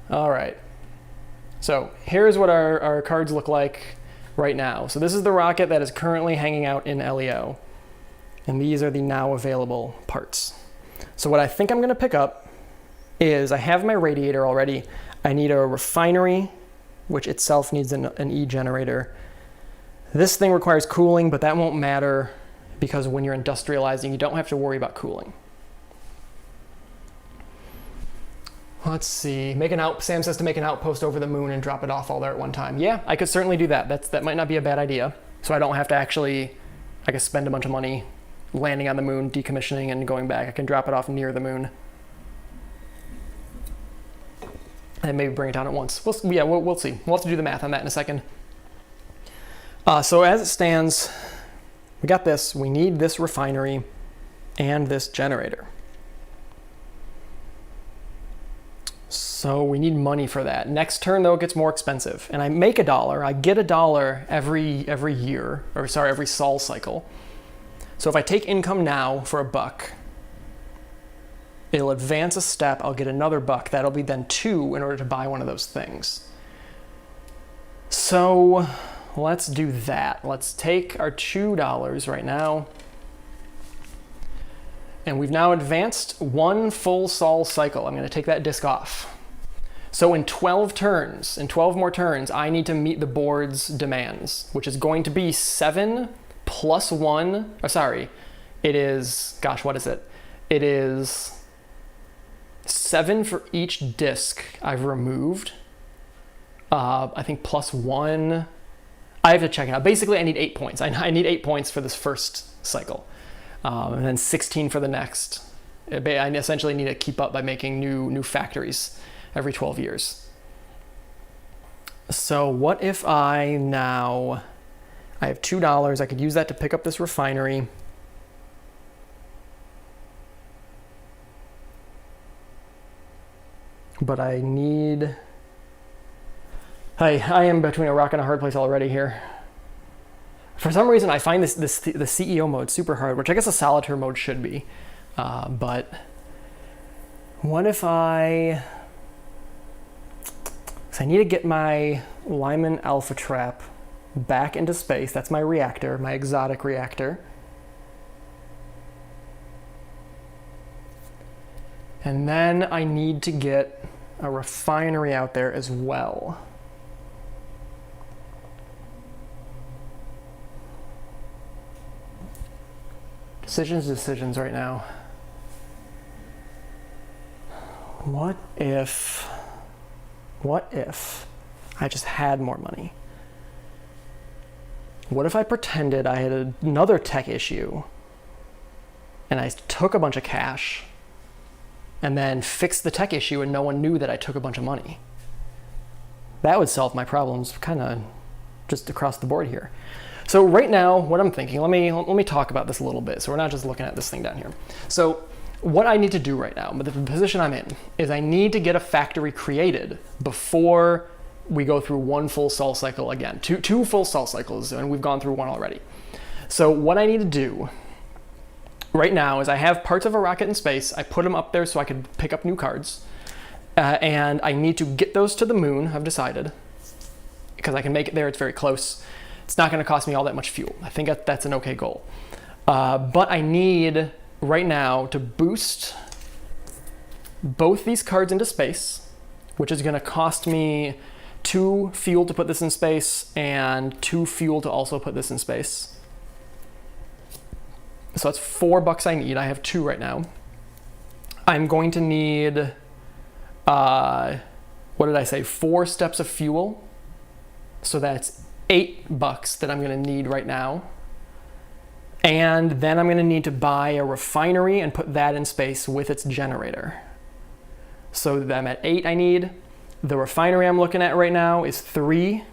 All right, so here's what our cards look like right now. So this is the rocket that is currently hanging out in LEO, and these are the now available parts. So what I think I'm gonna pick up is I have my radiator already. I need a refinery, which itself needs an E-generator. This thing requires cooling, but that won't matter because when you're industrializing, you don't have to worry about cooling. Let's see, Sam says to make an outpost over the moon and drop it off all there at one time. Yeah, I could certainly do that. That might not be a bad idea. So I don't have to actually, I guess, spend a bunch of money landing on the moon, decommissioning, and going back. I can drop it off near the moon. And maybe bring it down at once. We'll see. We'll have to do the math on that in a second. So as it stands, we got this. We need this refinery and this generator. So we need money for that. Next turn, though, it gets more expensive. And I make $1. I get $1 every year, or sorry, every sol cycle. So if I take income now for $1, it'll advance a step. I'll get another $1. That'll be then 2 in order to buy one of those things. So let's do that. Let's take our $2 right now. And we've now advanced 1 full sol cycle. I'm going to take that disc off. So in 12 turns, in 12 more turns, I need to meet the board's demands, which is going to be 7 plus 1. Oh, sorry, it is, gosh, what is it? It is 7 for each disc I've removed. I think plus 1. I have to check it out. Basically, I need 8 points. I need 8 points for this first cycle. And then 16 for the next. I essentially need to keep up by making new factories every 12 years. So what if I have $2, I could use that to pick up this refinery. But I am between a rock and a hard place already here. For some reason, I find the CEO mode super hard, which I guess a solitaire mode should be. But what if I need to get my Lyman Alpha Trap back into space. That's my reactor, my exotic reactor. And then I need to get a refinery out there as well. Decisions right now. What if I just had more money? What if I pretended I had another tech issue and I took a bunch of cash and then fixed the tech issue and no one knew that I took a bunch of money? That would solve my problems kind of just across the board here. So right now, what I'm thinking, let me talk about this a little bit so we're not just looking at this thing down here. So what I need to do right now, but the position I'm in, is I need to get a factory created before we go through 1 full sol cycle again. Two full sol cycles, and we've gone through 1 already. So what I need to do right now is I have parts of a rocket in space. I put them up there so I could pick up new cards. And I need to get those to the moon, I've decided, because I can make it there, it's very close. It's not going to cost me all that much fuel. I think that's an okay goal. But I need, right now, to boost both these cards into space, which is going to cost me 2 fuel to put this in space and 2 fuel to also put this in space. So that's $4 I need. I have 2 right now. I'm going to need, what did I say, 4 steps of fuel. So that's $8 that I'm going to need right now. And then I'm going to need to buy a refinery and put that in space with its generator. So I'm at 8 I need. The refinery I'm looking at right now is 3.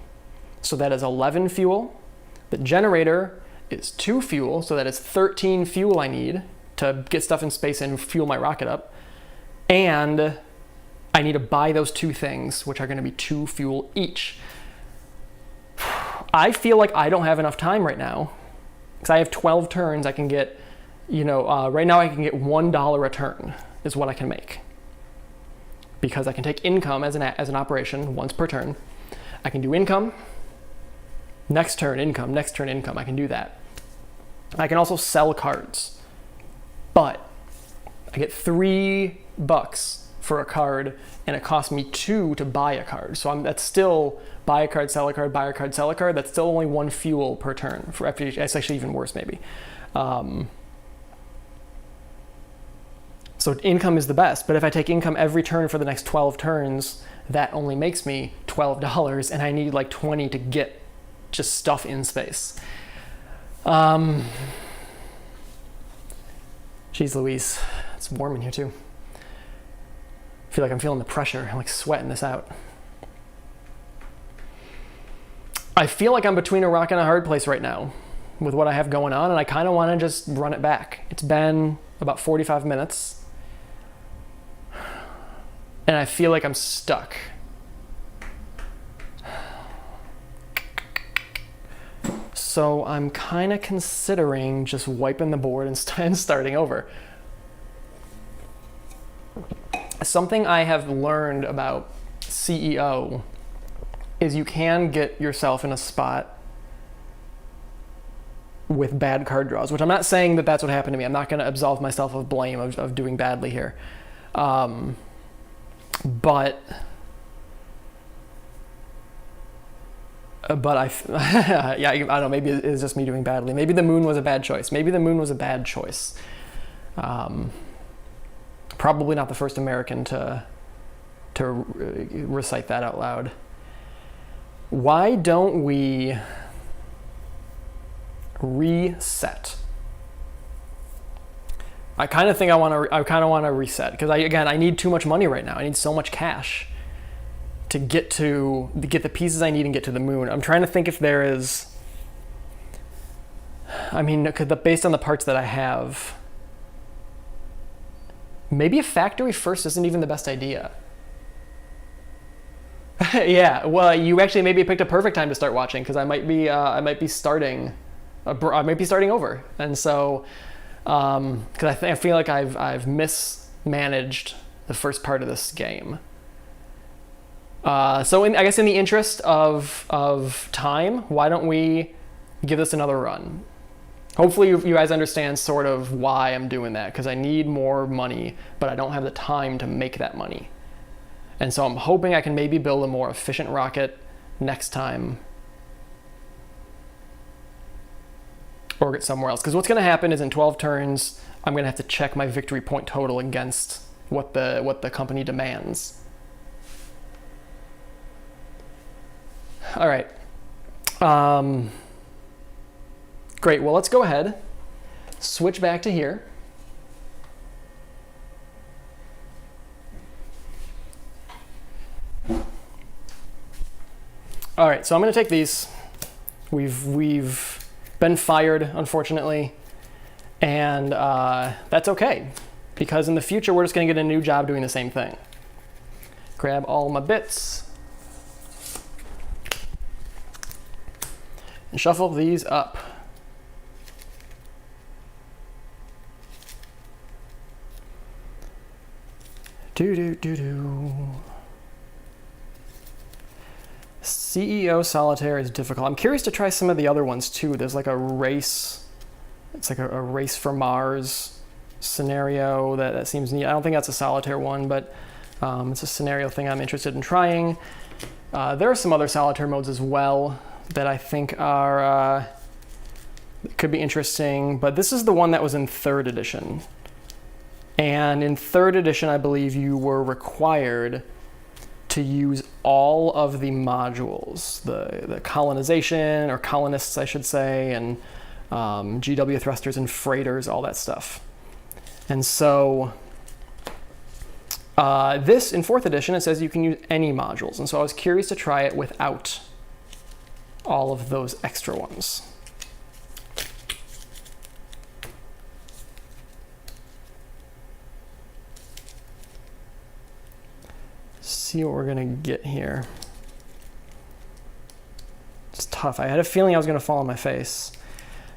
So that is 11 fuel. The generator is 2 fuel. So that is 13 fuel I need to get stuff in space and fuel my rocket up. And I need to buy those 2 things, which are going to be 2 fuel each. I feel like I don't have enough time right now because I have 12 turns. I can get, right now I can get $1 a turn is what I can make, because I can take income as an operation once per turn. I can do income, next turn income, next turn income. I can do that. I can also sell cards, but I get $3 for a card, and it costs me 2 to buy a card. So that's still buy a card, sell a card, buy a card, sell a card. That's still only 1 fuel per turn. It's actually even worse, maybe. So income is the best, but if I take income every turn for the next 12 turns, that only makes me $12, and I need like 20 to get just stuff in space. Jeez Louise, it's warm in here too. I feel like I'm feeling the pressure. I'm like sweating this out. I feel like I'm between a rock and a hard place right now with what I have going on, and I kind of want to just run it back. It's been about 45 minutes, and I feel like I'm stuck. So I'm kind of considering just wiping the board and starting over. Something I have learned about CEO is you can get yourself in a spot with bad card draws, which I'm not saying that that's what happened to me. I'm not going to absolve myself of blame of doing badly here. But yeah, I don't know, maybe it's just me doing badly. Maybe the moon was a bad choice. Maybe the moon was a bad choice. Probably not the first American to recite that out loud. Why don't we reset? I kind of think I want to reset because I need too much money right now. I need so much cash to get the pieces I need and get to the moon. I'm trying to think if there is, I mean, based on the parts that I have, maybe a factory first isn't even the best idea. Yeah, well, you actually maybe picked a perfect time to start watching because I might be starting over, and so because I feel like I've mismanaged the first part of this game. So I guess in the interest of time, why don't we give this another run? Hopefully you guys understand sort of why I'm doing that, because I need more money, but I don't have the time to make that money. And so I'm hoping I can maybe build a more efficient rocket next time, or get somewhere else. Because what's going to happen is in 12 turns, I'm going to have to check my victory point total against what the company demands. All right. Great. Well, let's go ahead, switch back to here. All right, so I'm going to take these. We've been fired, unfortunately, and that's okay, because in the future we're just going to get a new job doing the same thing. Grab all my bits and shuffle these up. CEO Solitaire is difficult. I'm curious to try some of the other ones too. There's like a race, it's like a race for Mars scenario that seems neat. I don't think that's a Solitaire one, but it's a scenario thing I'm interested in trying. There are some other Solitaire modes as well that I think are could be interesting, but this is the one that was in 3rd edition. And in 3rd edition, I believe you were required to use all of the modules, the colonization, or colonists, I should say, and GW thrusters and freighters, all that stuff. And so this, in 4th edition, it says you can use any modules. And so I was curious to try it without all of those extra ones. See what we're gonna get here. It's tough. I had a feeling I was gonna fall on my face,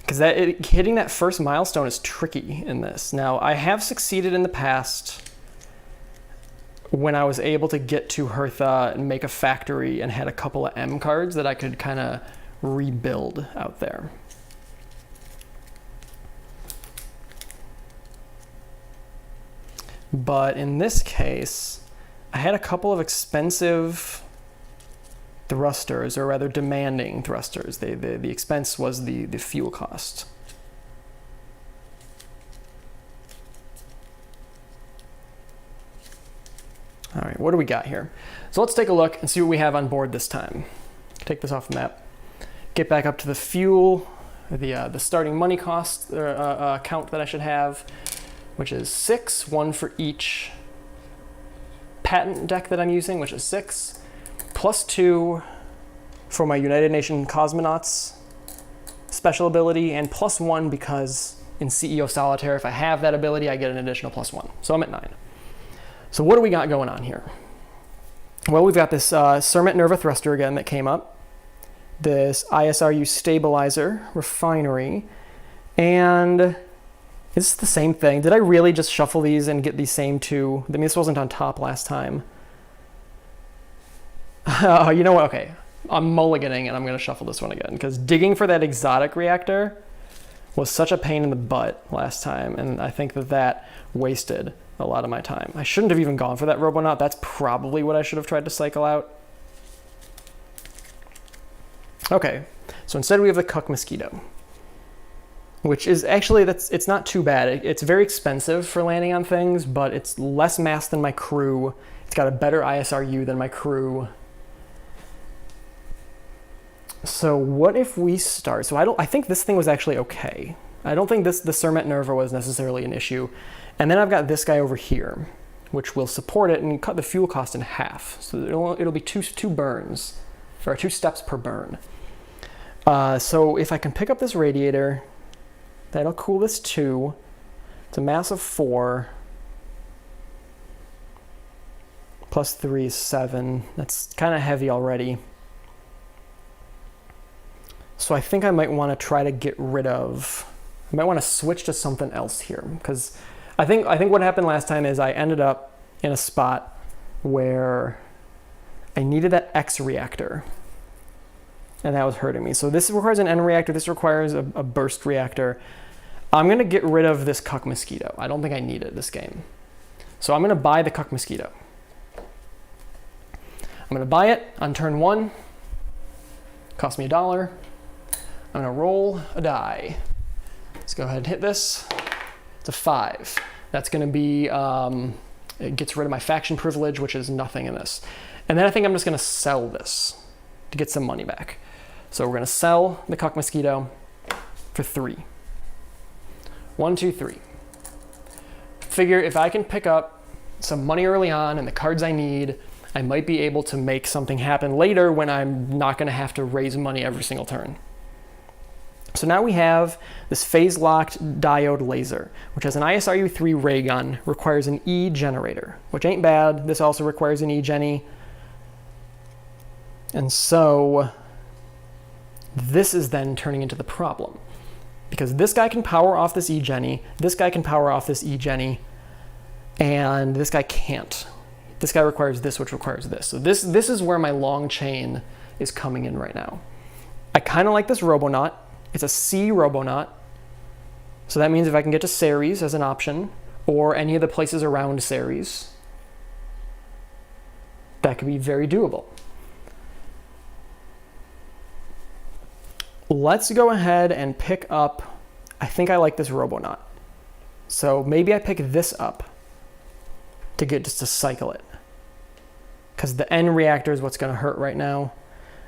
because hitting that first milestone is tricky in this. Now, I have succeeded in the past when I was able to get to Hertha and make a factory and had a couple of M cards that I could kind of rebuild out there. But in this case, I had a couple of expensive thrusters, or rather demanding thrusters. The expense was the fuel cost. All right, what do we got here? So let's take a look and see what we have on board this time. Take this off the map. Get back up to the fuel, the starting money cost count that I should have. which is 6, 1 for each patent deck that I'm using, which is 6, plus 2 for my United Nations Cosmonauts special ability, and plus 1 because in CEO Solitaire, if I have that ability, I get an additional plus 1. So I'm at 9. So what do we got going on here? Well, we've got this Cermet Nerva Thruster again that came up, this ISRU Stabilizer Refinery, and it's the same thing. Did I really just shuffle these and get these same two? I mean, this wasn't on top last time. You know what? Okay, I'm mulliganing and I'm going to shuffle this one again because digging for that exotic reactor was such a pain in the butt last time, and I think that wasted a lot of my time. I shouldn't have even gone for that Robonaut. That's probably what I should have tried to cycle out. Okay, so instead we have the Cuck Mosquito, which is actually, it's not too bad. It's very expensive for landing on things, but it's less mass than my crew. It's got a better ISRU than my crew. So what if we start? So I think this thing was actually okay. I don't think the Cermet Nerva was necessarily an issue. And then I've got this guy over here, which will support it and cut the fuel cost in half. So it'll be two burns, or 2 steps per burn. So if I can pick up this radiator, that'll cool this 2. It's a mass of 4. Plus 3 is 7. That's kind of heavy already. So I think I might want to try to get rid of, I might want to switch to something else here, because I think what happened last time is I ended up in a spot where I needed that X reactor, and that was hurting me. So this requires an N reactor, this requires a burst reactor. I'm going to get rid of this Cuck Mosquito. I don't think I need it this game. So I'm going to buy the Cuck Mosquito. I'm going to buy it on turn 1. Cost me $1. I'm going to roll a die. Let's go ahead and hit this. It's a 5. That's going to be, it gets rid of my faction privilege, which is nothing in this. And then I think I'm just going to sell this to get some money back. So we're going to sell the Cuck Mosquito for 3. 1, 2, 3. Figure if I can pick up some money early on and the cards I need, I might be able to make something happen later when I'm not going to have to raise money every single turn. So now we have this phase-locked diode laser, which has an ISRU 3 ray gun, requires an E generator, which ain't bad. This also requires an E Genny. And so this is then turning into the problem, because this guy can power off this E Genny, this guy can power off this E Genny, and this guy can't. This guy requires this, which requires this. So this is where my long chain is coming in right now. I kind of like this Robonaut. It's a C Robonaut. So that means if I can get to Ceres as an option, or any of the places around Ceres, that could be very doable. Let's go ahead and pick up, I think I like this Robonaut. So maybe I pick this up to get just to cycle it, because the N reactor is what's going to hurt right now.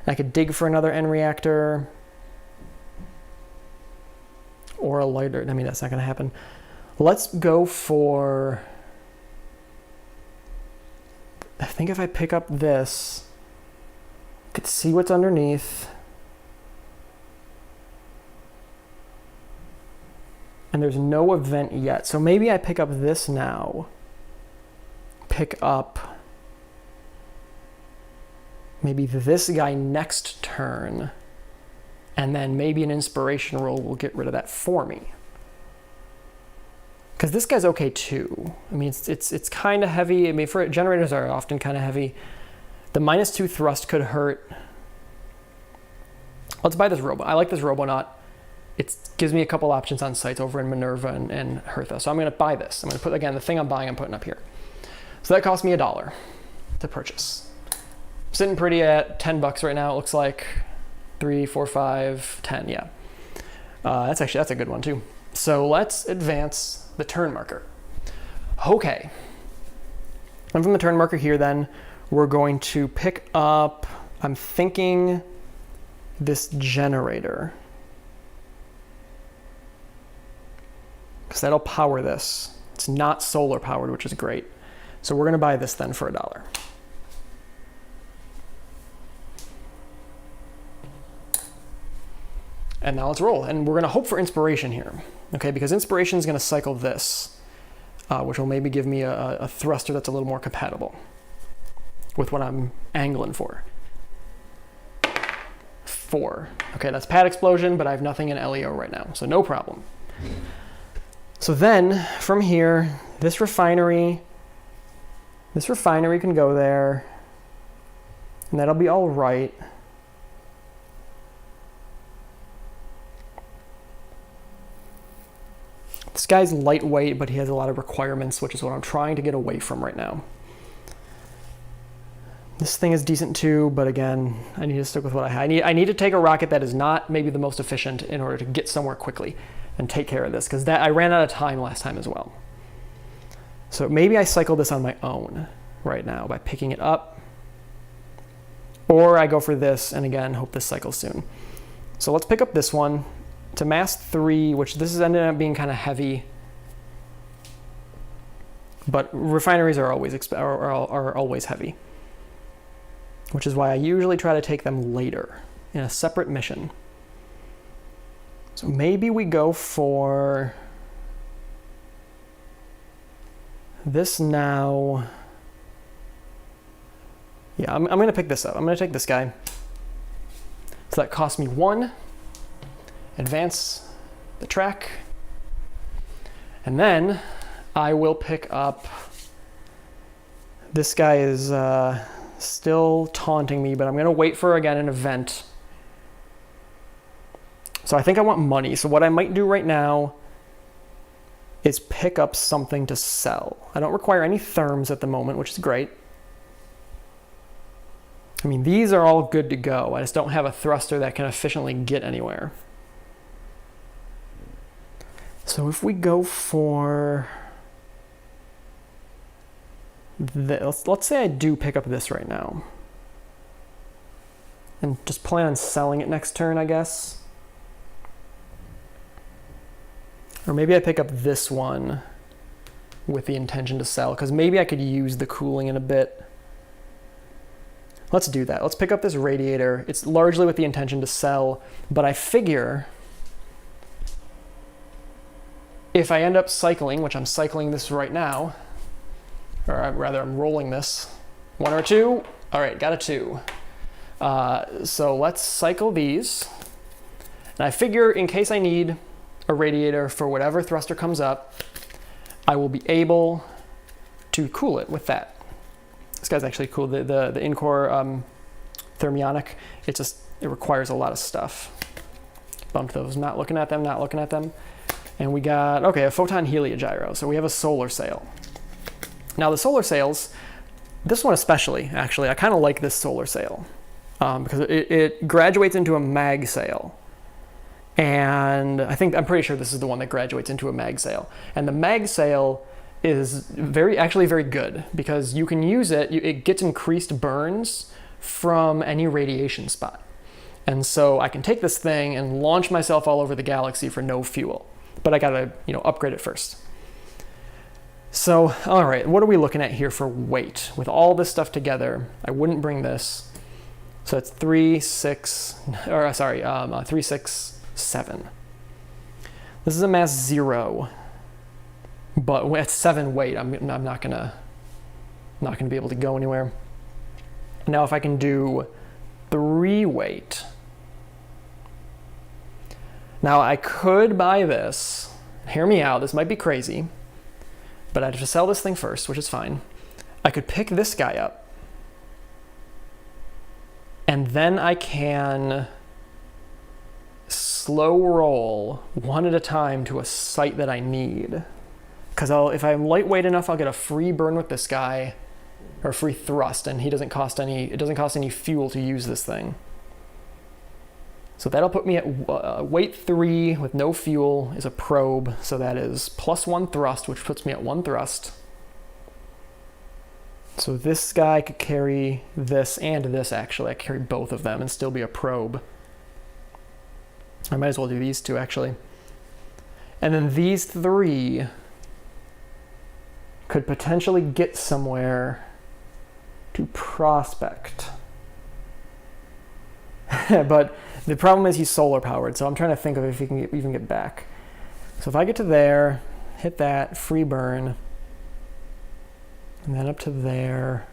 And I could dig for another N reactor or a lighter. I mean, that's not going to happen. Let's go for, I think if I pick up this, I could see what's underneath. And there's no event yet. So maybe I pick up this now. Pick up maybe this guy next turn, and then maybe an inspiration roll will get rid of that for me. Because this guy's okay too. I mean, it's kind of heavy. I mean, for generators are often kind of heavy. The -2 thrust could hurt. Let's buy this Robo. I like this Robonaut. It gives me a couple options on sites over in Minerva and Hertha. So I'm going to buy this. I'm going to put, again, the thing I'm buying, I'm putting up here. So that cost me $1 to purchase. Sitting pretty at $10 right now. It looks like 3, 4, 5, 10. Yeah, that's a good one too. So let's advance the turn marker. Okay. And from the turn marker here, then we're going to pick up, I'm thinking, this generator, because that'll power this. It's not solar powered, which is great. So we're gonna buy this then for $1. And now let's roll. And we're gonna hope for inspiration here, okay? Because inspiration is gonna cycle this, which will maybe give me a thruster that's a little more compatible with what I'm angling for. 4. Okay, that's pad explosion, but I have nothing in LEO right now, so no problem. So then, from here, this refinery can go there, and that'll be all right. This guy's lightweight, but he has a lot of requirements, which is what I'm trying to get away from right now. This thing is decent too, but again, I need to stick with what I have. I need to take a rocket that is not maybe the most efficient in order to get somewhere quickly and take care of this, because I ran out of time last time as well. So maybe I cycle this on my own right now by picking it up, or I go for this and again, hope this cycles soon. So let's pick up this one to mass 3, which this has ended up being kind of heavy, but refineries are always heavy, which is why I usually try to take them later in a separate mission. So maybe we go for this now. Yeah, I'm gonna pick this up. I'm gonna take this guy. So that costs me 1. Advance the track. And then I will pick up, this guy is still taunting me, but I'm gonna wait for, again, an event. So I think I want money. So what I might do right now is pick up something to sell. I don't require any therms at the moment, which is great. I mean, these are all good to go. I just don't have a thruster that can efficiently get anywhere. So if we go for this, let's say I do pick up this right now and just plan on selling it next turn, I guess. Or maybe I pick up this one with the intention to sell, because maybe I could use the cooling in a bit. Let's do that. Let's pick up this radiator. It's largely with the intention to sell, but I figure if I end up cycling, which I'm cycling this right now, or rather I'm rolling this, 1 or 2. All right, got a 2. So let's cycle these. And I figure in case I need a radiator for whatever thruster comes up, I will be able to cool it with that. This guy's actually cool. The in-core thermionic, it requires a lot of stuff. Bumped those, not looking at them. And we got, okay, a photon heliogyro. So we have a solar sail. Now the solar sails, this one especially, actually, I kind of like this solar sail because it graduates into a mag sail. And I'm pretty sure this is the one that graduates into a mag sail. And the mag sail is actually very good because you can use it, it gets increased burns from any radiation spot. And so I can take this thing and launch myself all over the galaxy for no fuel. But I gotta, upgrade it first. So, all right, what are we looking at here for weight? With all this stuff together, I wouldn't bring this. So it's 3, 6, 7. This is a mass 0, but at 7 weight, I'm not gonna be able to go anywhere. Now, if I can do 3 weight. Now I could buy this, hear me out, this might be crazy, but I have to sell this thing first, which is fine. I could pick this guy up, and then I can slow roll 1 at a time to a site that I need. Because if I'm lightweight enough, I'll get a free burn with this guy, or a free thrust, and it doesn't cost any fuel to use this thing. So that'll put me at weight 3 with no fuel is a probe. So that is +1 thrust, which puts me at 1 thrust. So this guy could carry this and this, actually. I could carry both of them and still be a probe. I might as well do these 2, actually. And then these 3 could potentially get somewhere to prospect. But the problem is he's solar powered, so I'm trying to think of if he can even get back. So if I get to there, hit that, free burn, and then up to there,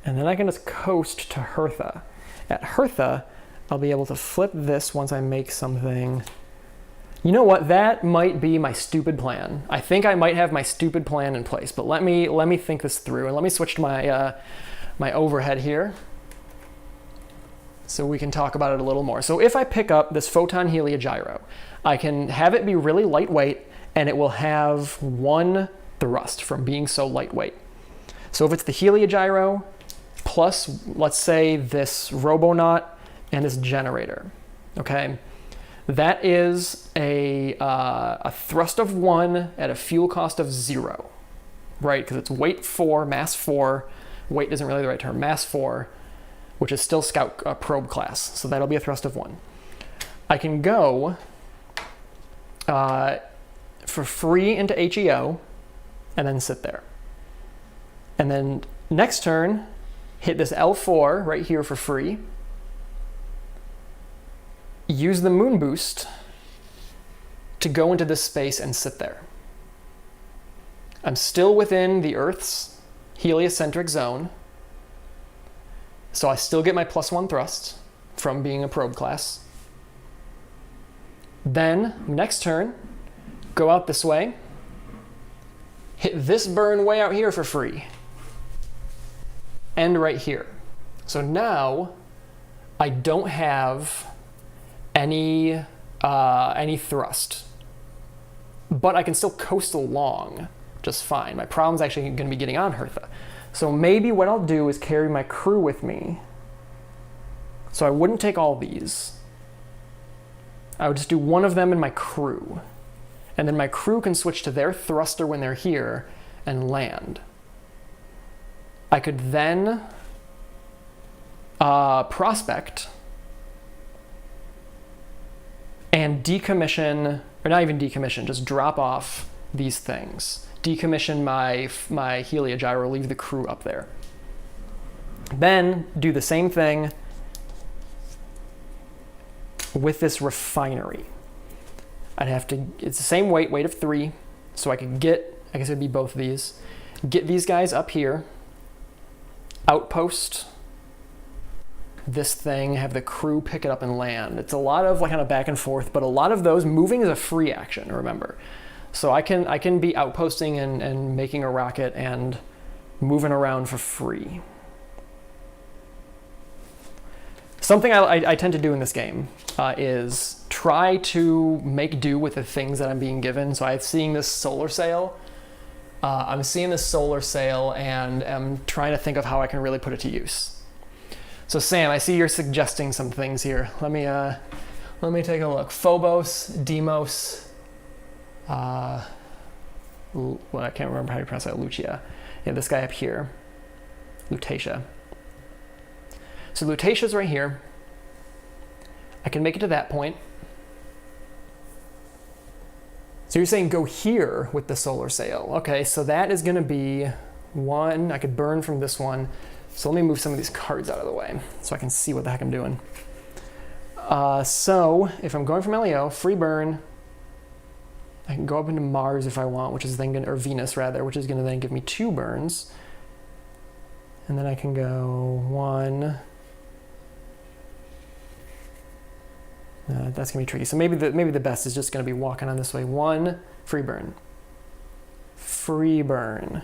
and then I can just coast to Hertha. At Hertha, I'll be able to flip this once I make something. You know what? That might be my stupid plan. I think I might have my stupid plan in place, but let me think this through, and let me switch to my my overhead here so we can talk about it a little more. So if I pick up this photon heliogyro, I can have it be really lightweight, and it will have 1 thrust from being so lightweight. So if it's the heliogyro plus, let's say, this robonaut and this generator, okay? That is a thrust of 1 at a fuel cost of 0, right? Because it's weight 4, mass 4. Weight isn't really the right term. Mass 4, which is still scout probe class. So that'll be a thrust of 1. I can go for free into HEO and then sit there. And then next turn, hit this L4 right here for free. Use the moon boost to go into this space and sit there. I'm still within the Earth's heliocentric zone, so I still get my +1 thrust from being a probe class. Then, next turn, go out this way, hit this burn way out here for free, and right here. So now, I don't have any thrust, but I can still coast along just fine. My problem's actually going to be getting on Hertha. So maybe what I'll do is carry my crew with me. So I wouldn't take all these. I would just do one of them in my crew, and then my crew can switch to their thruster when they're here and land. I could then prospect and decommission, or not even decommission, just drop off these things. Decommission my heliogyro, leave the crew up there. Then do the same thing with this refinery. I'd have to, it's the same weight of 3, so I could get, I guess it'd be both of these, get these guys up here, outpost this thing, have the crew pick it up and land. It's a lot of like kind of back and forth, but a lot of those, moving is a free action, remember. So I can be outposting and making a rocket and moving around for free. Something I tend to do in this game is try to make do with the things that I'm being given. So I'm seeing this solar sail. I'm seeing this solar sail and I'm trying to think of how I can really put it to use. So Sam, I see you're suggesting some things here. Let me take a look. Phobos, Deimos, well, I can't remember how you pronounce that, Lucia. Yeah, this guy up here, Lutetia. So Lutetia's right here. I can make it to that point. So you're saying go here with the solar sail. Okay, so that is gonna be 1, I could burn from this one. So let me move some of these cards out of the way so I can see what the heck I'm doing. So if I'm going from LEO, free burn, I can go up into Mars if I want, which is then gonna, or Venus rather, which is gonna then give me 2 burns. And then I can go 1. That's gonna be tricky. So maybe the best is just gonna be walking on this way. 1, free burn. Free burn.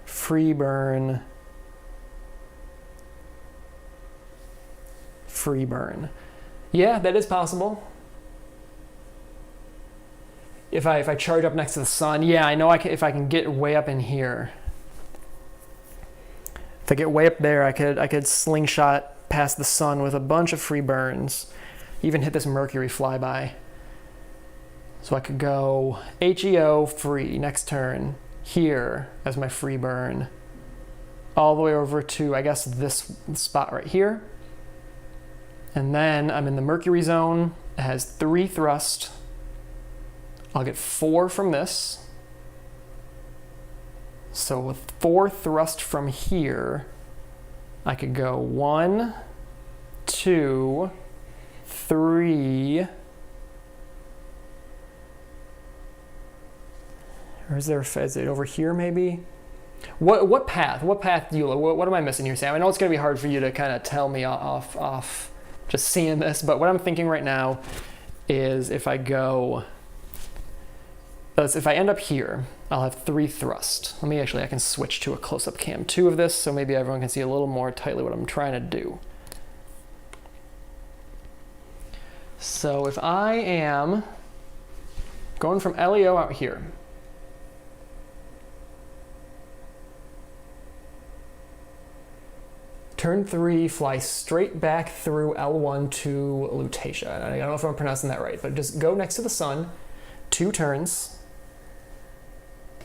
Free burn. Free burn. Yeah, that is possible. If I charge up next to the sun, yeah, I know if I can get way up in here. If I get way up there, I could slingshot past the sun with a bunch of free burns. Even hit this Mercury flyby. So I could go HEO free next turn. Here as my free burn, all the way over to, I guess, this spot right here. And then I'm in the Mercury zone. It has 3 thrust. I'll get 4 from this. So with 4 thrust from here, I could go 1, 2, 3. Or is it over here maybe? What path? What path do you look? What am I missing here, Sam? I know it's gonna be hard for you to kind of tell me off just seeing this, but what I'm thinking right now is if I end up here, I'll have 3 thrust. I can switch to a close-up cam 2 of this, so maybe everyone can see a little more tightly what I'm trying to do. So if I am going from LEO out here, turn 3, fly straight back through L1 to Lutetia. I don't know if I'm pronouncing that right, but just go next to the sun, 2 turns.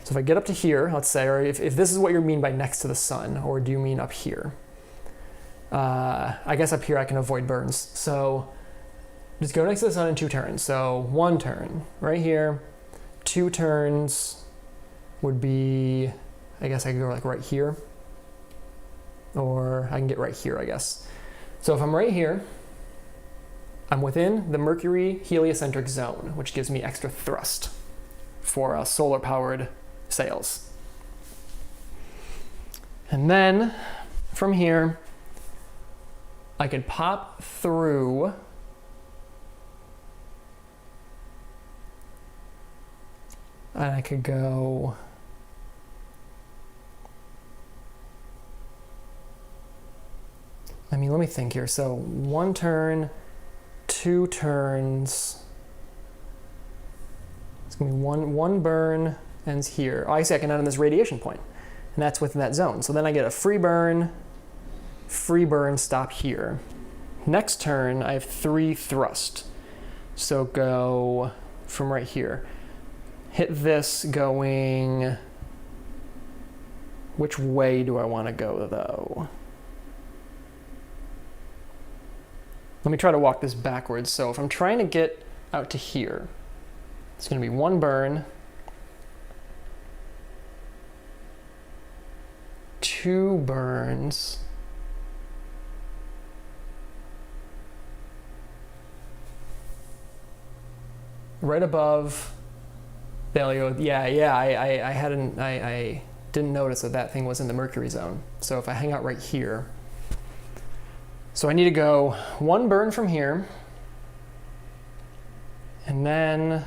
So if I get up to here, let's say, or if this is what you mean by next to the sun, or do you mean up here? I guess up here I can avoid burns. So just go next to the sun in 2 turns. So 1 turn right here, 2 turns would be, I guess I could go like right here. Or I can get right here, I guess. So if I'm right here, I'm within the Mercury heliocentric zone, which gives me extra thrust for solar-powered sails. And then from here, I could pop through and I could go let me think here. So 1 turn, 2 turns. It's gonna be one burn ends here. Oh, I see I can end on this radiation point, and that's within that zone. So then I get a free burn, stop here. Next turn, I have 3 thrust. So go from right here. Hit this going, which way do I want to go though? Let me try to walk this backwards. So if I'm trying to get out to here, it's going to be 1 burn, 2 burns, right above. There we go. I didn't notice that thing was in the Mercury zone. So if I hang out right here. So I need to go 1 burn from here, and then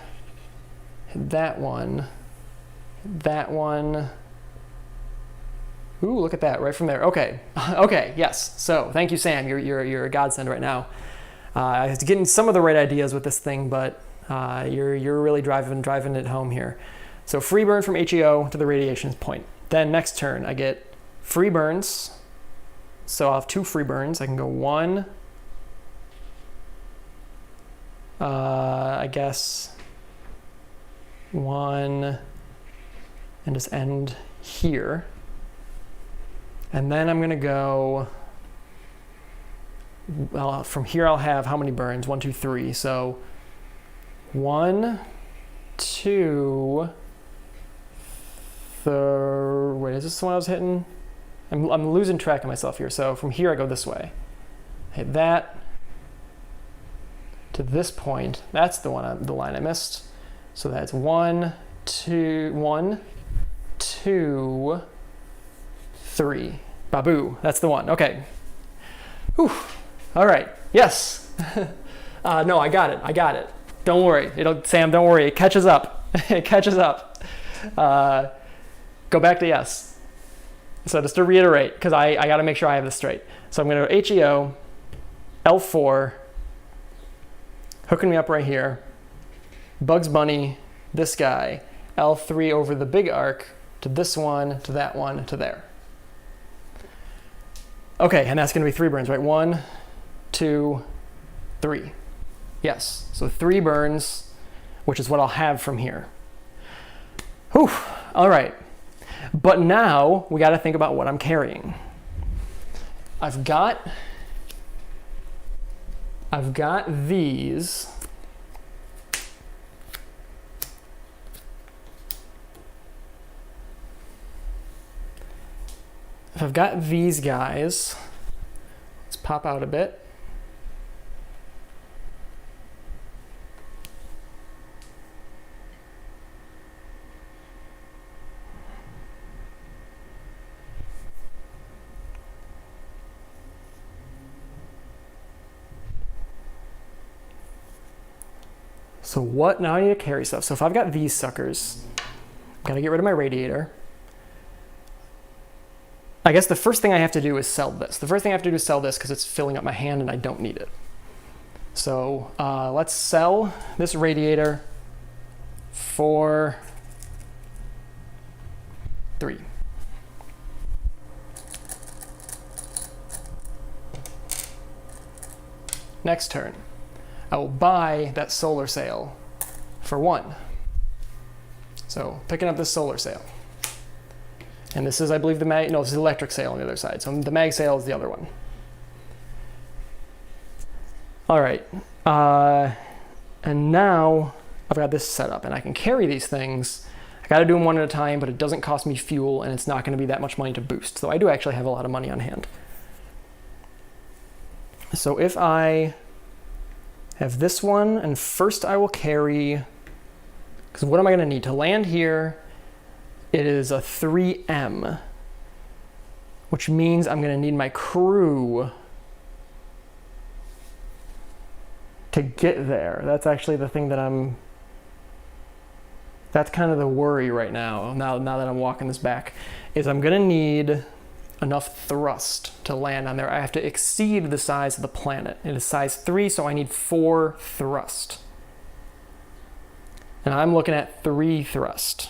hit that one. Ooh, look at that, right from there. Okay, okay, yes. So thank you, Sam. You're a godsend right now. I was getting some of the right ideas with this thing, but you're really driving it home here. So free burn from HEO to the radiation point. Then next turn, I get free burns. So I'll have 2 free burns. I can go 1, I guess 1, and just end here. And then I'm gonna go, well, from here I'll have how many burns? 1, 2, 3. So 1, 2, 3, wait, is this the one I was hitting? I'm losing track of myself here. So from here I go this way. Hit that to this point. That's the line I missed. So that's 1, 2, 3. Babu. That's the one. Okay. Whew. All right. Yes. No, I got it. Don't worry. Sam, don't worry. It catches up. It catches up. Go back to yes. So just to reiterate, because I got to make sure I have this straight. So I'm going to go HEO, L4, hooking me up right here, Bugs Bunny, this guy, L3 over the big arc to this one, to that one, to there. Okay, and that's going to be 3 burns, right? 1, 2, 3. Yes, so 3 burns, which is what I'll have from here. Whew, all right. But now we got to think about what I'm carrying. I've got these. if I've got these guys, let's pop out a bit. So what, now I need to carry stuff. So if I've got these suckers, I've got to get rid of my radiator. I guess the first thing I have to do is sell this. The first thing I have to do is sell this because it's filling up my hand and I don't need it. So let's sell this radiator for 3. Next turn, I will buy that solar sail for 1. So picking up this solar sail. And this is, I believe, the mag, no, this is the electric sail on the other side. So the mag sail is the other one. All right. And now I've got this set up and I can carry these things. I got to do them one at a time, but it doesn't cost me fuel and it's not going to be that much money to boost. So I do actually have a lot of money on hand. So if I have this one, and first I will carry, because what am I going to need? To land here, it is a 3M, which means I'm going to need my crew to get there. That's actually the thing that that's kind of the worry right now, now that I'm walking this back, is I'm going to need enough thrust to land on there. I have to exceed the size of the planet. It is size 3, so I need 4 thrust. And I'm looking at 3 thrust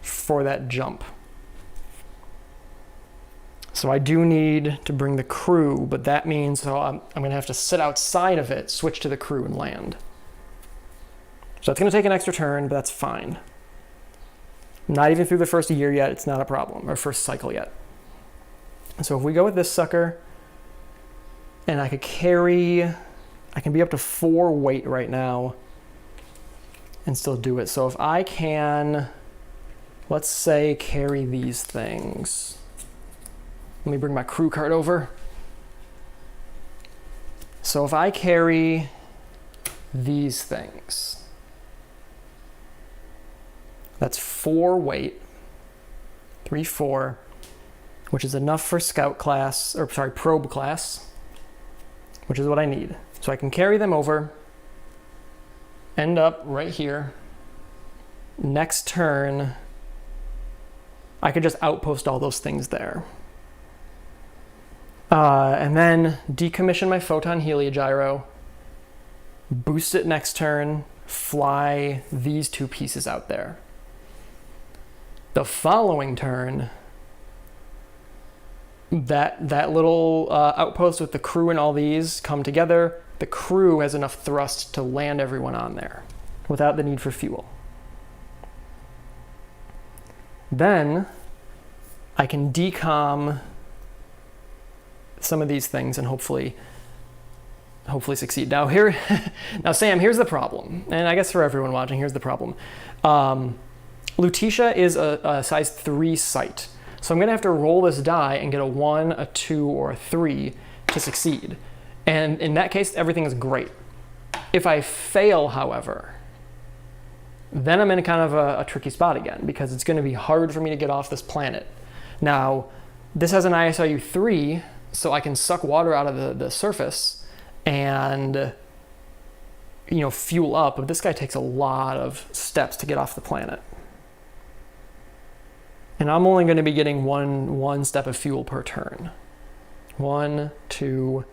for that jump. So I do need to bring the crew, but that means so I'm going to have to sit outside of it, switch to the crew, and land. So that's going to take an extra turn, but that's fine. Not even through the first year yet, it's not a problem, or first cycle yet. So if we go with this sucker, and I could carry, I can be up to 4 weight right now and still do it. So if I can, let's say, carry these things. Let me bring my crew card over. So if I carry these things, that's 4 weight, 3, 4, which is enough for scout class, or sorry, probe class, which is what I need. So I can carry them over, end up right here. Next turn, I could just outpost all those things there. And then decommission my photon heliogyro, boost it next turn, fly these 2 pieces out there. The following turn, that little outpost with the crew and all these come together. The crew has enough thrust to land everyone on there without the need for fuel. Then I can decom some of these things and hopefully succeed. Now Sam, here's the problem, and I guess for everyone watching, here's the problem. Lutetia is a size 3 site. So I'm gonna have to roll this die and get a 1, a 2, or a 3 to succeed. And in that case, everything is great. If I fail, however, then I'm in kind of a tricky spot again, because it's gonna be hard for me to get off this planet. Now, this has an ISIU 3, so I can suck water out of the surface and fuel up, but this guy takes a lot of steps to get off the planet. And I'm only going to be getting one step of fuel per turn. 1, 2,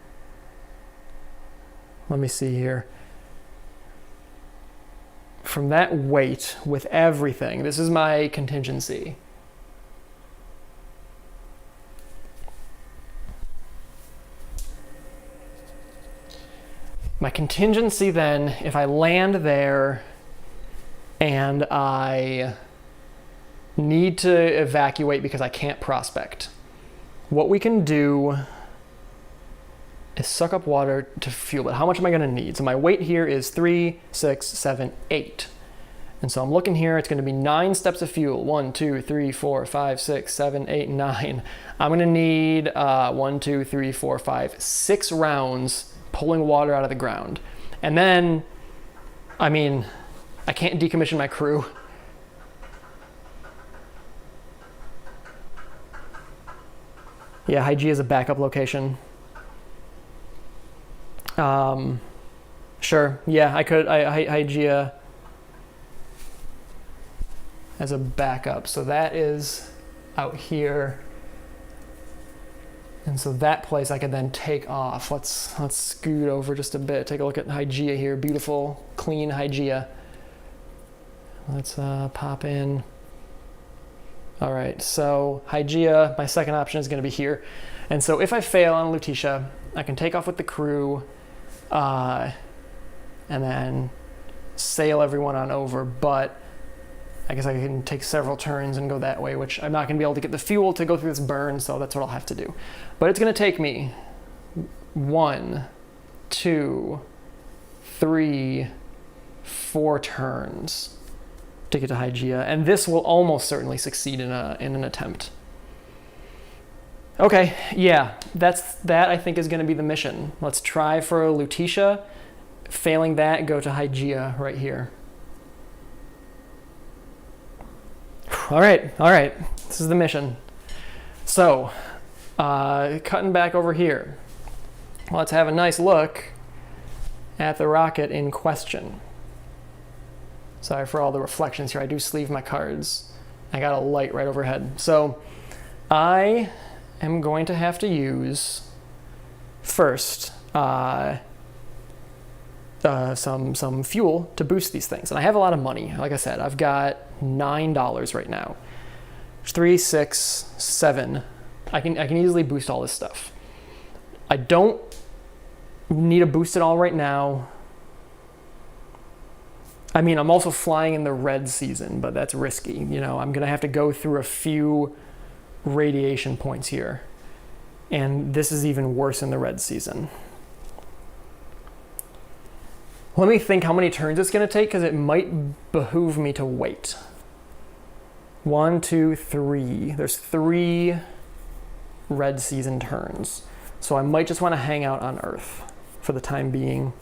let me see here. From that weight with everything, this is my contingency. My contingency then, if I land there and I need to evacuate because I can't prospect, what we can do is suck up water to fuel it. How much am I going to need? So my weight here is 3, 6, 7, 8. And so I'm looking here, it's gonna be 9 steps of fuel. 1, 2, 3, 4, 5, 6, 7, 8, 9. I'm gonna need 1, 2, 3, 4, 5, 6 rounds pulling water out of the ground. And then, I mean, I can't decommission my crew. Yeah, Hygeia is a backup location. Sure, yeah, I could, Hygeia as a backup. So that is out here. And so that place I could then take off. Let's scoot over just a bit. Take a look at Hygeia here. Beautiful, clean Hygeia. Let's pop in. All right, so Hygeia, my second option is gonna be here. And so if I fail on Lutetia, I can take off with the crew and then sail everyone on over, but I guess I can take several turns and go that way, which I'm not gonna be able to get the fuel to go through this burn, so that's what I'll have to do. But it's gonna take me 1, 2, 3, 4 turns to get to Hygeia, and this will almost certainly succeed in an attempt. Okay, yeah, that I think is gonna be the mission. Let's try for Lutetia. Failing that, go to Hygeia right here. All right, this is the mission. So, cutting back over here, let's have a nice look at the rocket in question. Sorry for all the reflections here, I do sleeve my cards. I got a light right overhead. So, I am going to have to use, first, some fuel to boost these things. And I have a lot of money. Like I said, I've got $9 right now. 3, 6, 7. I can easily boost all this stuff. I don't need to boost it all right now. I mean, I'm also flying in the red season, but that's risky. You know, I'm gonna have to go through a few radiation points here. And this is even worse in the red season. Let me think how many turns it's gonna take, because it might behoove me to wait. 1, 2, 3. There's 3 red season turns. So I might just wanna hang out on Earth for the time being.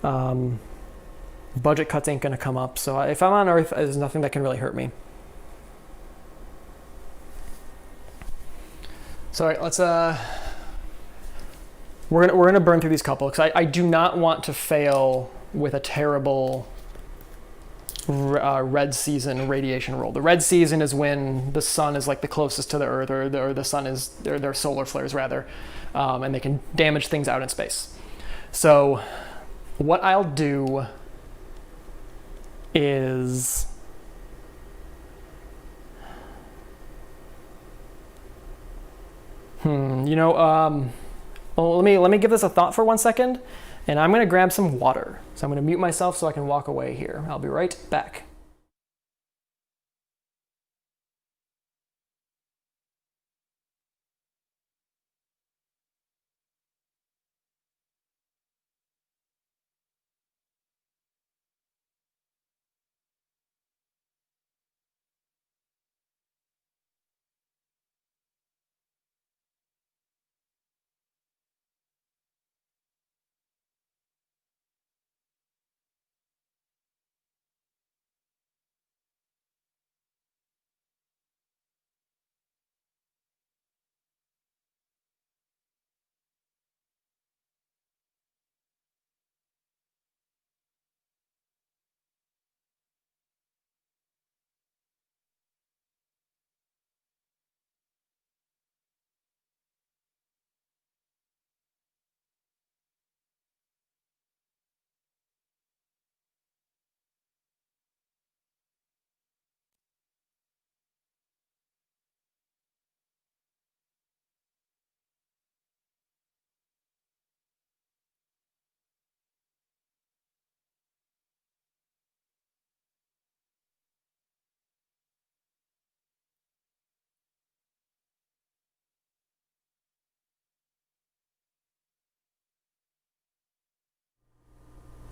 Budget cuts ain't gonna come up, so if I'm on Earth, there's nothing that can really hurt me. So all right, let's we're gonna burn through these couple, because I do not want to fail with a terrible red season radiation roll. The red season is when the sun is like the closest to the Earth, or the sun is their solar flares rather, and they can damage things out in space. So what I'll do is well, let me give this a thought for 1 second, and I'm gonna grab some water. So I'm gonna mute myself so I can walk away here. I'll be right back.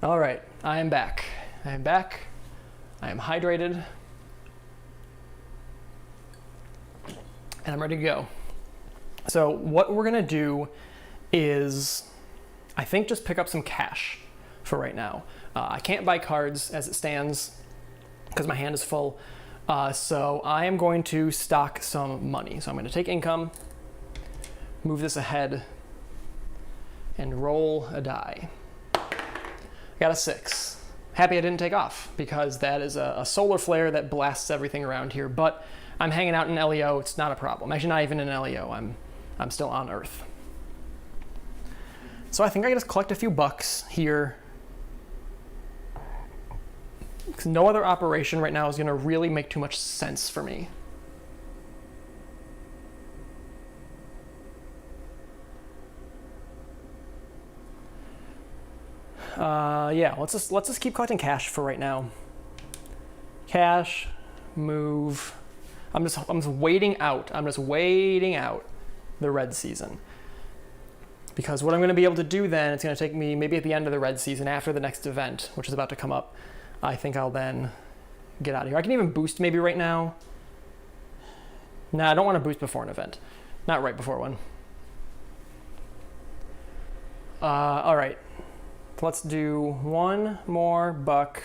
All right, I am back. I am hydrated. And I'm ready to go. So what we're gonna do is, I think, just pick up some cash for right now. I can't buy cards as it stands because my hand is full. So I am going to stock some money. So I'm gonna take income, move this ahead, and roll a die. I got a 6. Happy I didn't take off because that is a solar flare that blasts everything around here, but I'm hanging out in LEO, it's not a problem. Actually, not even in LEO, I'm still on Earth. So I think I can just collect a few bucks here. Because no other operation right now is gonna really make too much sense for me. Yeah, let's just keep collecting cash for right now. Cash, move. I'm just waiting out. I'm just waiting out the red season. Because what I'm going to be able to do then, it's going to take me maybe at the end of the red season, after the next event, which is about to come up. I think I'll then get out of here. I can even boost maybe right now. Nah, I don't want to boost before an event. Not right before one. All right. Let's do one more buck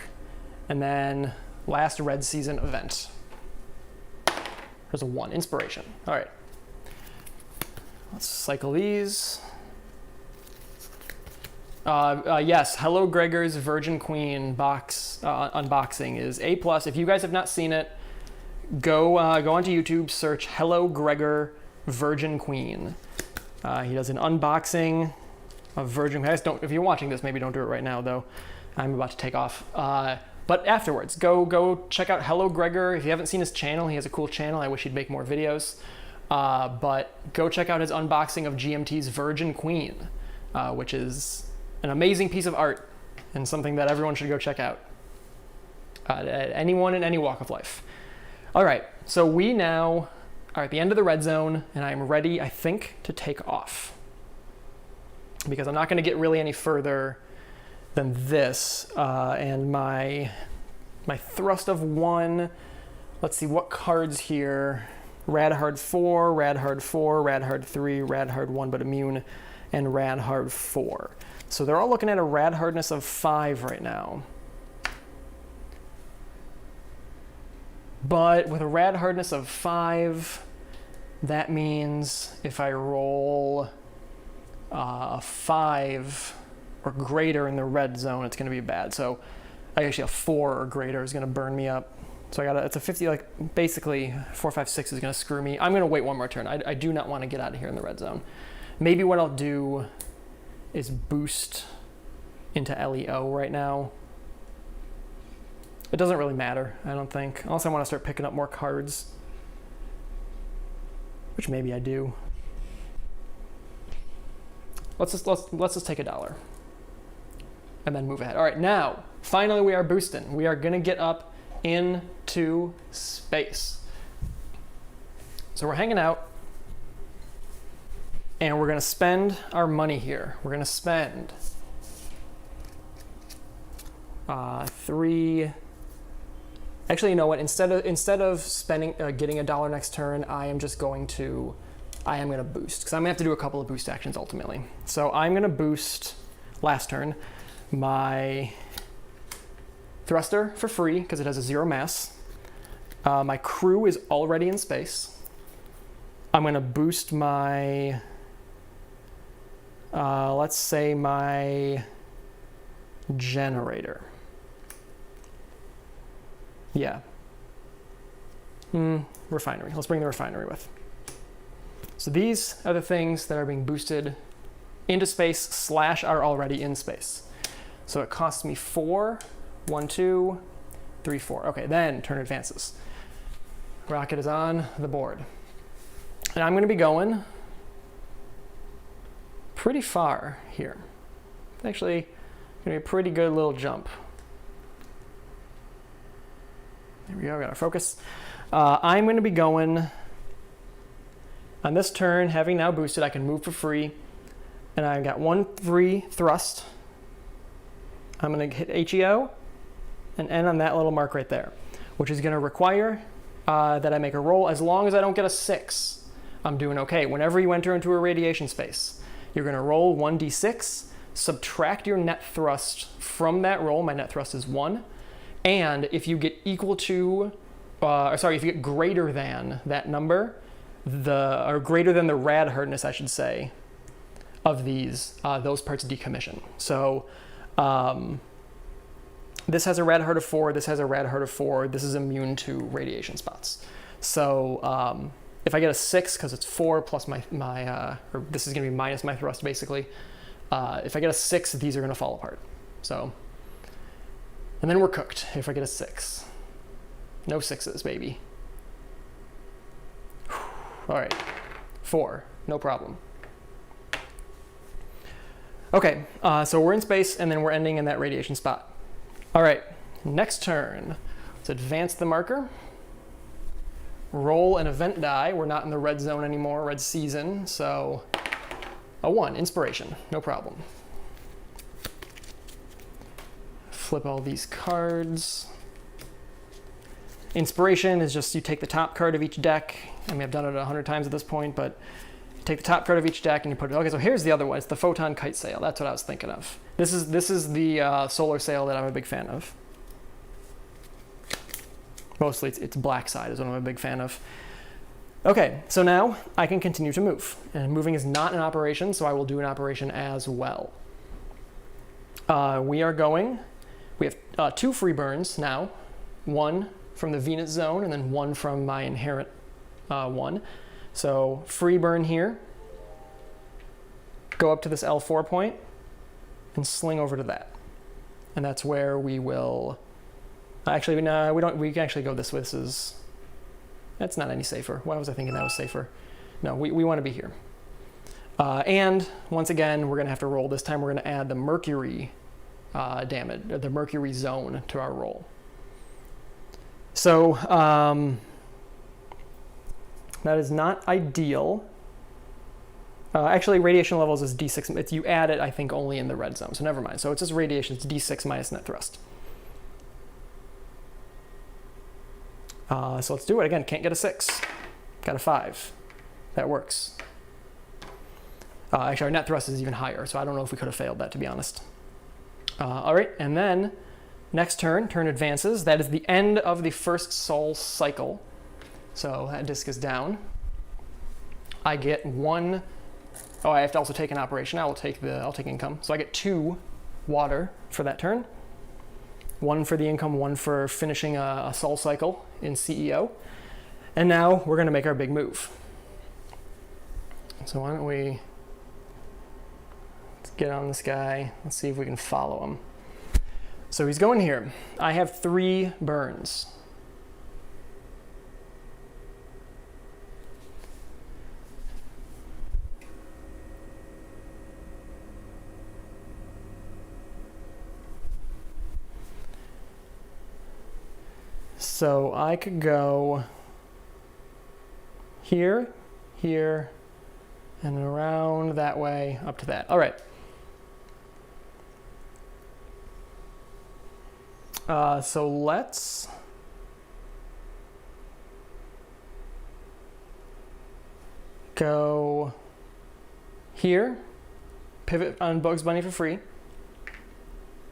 and then last red season event. There's a 1, inspiration. All right. Let's cycle these. Yes, Hello Gregor's Virgin Queen box unboxing is A+. If you guys have not seen it, go onto YouTube, search Hello Gregor Virgin Queen. He does an unboxing of Virgin Queen. If you're watching this, maybe don't do it right now, though. I'm about to take off. But afterwards, go check out Hello Gregor. If you haven't seen his channel, he has a cool channel. I wish he'd make more videos. But go check out his unboxing of GMT's Virgin Queen, which is an amazing piece of art and something that everyone should go check out. Anyone in any walk of life. All right, so we now are at the end of the red zone, and I'm ready, I think, to take off. Because I'm not going to get really any further than this, and my thrust of 1, let's see what cards here. Rad Hard 4, Rad Hard 4, Rad Hard 3, Rad Hard 1 but immune, and Rad Hard 4. So they're all looking at a Rad Hardness of 5 right now. But with a Rad Hardness of 5, that means if I roll a 5 or greater in the red zone, it's going to be bad. So actually a 4 or greater is going to burn me up. So it's a 50, like basically 4, 5, 6 is going to screw me. I'm going to wait one more turn. I do not want to get out of here in the red zone. Maybe what I'll do is boost into LEO right now. It doesn't really matter, I don't think. Unless I want to start picking up more cards, which maybe I do. Let's just take $1 and then move ahead. All right, now finally we are boosting. We are gonna get up into space. So we're hanging out, and we're gonna spend our money here. We're gonna spend 3. Actually, you know what? Instead of spending getting $1 next turn, I am gonna boost, because I'm gonna have to do a couple of boost actions ultimately. So I'm gonna boost last turn my thruster for free because it has a 0 mass. My crew is already in space. I'm gonna boost my, let's say my generator. Yeah. Refinery. Let's bring the refinery with. So these are the things that are being boosted into space / are already in space. So it costs me 4, 1, 2, 3, 4. Okay, then turn advances. Rocket is on the board. And I'm going to be going pretty far here. Actually, going to be a pretty good little jump. There we go, got our focus. I'm going to be going on this turn, having now boosted, I can move for free. And I've got 1, 3 thrust. I'm going to hit HEO. an N on that little mark right there, which is going to require that I make a roll. As long as I don't get a 6, I'm doing okay. Whenever you enter into a radiation space, you're going to roll 1d6, subtract your net thrust from that roll. My net thrust is 1. And if you get equal to, if you get greater than that number, or greater than the rad hardness, I should say, of these, those parts decommission. So this has a rad hard of 4, this has a rad hard of 4, this is immune to radiation spots. So if I get a 6, because it's 4 plus or this is going to be minus my thrust basically, if I get a 6, these are going to fall apart. So, and then we're cooked if I get a 6. No 6s, baby. All right, 4, no problem. Okay, so we're in space and then we're ending in that radiation spot. All right, next turn. Let's advance the marker. Roll an event die. We're not in the red zone anymore, red season, so a 1, inspiration, no problem. Flip all these cards. Inspiration is just you take the top card of each deck. I mean, I've done it 100 times at this point, but you take the top card of each deck and you put it. Okay, so here's the other one. It's the photon kite sail. That's what I was thinking of. This is the solar sail that I'm a big fan of. Mostly it's black side is what I'm a big fan of. Okay, so now I can continue to move. And moving is not an operation, so I will do an operation as well. We have 2 free burns now. 1 from the Venus zone and then 1 from my inherent 1. So free burn here. Go up to this L4 point and sling over to that. And that's where we will... Actually, no, we can actually go this way. That's not any safer. Why was I thinking that was safer? No, we want to be here. And once again, we're going to have to roll. This time we're going to add the mercury damage, the mercury zone to our roll. So that is not ideal. Actually, radiation levels is D6. You add it, I think, only in the red zone. So never mind. So it's just radiation. It's D6 minus net thrust. So let's do it again. Can't get a 6. Got a 5. That works. Actually, our net thrust is even higher, so I don't know if we could have failed that, to be honest. All right, and then next turn advances. That is the end of the first Sol cycle. So that disc is down. I get 1. Oh, I have to also take an operation. I'll take income. So I get 2 water for that turn. 1 for the income, 1 for finishing a Sol cycle in CEO. And now we're going to make our big move. So why don't we let's get on this guy. Let's see if we can follow him. So he's going here. I have 3 burns. So I could go here, here, and around that way up to that. All right. So let's go here, pivot on Bugs Bunny for free,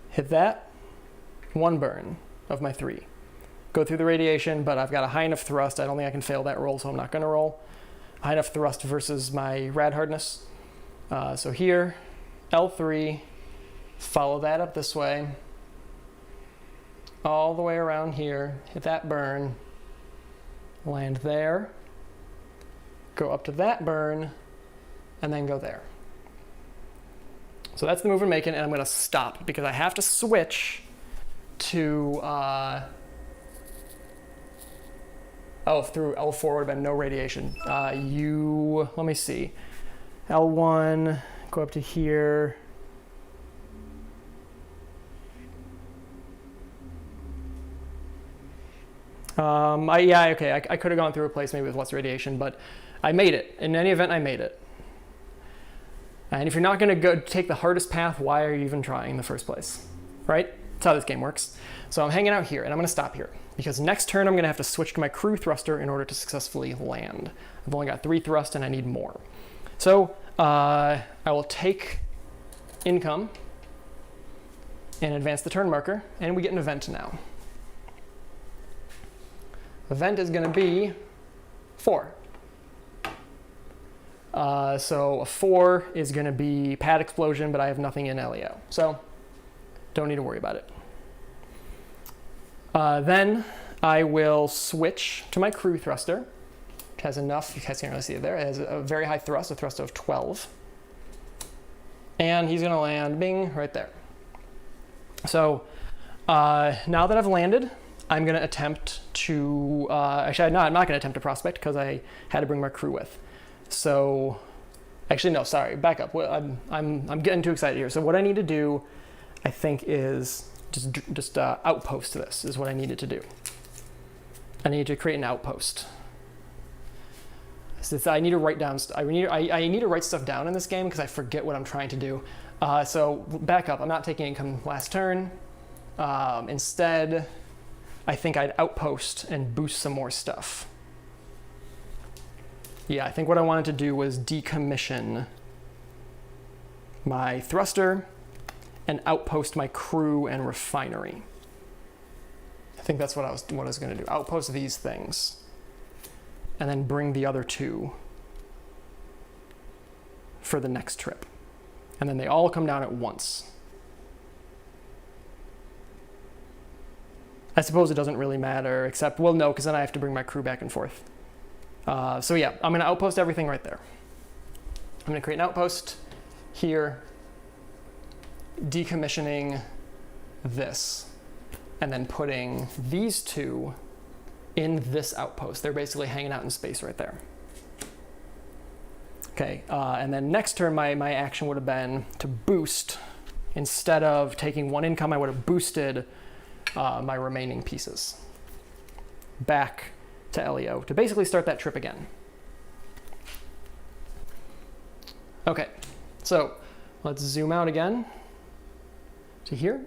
hit that, 1 burn of my 3. Go through the radiation, but I've got a high enough thrust. I don't think I can fail that roll, so I'm not going to roll. High enough thrust versus my rad hardness. So here, L3, follow that up this way, all the way around here, hit that burn, land there, go up to that burn, and then go there. So that's the move we're making, and I'm going to stop because I have to switch to... through L4 would have been no radiation. Let me see. L1, go up to here. I could have gone through a place maybe with less radiation, but I made it. In any event, I made it. And if you're not going to go take the hardest path, why are you even trying in the first place, right? That's how this game works. So I'm hanging out here, and I'm going to stop here, because next turn I'm going to have to switch to my crew thruster in order to successfully land. I've only got 3 thrust, and I need more. So I will take income and advance the turn marker, and we get an event now. Event is going to be 4. So a 4 is going to be pad explosion, but I have nothing in LEO, so don't need to worry about it. Then I will switch to my crew thruster, which has enough, you guys can't really see it there, it has a very high thrust, a thrust of 12. And he's going to land, bing, right there. So now that I've landed, I'm going to attempt to, actually no, I'm not going to attempt to prospect because I had to bring my crew with. So, actually no, sorry, back up. I'm getting too excited here. So what I need to do, I think, is just outpost this is what I needed to do. I need to create an outpost. So I need to write down, I need to write stuff down in this game because I forget what I'm trying to do. So back up, I'm not taking income last turn. Instead, I think I'd outpost and boost some more stuff. Yeah, I think what I wanted to do was decommission my thruster and outpost my crew and refinery. I think that's what I was going to do. Outpost these things, and then bring the other 2 for the next trip. And then they all come down at once. I suppose it doesn't really matter, except, well, no, because then I have to bring my crew back and forth. So yeah, I'm going to outpost everything right there. I'm going to create an outpost here, decommissioning this, and then putting these 2 in this outpost. They're basically hanging out in space right there. Okay, and then next turn my action would have been to boost. Instead of taking 1 income, I would have boosted my remaining pieces back to LEO to basically start that trip again. Okay, so let's zoom out again to here.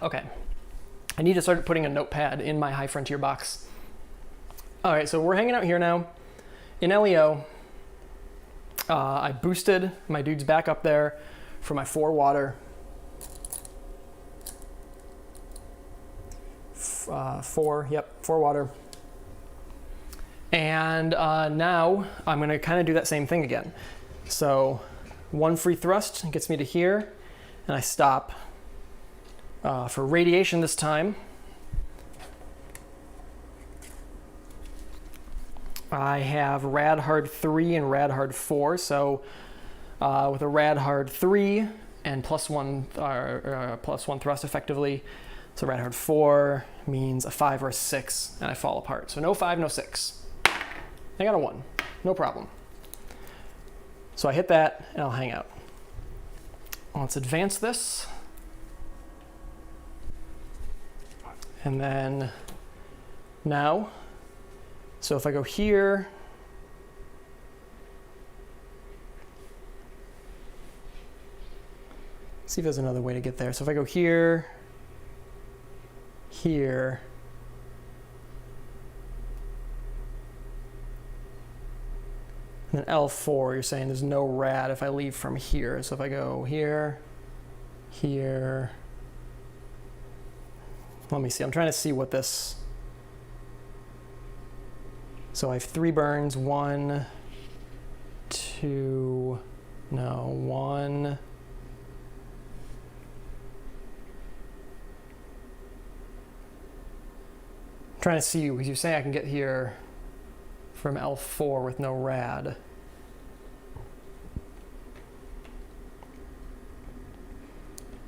Okay, I need to start putting a notepad in my High Frontier box. All right, so we're hanging out here now in LEO. I boosted my dudes back up there for my 4 water. 4 water. And now I'm gonna kind of do that same thing again. So 1 free thrust gets me to here, and I stop for radiation this time. I have rad hard 3 and rad hard 4, so with a rad hard 3 and +1 thrust effectively, so rad hard 4 means a 5 or a 6, and I fall apart. So no 5, no 6. I got a 1, no problem. So I hit that, and I'll hang out. Let's advance this. And then now, so if I go here, see if there's another way to get there. So if I go here, here, and then L4, you're saying there's no rad if I leave from here. So if I go here, here, let me see, I'm trying to see what this, so I have 3 burns, 1, 2, no, 1. I'm trying to see, because you're saying I can get here from L4 with no rad.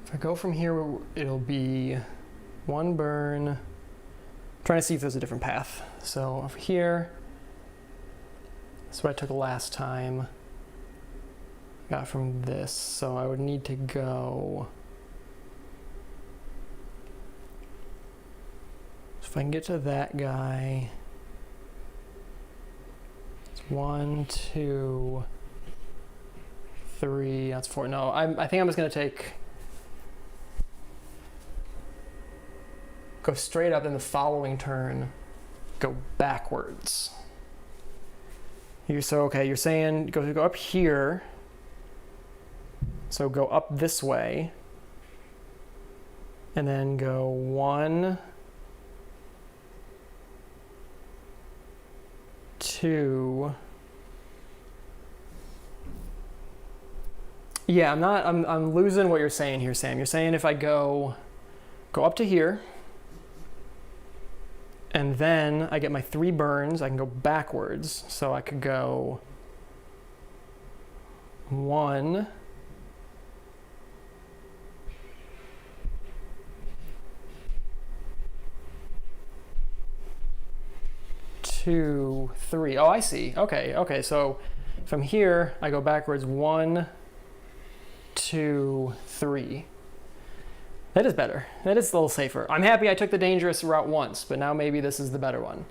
If I go from here, it'll be 1 burn. I'm trying to see if there's a different path. So over here, that's what I took last time. Got from this, so I would need to go if I can get to that guy, it's 1, 2, 3, that's 4. No, I think I'm just gonna go straight up in the following turn, go backwards. Okay, you're saying go up here, so go up this way, and then go 1, 2. Yeah, I'm losing what you're saying here, Sam. You're saying if I go up to here, and then I get my 3 burns, I can go backwards. So I could go 1, 2, 3. Oh, I see. Okay. So from here, I go backwards 1, 2, 3. That is better. That is a little safer. I'm happy I took the dangerous route once, but now maybe this is the better one.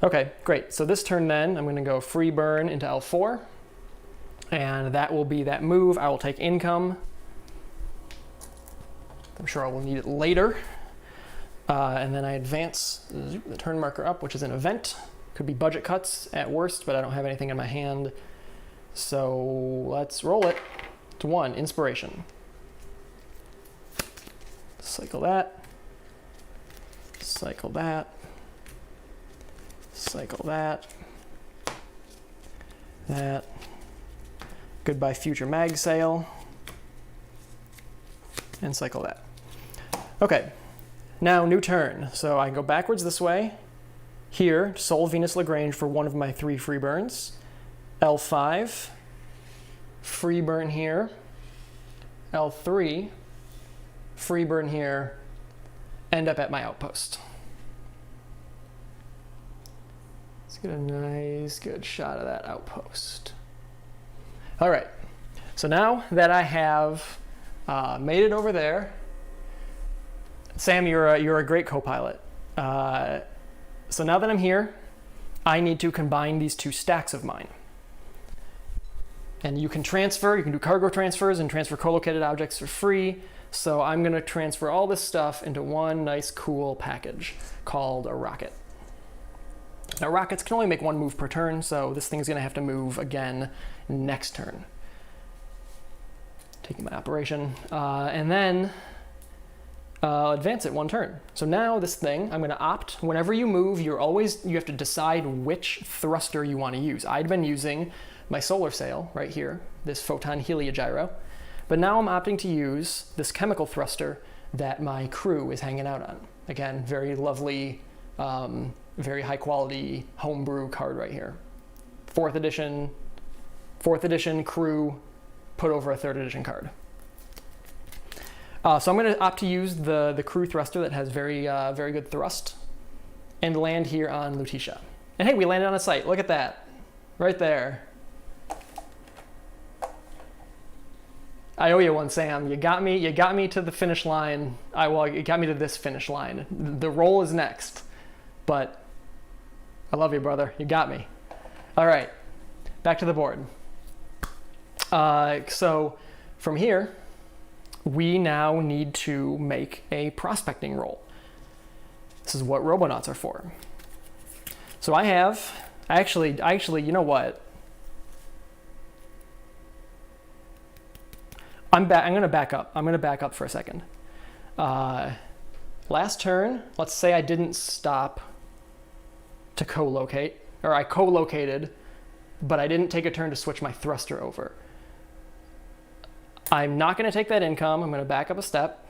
Okay, great. So this turn then, I'm going to go free burn into L4, and that will be that move. I will take income. I'm sure I will need it later. And then I advance the turn marker up, which is an event. Could be budget cuts at worst, but I don't have anything in my hand. So let's roll it. To 1, inspiration. Cycle that. Cycle that. Cycle that. That. Goodbye future mag sale. And cycle that. Okay, now new turn. So I can go backwards this way. Here, Sol Venus Lagrange for one of my 3 free burns. L5. Free burn here, L3, free burn here, end up at my outpost. Let's get a nice, good shot of that outpost. All right, so now that I have made it over there, Sam, you're a great co-pilot. So now that I'm here, I need to combine these 2 stacks of mine. And you can do cargo transfers and transfer co-located objects for free. So I'm gonna transfer all this stuff into one nice cool package called a rocket. Now rockets can only make 1 move per turn, so this thing's gonna have to move again next turn. Taking my operation, and then advance it 1 turn. So now this thing, I'm gonna opt, whenever you move, you have to decide which thruster you wanna use. I'd been using my solar sail right here, this photon heliogyro, but now I'm opting to use this chemical thruster that my crew is hanging out on. Again, very lovely, very high quality homebrew card right here. 4th edition crew put over a 3rd edition card. So I'm going to opt to use the crew thruster that has very good thrust and land here on Lutetia. And hey, we landed on a site. Look at that, right there. I owe you one, Sam. You got me to the finish line. You got me to this finish line. The roll is next, but I love you, brother. You got me. All right, back to the board. So from here, we now need to make a prospecting roll. This is what Robonauts are for. So actually, you know what? I'm going to back up. I'm going to back up for a second. Last turn, let's say I didn't stop to co-locate, or I co-located, but I didn't take a turn to switch my thruster over. I'm not going to take that income. I'm going to back up a step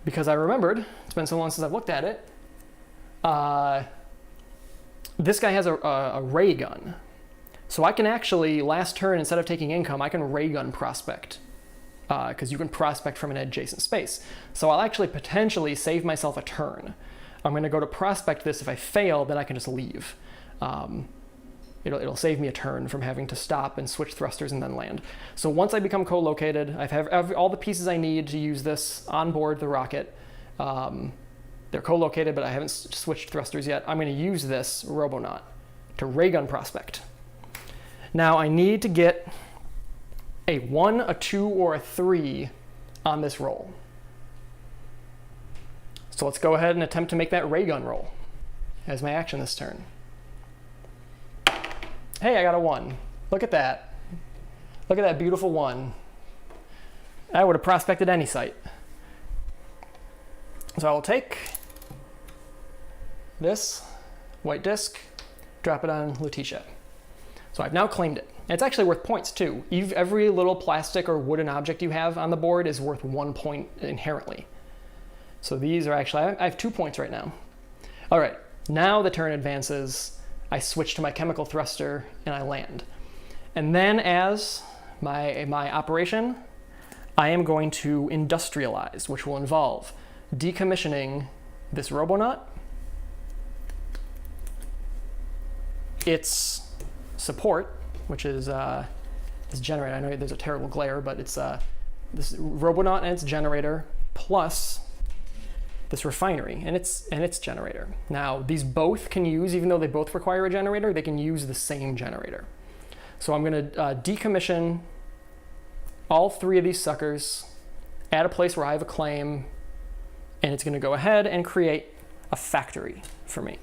because I remembered, it's been so long since I've looked at it, this guy has a ray gun. So I can actually, last turn, instead of taking income, I can ray gun prospect. Because you can prospect from an adjacent space. So I'll actually potentially save myself a turn. I'm going to go to prospect this. If I fail, then I can just leave. It'll save me a turn from having to stop and switch thrusters and then land. So once I become co-located, I have all the pieces I need to use this on board the rocket. They're co-located, but I haven't switched thrusters yet. I'm going to use this Robonaut to raygun prospect. Now I need to get a 1, a 2, or a 3 on this roll. So let's go ahead and attempt to make that raygun roll as my action this turn. Hey, I got a 1. Look at that. Look at that beautiful 1. I would have prospected any site. So I will take this white disc, drop it on Letitia. So I've now claimed it. And it's actually worth points too. Every little plastic or wooden object you have on the board is worth 1 point inherently. So these are actually, I have 2 points right now. All right, now the turn advances. I switch to my chemical thruster and I land. And then as my operation, I am going to industrialize, which will involve decommissioning this Robonaut, its support, which is this generator. I know there's a terrible glare, but it's this Robonaut and its generator plus this refinery and its generator. Now these both can use, even though they both require a generator, they can use the same generator. So I'm going to decommission all 3 of these suckers at a place where I have a claim, and it's going to go ahead and create a factory for me.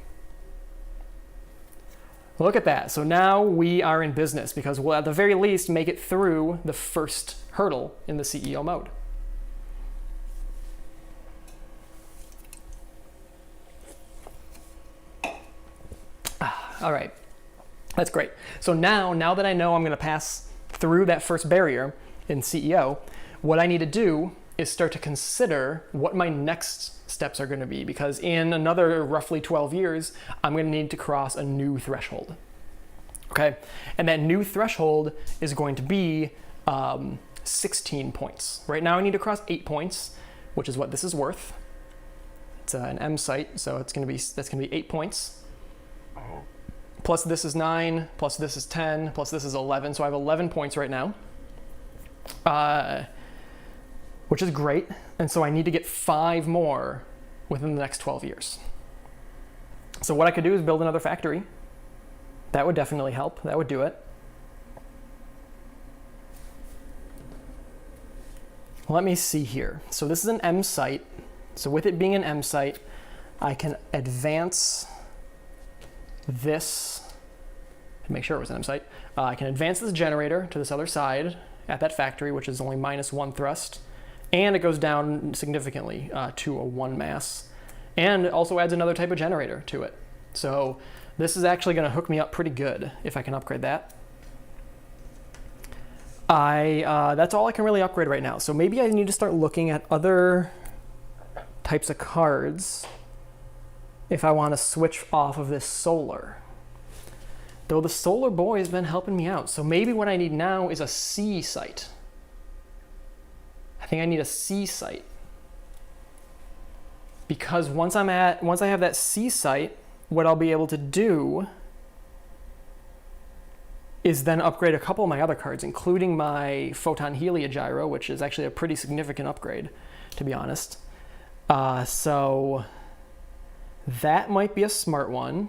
Look at that. So now we are in business because we'll at the very least make it through the first hurdle in the CEO mode. All right, that's great. So now that I know I'm going to pass through that first barrier in CEO, what I need to do is start to consider what my next steps are going to be, because in another roughly 12 years, I'm going to need to cross a new threshold. Okay, and that new threshold is going to be 16 points. Right now I need to cross 8 points, which is what this is worth. It's an M site, so that's going to be 8 points. Plus this is 9, plus this is 10, plus this is 11. So I have 11 points right now, which is great. And so I need to get 5 more within the next 12 years. So what I could do is build another factory. That would definitely help. That would do it. Let me see here. So this is an M site. So with it being an M site, I can advance this, to make sure it was an M site, I can advance this generator to this other side at that factory, which is only -1 thrust, and it goes down significantly to a 1 mass, and it also adds another type of generator to it. So this is actually going to hook me up pretty good if I can upgrade that. That's all I can really upgrade right now. So maybe I need to start looking at other types of cards if I want to switch off of this solar. Though the solar boy has been helping me out. So maybe what I need now is a C site. I think I need a C site. Because once I have that C site, what I'll be able to do is then upgrade a couple of my other cards, including my Photon Helia Gyro, which is actually a pretty significant upgrade, to be honest. So that might be a smart one.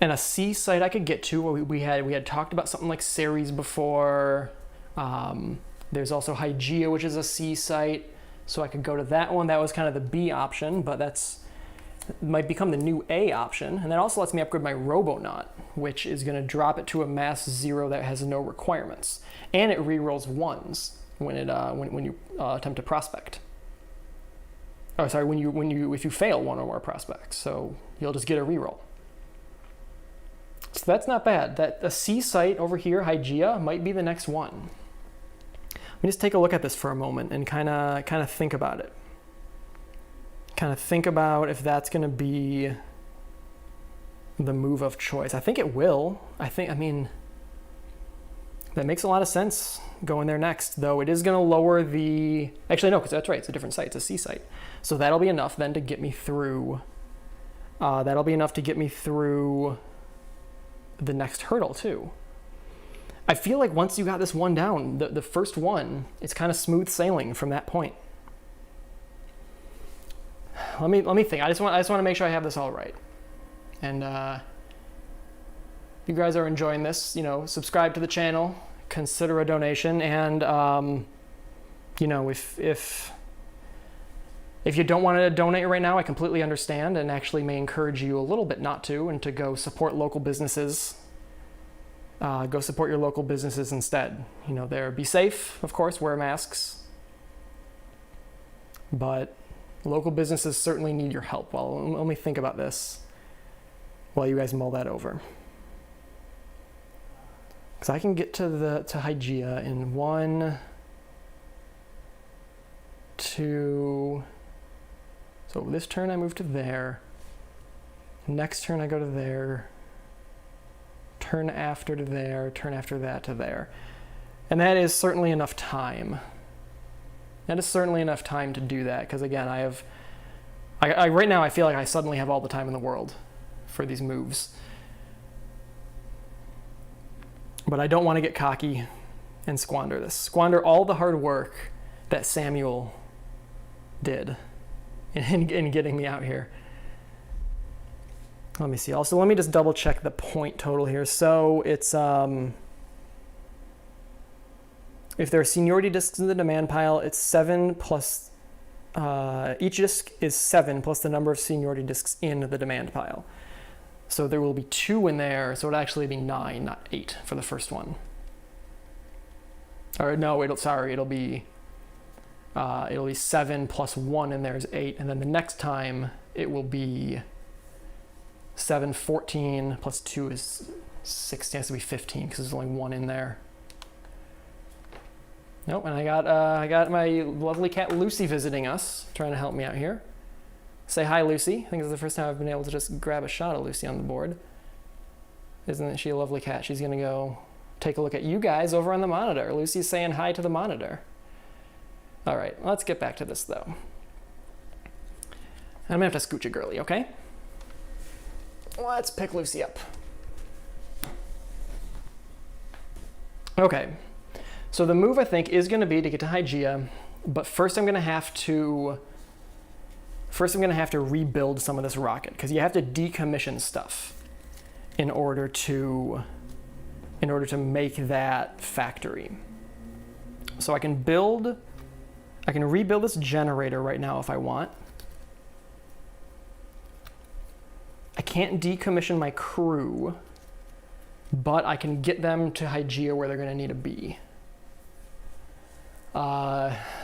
And a C site I could get to. We had talked about something like Ceres before. There's also Hygeia, which is a C site. So I could go to that one. That was kind of the B option, but might become the new A option. And that also lets me upgrade my Robonaut, which is going to drop it to a mass 0 that has no requirements. And it rerolls 1s when you attempt to prospect. Oh, sorry, if you fail 1 or more prospects. So you'll just get a reroll. So that's not bad. A C site over here, Hygeia, might be the next one. Let me just take a look at this for a moment and kind of think about it. Kind of think about if that's going to be the move of choice. I think it will. I mean, that makes a lot of sense going there next, though it is going to lower the... Actually, no, because that's right. It's a different site. It's a C site. So that'll be enough then to get me through... that'll be enough to get me through the next hurdle, too. I feel like once you got this one down, the first one, it's kind of smooth sailing from that point. let me think. I just want to make sure I have this all right. And if you guys are enjoying this, you know, subscribe to the channel, consider a donation, and you know, if you don't want to donate right now, I completely understand, and actually may encourage you a little bit not to, and to go support local businesses. Go support your local businesses instead. You know, be safe, of course, wear masks. But local businesses certainly need your help. Well, let me think about this while you guys mull that over. Because I can get to Hygeia in 1, 2. So this turn I move to there. Next turn I go to there. Turn after to there. Turn after that to there. And that is certainly enough time. That is certainly enough time to do that. Because again, right now I feel like I suddenly have all the time in the world for these moves. But I don't want to get cocky and squander this. Squander all the hard work that Samuel did in getting me out here. Let me see. Also, let me just double check the point total here. So it's if there are seniority discs in the demand pile, it's 7 plus each disc is 7 plus the number of seniority discs in the demand pile. So there will be 2 in there, so it'll actually be 9, not 8 for the first one. Or no, it'll be 7 plus 1 in there is 8, and then the next time it will be 7, 14 plus 2 is 16. It has to be 15 because there's only 1 in there. Nope, and I got my lovely cat Lucy visiting us, trying to help me out here. Say hi, Lucy. I think this is the first time I've been able to just grab a shot of Lucy on the board. Isn't she a lovely cat? She's gonna go take a look at you guys over on the monitor. Lucy's saying hi to the monitor. All right, let's get back to this though. I'm gonna have to scooch a girly, okay? Let's pick Lucy up. Okay, so the move I think is gonna be to get to Hygeia, but first I'm gonna have to rebuild some of this rocket, because you have to decommission stuff in order to make that factory. So I can rebuild this generator right now if I want. I can't decommission my crew, but I can get them to Hygeia where they're going to need to be.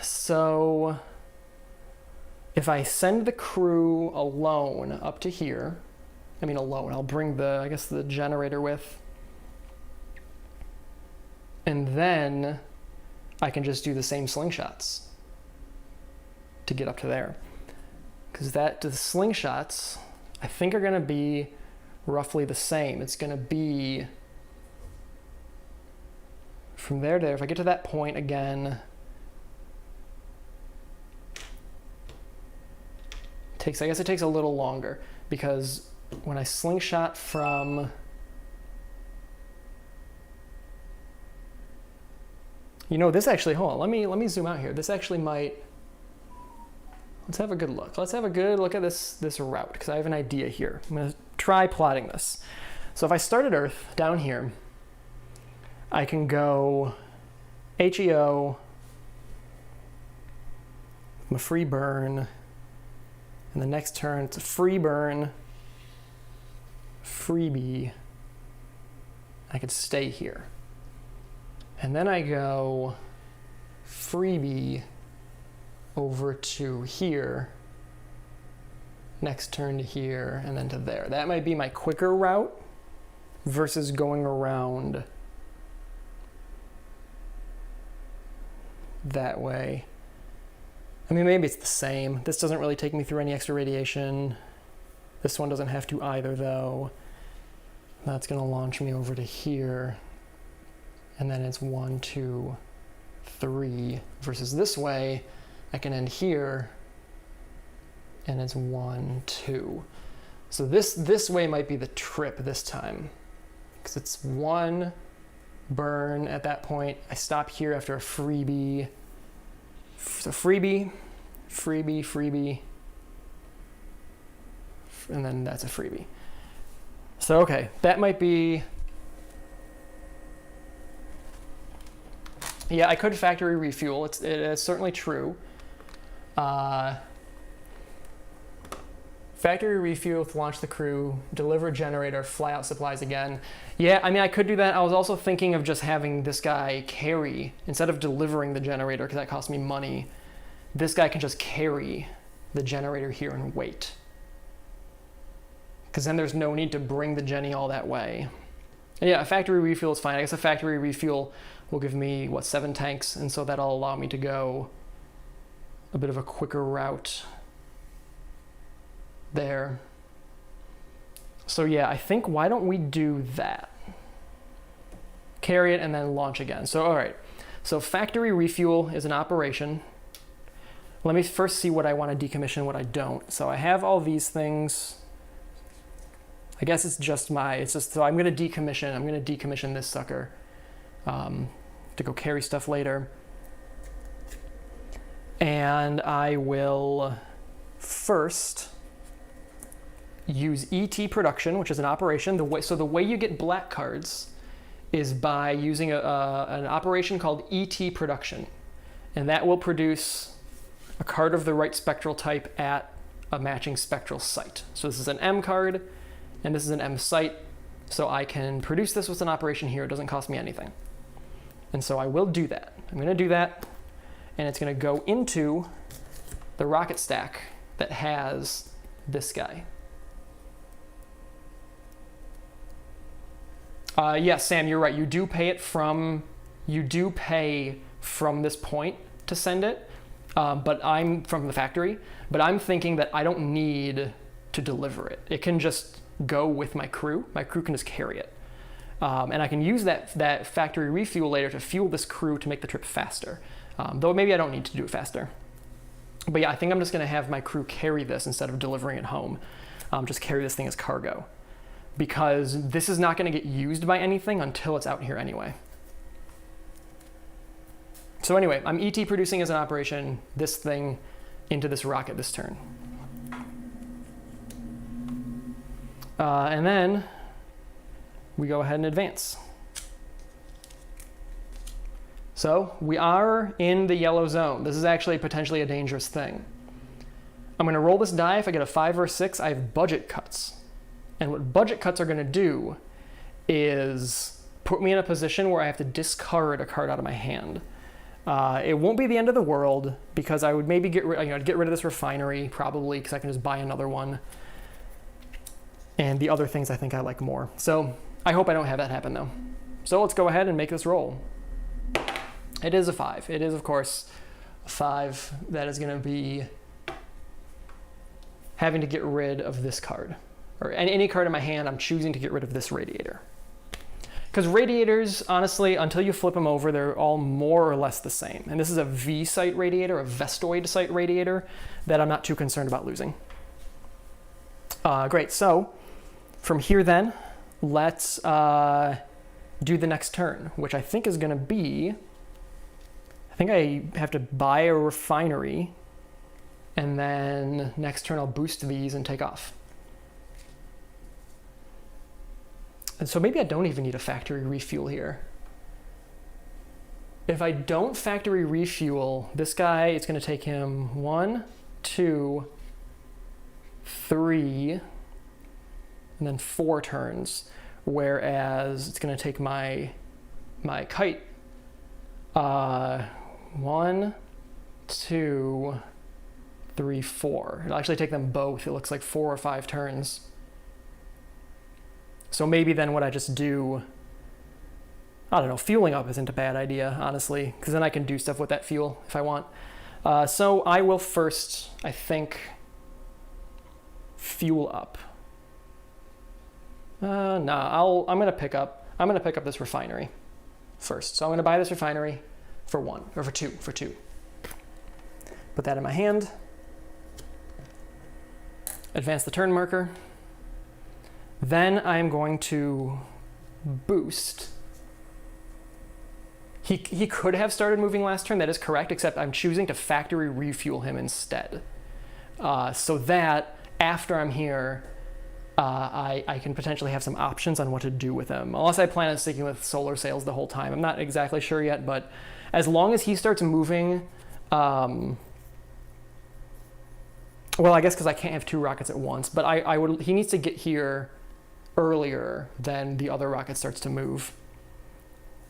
So if I send the crew alone up to here, I'll bring the generator with, and then I can just do the same slingshots to get up to there. Because the slingshots, I think, are going to be roughly the same. It's going to be from there to there. If I get to that point again, I guess it takes a little longer, because when I slingshot from, this actually, hold on, let me zoom out here. This actually might, let's have a good look. Let's have a good look at this route, because I have an idea here. I'm going to try plotting this. So if I start at Earth down here, I can go HEO, I'm a free burn, and the next turn it's a free burn, freebie. I could stay here. And then I go freebie over to here, next turn to here, and then to there. That might be my quicker route versus going around that way. Maybe it's the same. This doesn't really take me through any extra radiation. This one doesn't have to either, though. That's going to launch me over to here. And then it's 1, 2, 3. Versus this way, I can end here, and it's 1, 2. So this way might be the trip this time, because it's 1 burn at that point. I stop here after a freebie. So freebie, freebie, freebie, and then that's a freebie. So, okay, that might be... Yeah, I could factory refuel. It is certainly true. Factory refuel, launch the crew, deliver generator, fly out supplies again. Yeah, I mean, I could do that. I was also thinking of just having this guy carry, instead of delivering the generator, because that costs me money, this guy can just carry the generator here and wait. Because then there's no need to bring the Jenny all that way. And yeah, a factory refuel is fine. I guess a factory refuel will give me, what, 7 tanks, and so that'll allow me to go a bit of a quicker route there. So yeah, I think, why don't we do that? Carry it and then launch again. So all right, so factory refuel is an operation. Let me first see what I want to decommission, what I don't. So I have all these things. I guess it's just so I'm going to decommission this sucker to go carry stuff later. And I will first use ET production, which is an operation. So the way you get black cards is by using an operation called ET production. And that will produce a card of the right spectral type at a matching spectral site. So this is an M card, and this is an M site. So I can produce this with an operation here. It doesn't cost me anything. And so I will do that. I'm going to do that, and it's going to go into the rocket stack that has this guy. Yes, Sam, you're right. You do pay from this point to send it, but I'm from the factory. But I'm thinking that I don't need to deliver it. It can just go with my crew. My crew can just carry it, and I can use that factory refuel later to fuel this crew to make the trip faster. Though maybe I don't need to do it faster. But yeah, I think I'm just going to have my crew carry this instead of delivering it home. Just carry this thing as cargo, because this is not going to get used by anything until it's out here anyway. So anyway, I'm ET producing as an operation this thing into this rocket this turn. And then we go ahead and advance. So we are in the yellow zone. This is actually potentially a dangerous thing. I'm going to roll this die. If I get a 5 or a 6, I have budget cuts. And what budget cuts are going to do is put me in a position where I have to discard a card out of my hand. It won't be the end of the world, because I would maybe get rid of this refinery, probably, because I can just buy another one. And the other things I think I like more. So I hope I don't have that happen, though. So let's go ahead and make this roll. It is a 5. It is, of course, a 5. That is going to be having to get rid of this card. Or any card in my hand, I'm choosing to get rid of this radiator. Because radiators, honestly, until you flip them over, they're all more or less the same. And this is a V-site radiator, a vestoid site radiator, that I'm not too concerned about losing. Great, so from here then, let's do the next turn, which I think is going to be, I think I have to buy a refinery, and then next turn I'll boost these and take off. And so maybe I don't even need a factory refuel here. If I don't factory refuel, this guy, it's going to take him 1, 2, 3, and then 4 turns. Whereas it's going to take my kite 1, 2, 3, 4. It'll actually take them both. It looks like 4 or 5 turns. So maybe then what I just do, I don't know, fueling up isn't a bad idea, honestly, because then I can do stuff with that fuel if I want. So I will first, I think, fuel up. I'm gonna pick up this refinery first. So I'm gonna buy this refinery for 1, or for 2. Put that in my hand. Advance the turn marker. Then I'm going to boost. He could have started moving last turn, that is correct, except I'm choosing to factory refuel him instead. So that, after I'm here, I can potentially have some options on what to do with him. Unless I plan on sticking with solar sails the whole time. I'm not exactly sure yet, but as long as he starts moving, well, I guess because I can't have 2 rockets at once, but he needs to get here earlier than the other rocket starts to move.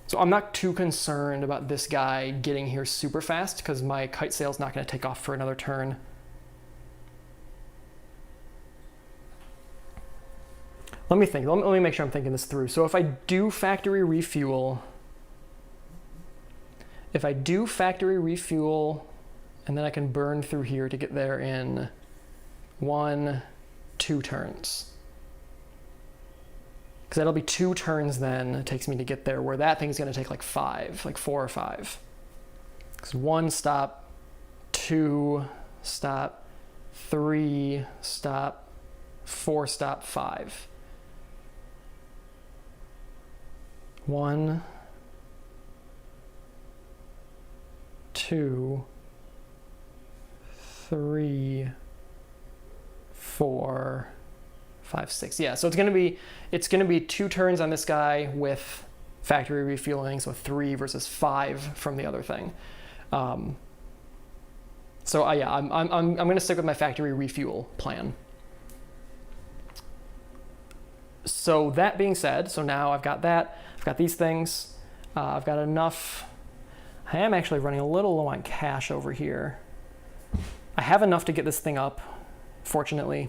So I'm not too concerned about this guy getting here super fast because my kite sail's not going to take off for another turn. Let me think. Let me make sure I'm thinking this through. So if I do factory refuel, and then I can burn through here to get there in 1, 2 turns. Because that'll be 2 turns then it takes me to get there, where that thing's going to take like 5, like 4 or 5. Because 1 stop, 2 stop, 3 stop, 4 stop, 5. 1, 2, 3, 4, 5, 6. Yeah, so it's gonna be 2 turns on this guy with factory refueling, so 3 versus 5 from the other thing. So yeah, I'm gonna stick with my factory refuel plan. So that being said, so now I've got that, I've got these things, I've got enough. I am actually running a little low on cash over here. I have enough to get this thing up, fortunately,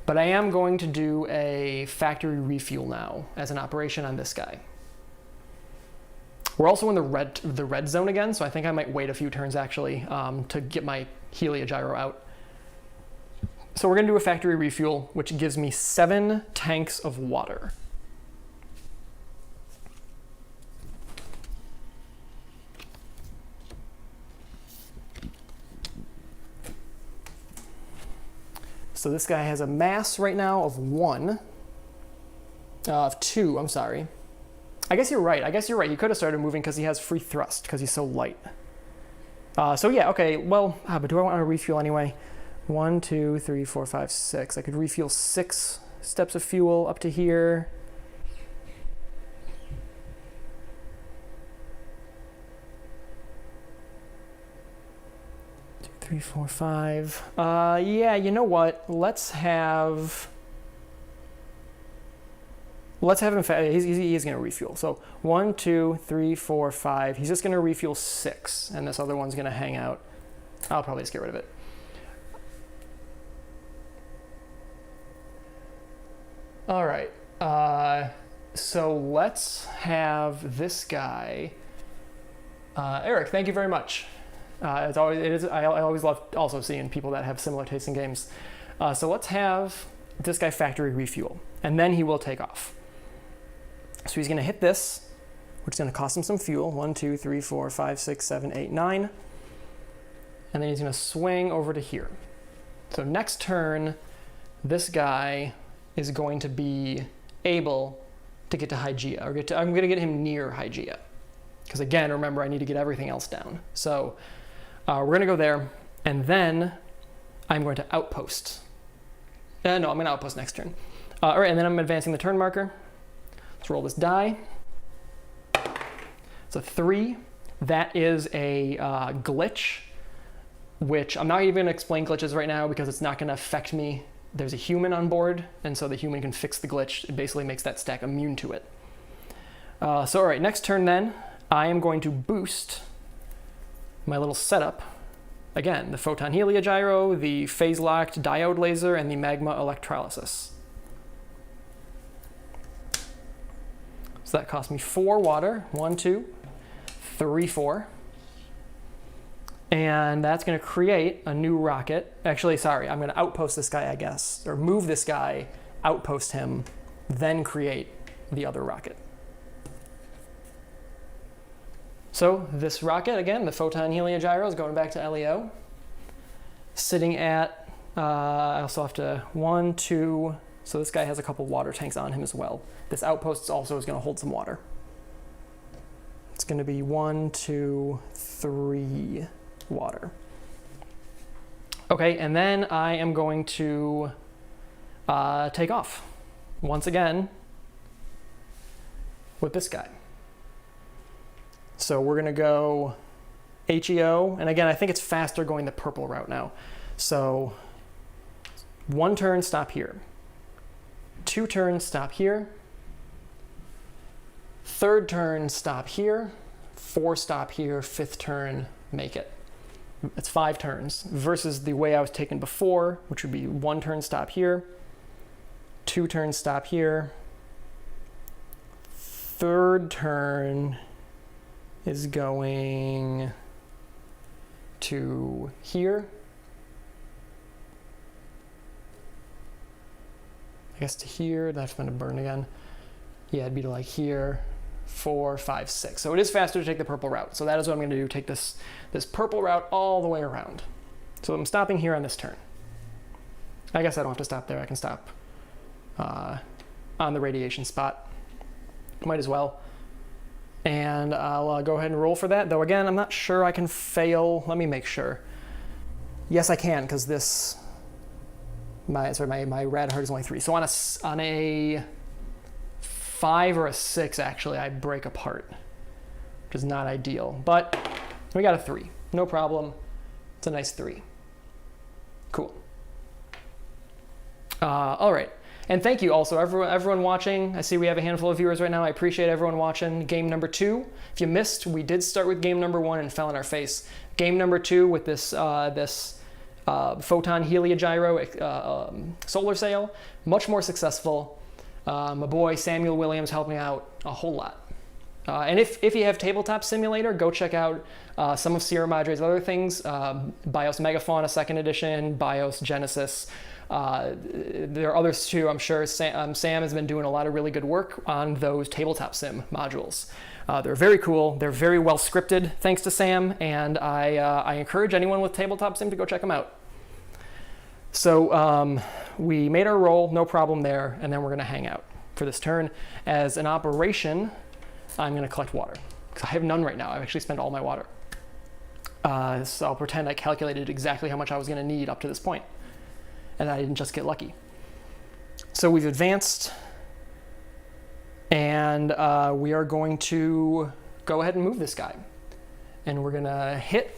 but I am going to do a factory refuel now as an operation on this guy. We're also in the red zone again, so I think I might wait a few turns actually to get my heliogyro out. So we're gonna do a factory refuel, which gives me 7 tanks of water. So this guy has a mass right now of 2, I'm sorry. I guess you're right. He could have started moving because he has free thrust because he's so light. So yeah, okay, well, but do I want to refuel anyway? 1, 2, 3, 4, 5, 6. I could refuel 6 steps of fuel up to here. Two, 3, 4, 5. Yeah, you know what? Let's have him. He's going to refuel. So 1, 2, 3, 4, 5. He's just going to refuel 6, and this other one's going to hang out. I'll probably just get rid of it. All right, so let's have this guy. Eric, thank you very much. I always love also seeing people that have similar tastes in games. So let's have this guy factory refuel, and then he will take off. So he's gonna hit this, which is gonna cost him some fuel. 1, 2, 3, 4, 5, 6, 7, 8, 9. And then he's gonna swing over to here. So next turn, this guy is going to be able to get to Hygeia, or I'm going to get him near Hygeia. Because again, remember, I need to get everything else down. So we're going to go there, and then I'm going to outpost. No, I'm going to outpost next turn. All right, and then I'm advancing the turn marker. Let's roll this die. It's a 3. That is a glitch, which I'm not even going to explain glitches right now because it's not going to affect me. There's a human on board, and so the human can fix the glitch. It basically makes that stack immune to it. So all right, next turn then, I am going to boost my little setup. Again, the photon heliogyro, the phase-locked diode laser, and the magma electrolysis. So that cost me 4 water. 1, 2, 3, 4. And that's going to create a new rocket. Actually, sorry, I'm going to outpost this guy, I guess, or move this guy, outpost him, then create the other rocket. So this rocket, again, the photon heliogyro, is going back to LEO. Sitting at, I also have to 1, 2, so this guy has a couple water tanks on him as well. This outpost also is going to hold some water. It's going to be 1, 2, 3 water. Okay, and then I am going to take off once again with this guy. So we're gonna go HEO, and again, I think it's faster going the purple route now. So 1 turn, stop here. 2 turns, stop here. 3rd turn, stop here. 4, stop here. 5th turn, make it. It's 5 turns versus the way I was taken before, which would be 1 turn, stop here. 2 turns, stop here. 3rd turn is going to here. I guess to here, that's going to burn again. Yeah, it'd be to like here, 4, 5, 6. So it is faster to take the purple route. So that is what I'm going to do, take this purple route all the way around. So I'm stopping here on this turn. I guess I don't have to stop there. I can stop on the radiation spot. Might as well. And I'll go ahead and roll for that. Though again, I'm not sure I can fail. Let me make sure. Yes, I can, because this, my rad hard is only 3. So on a 5 or a 6, actually, I break apart, which is not ideal. But we got a 3, no problem. It's a nice 3. Cool. All right. And thank you also, everyone watching. I see we have a handful of viewers right now. I appreciate everyone watching game number 2. If you missed, we did start with game number 1 and fell on our face. Game number 2 with this photon heliogyro solar sail, much more successful. My boy Samuel Williams helped me out a whole lot. And if you have Tabletop Simulator, go check out some of Sierra Madre's other things, BIOS Megafauna 2nd Edition, BIOS Genesis. There are others too, I'm sure. Sam has been doing a lot of really good work on those tabletop sim modules. They're very cool. They're very well scripted, thanks to Sam, and I encourage anyone with tabletop sim to go check them out. So we made our roll, no problem there, and then we're going to hang out for this turn. As an operation, I'm going to collect water, because I have none right now. I've actually spent all my water. So I'll pretend I calculated exactly how much I was going to need up to this point, and I didn't just get lucky. So we've advanced, and we are going to go ahead and move this guy. And we're going to hit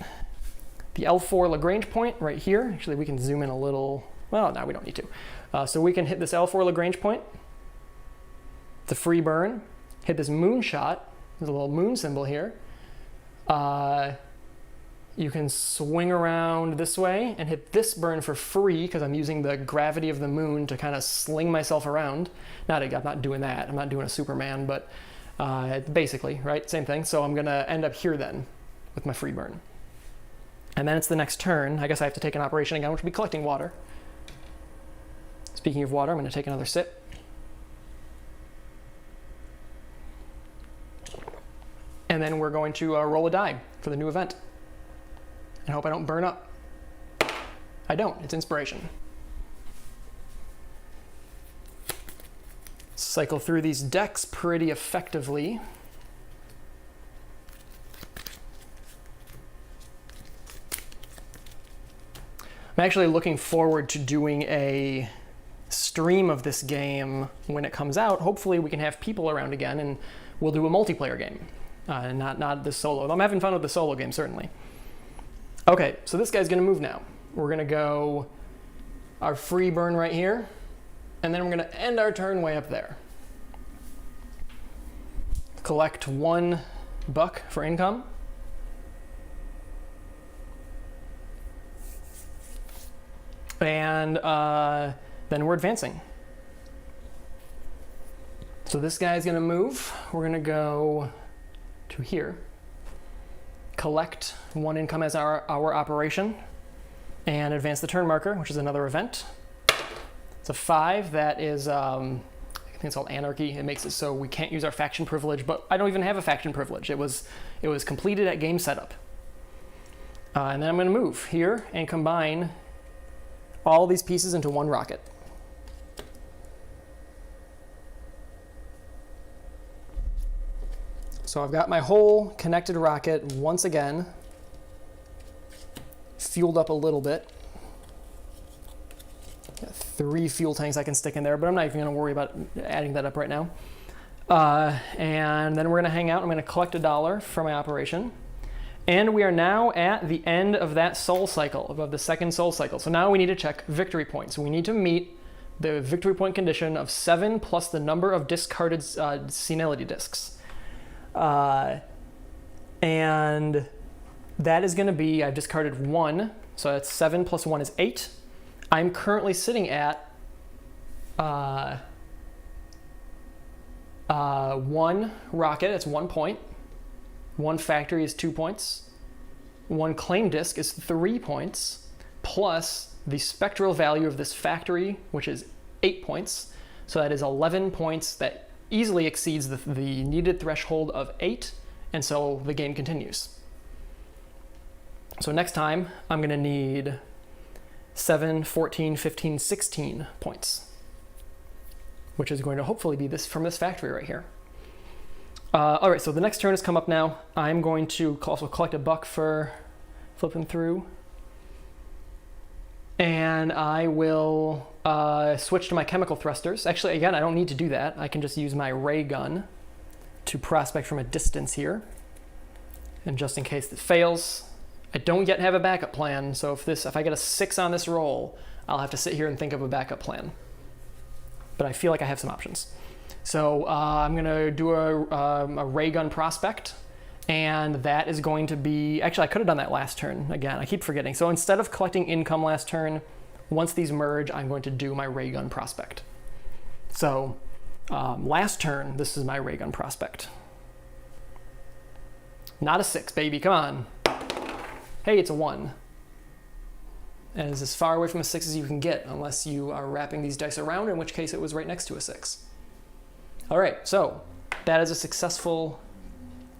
the L4 Lagrange point right here. Actually, we can zoom in a little. Well, no, we don't need to. So we can hit this L4 Lagrange point. It's a free burn. Hit this moonshot. There's a little moon symbol here. You can swing around this way and hit this burn for free because I'm using the gravity of the moon to kind of sling myself around. I'm not doing that. I'm not doing a Superman, but basically, right? Same thing. So I'm going to end up here then with my free burn. And then it's the next turn. I guess I have to take an operation again, which will be collecting water. Speaking of water, I'm going to take another sip. And then we're going to roll a die for the new event. And hope I don't burn up. I don't. It's inspiration. Cycle through these decks pretty effectively. I'm actually looking forward to doing a stream of this game when it comes out. Hopefully we can have people around again and we'll do a multiplayer game. Not the solo. I'm having fun with the solo game, certainly. Okay, so this guy's gonna move now. We're gonna go our free burn right here, and then we're gonna end our turn way up there. Collect $1 for income. And then we're advancing. So this guy's gonna move. We're gonna go to here. Collect 1 income as our operation, and advance the turn marker, which is another event. It's a 5. That is, I think it's called Anarchy. It makes it so we can't use our faction privilege, but I don't even have a faction privilege. It was completed at game setup. And then I'm going to move here and combine all these pieces into 1 rocket. So I've got my whole connected rocket once again, fueled up a little bit. 3 fuel tanks I can stick in there, but I'm not even going to worry about adding that up right now. And then we're going to hang out. I'm going to collect $1 for my operation. And we are now at the end of that soul cycle, of the second soul cycle. So now we need to check victory points. We need to meet the victory point condition of 7 plus the number of discarded senility discs. And that is going to be, I've discarded 1, so that's 7 plus 1 is 8. I'm currently sitting at 1 rocket, that's 1 point. 1 factory is 2 points. 1 claim disc is 3 points, plus the spectral value of this factory, which is 8 points. So that is 11 points that easily exceeds the needed threshold of 8, and so the game continues. So next time, I'm going to need 7, 14, 15, 16 points, which is going to hopefully be this from this factory right here. All right, so the next turn has come up now. I'm going to also collect $1 for flipping through. And I will switch to my chemical thrusters. Actually, again, I don't need to do that. I can just use my ray gun to prospect from a distance here. And just in case it fails, I don't yet have a backup plan. So if I get a 6 on this roll, I'll have to sit here and think of a backup plan. But I feel like I have some options. So I'm going to do a ray gun prospect, and that is going to be, actually I could have done that last turn. Again, I keep forgetting. So instead of collecting income last turn, once these merge, I'm going to do my ray gun prospect. So last turn, this is my ray gun prospect. Not a 6, baby, come on. Hey, it's a 1. And it's as far away from a 6 as you can get, unless you are wrapping these dice around, in which case it was right next to a 6. All right, so that is a successful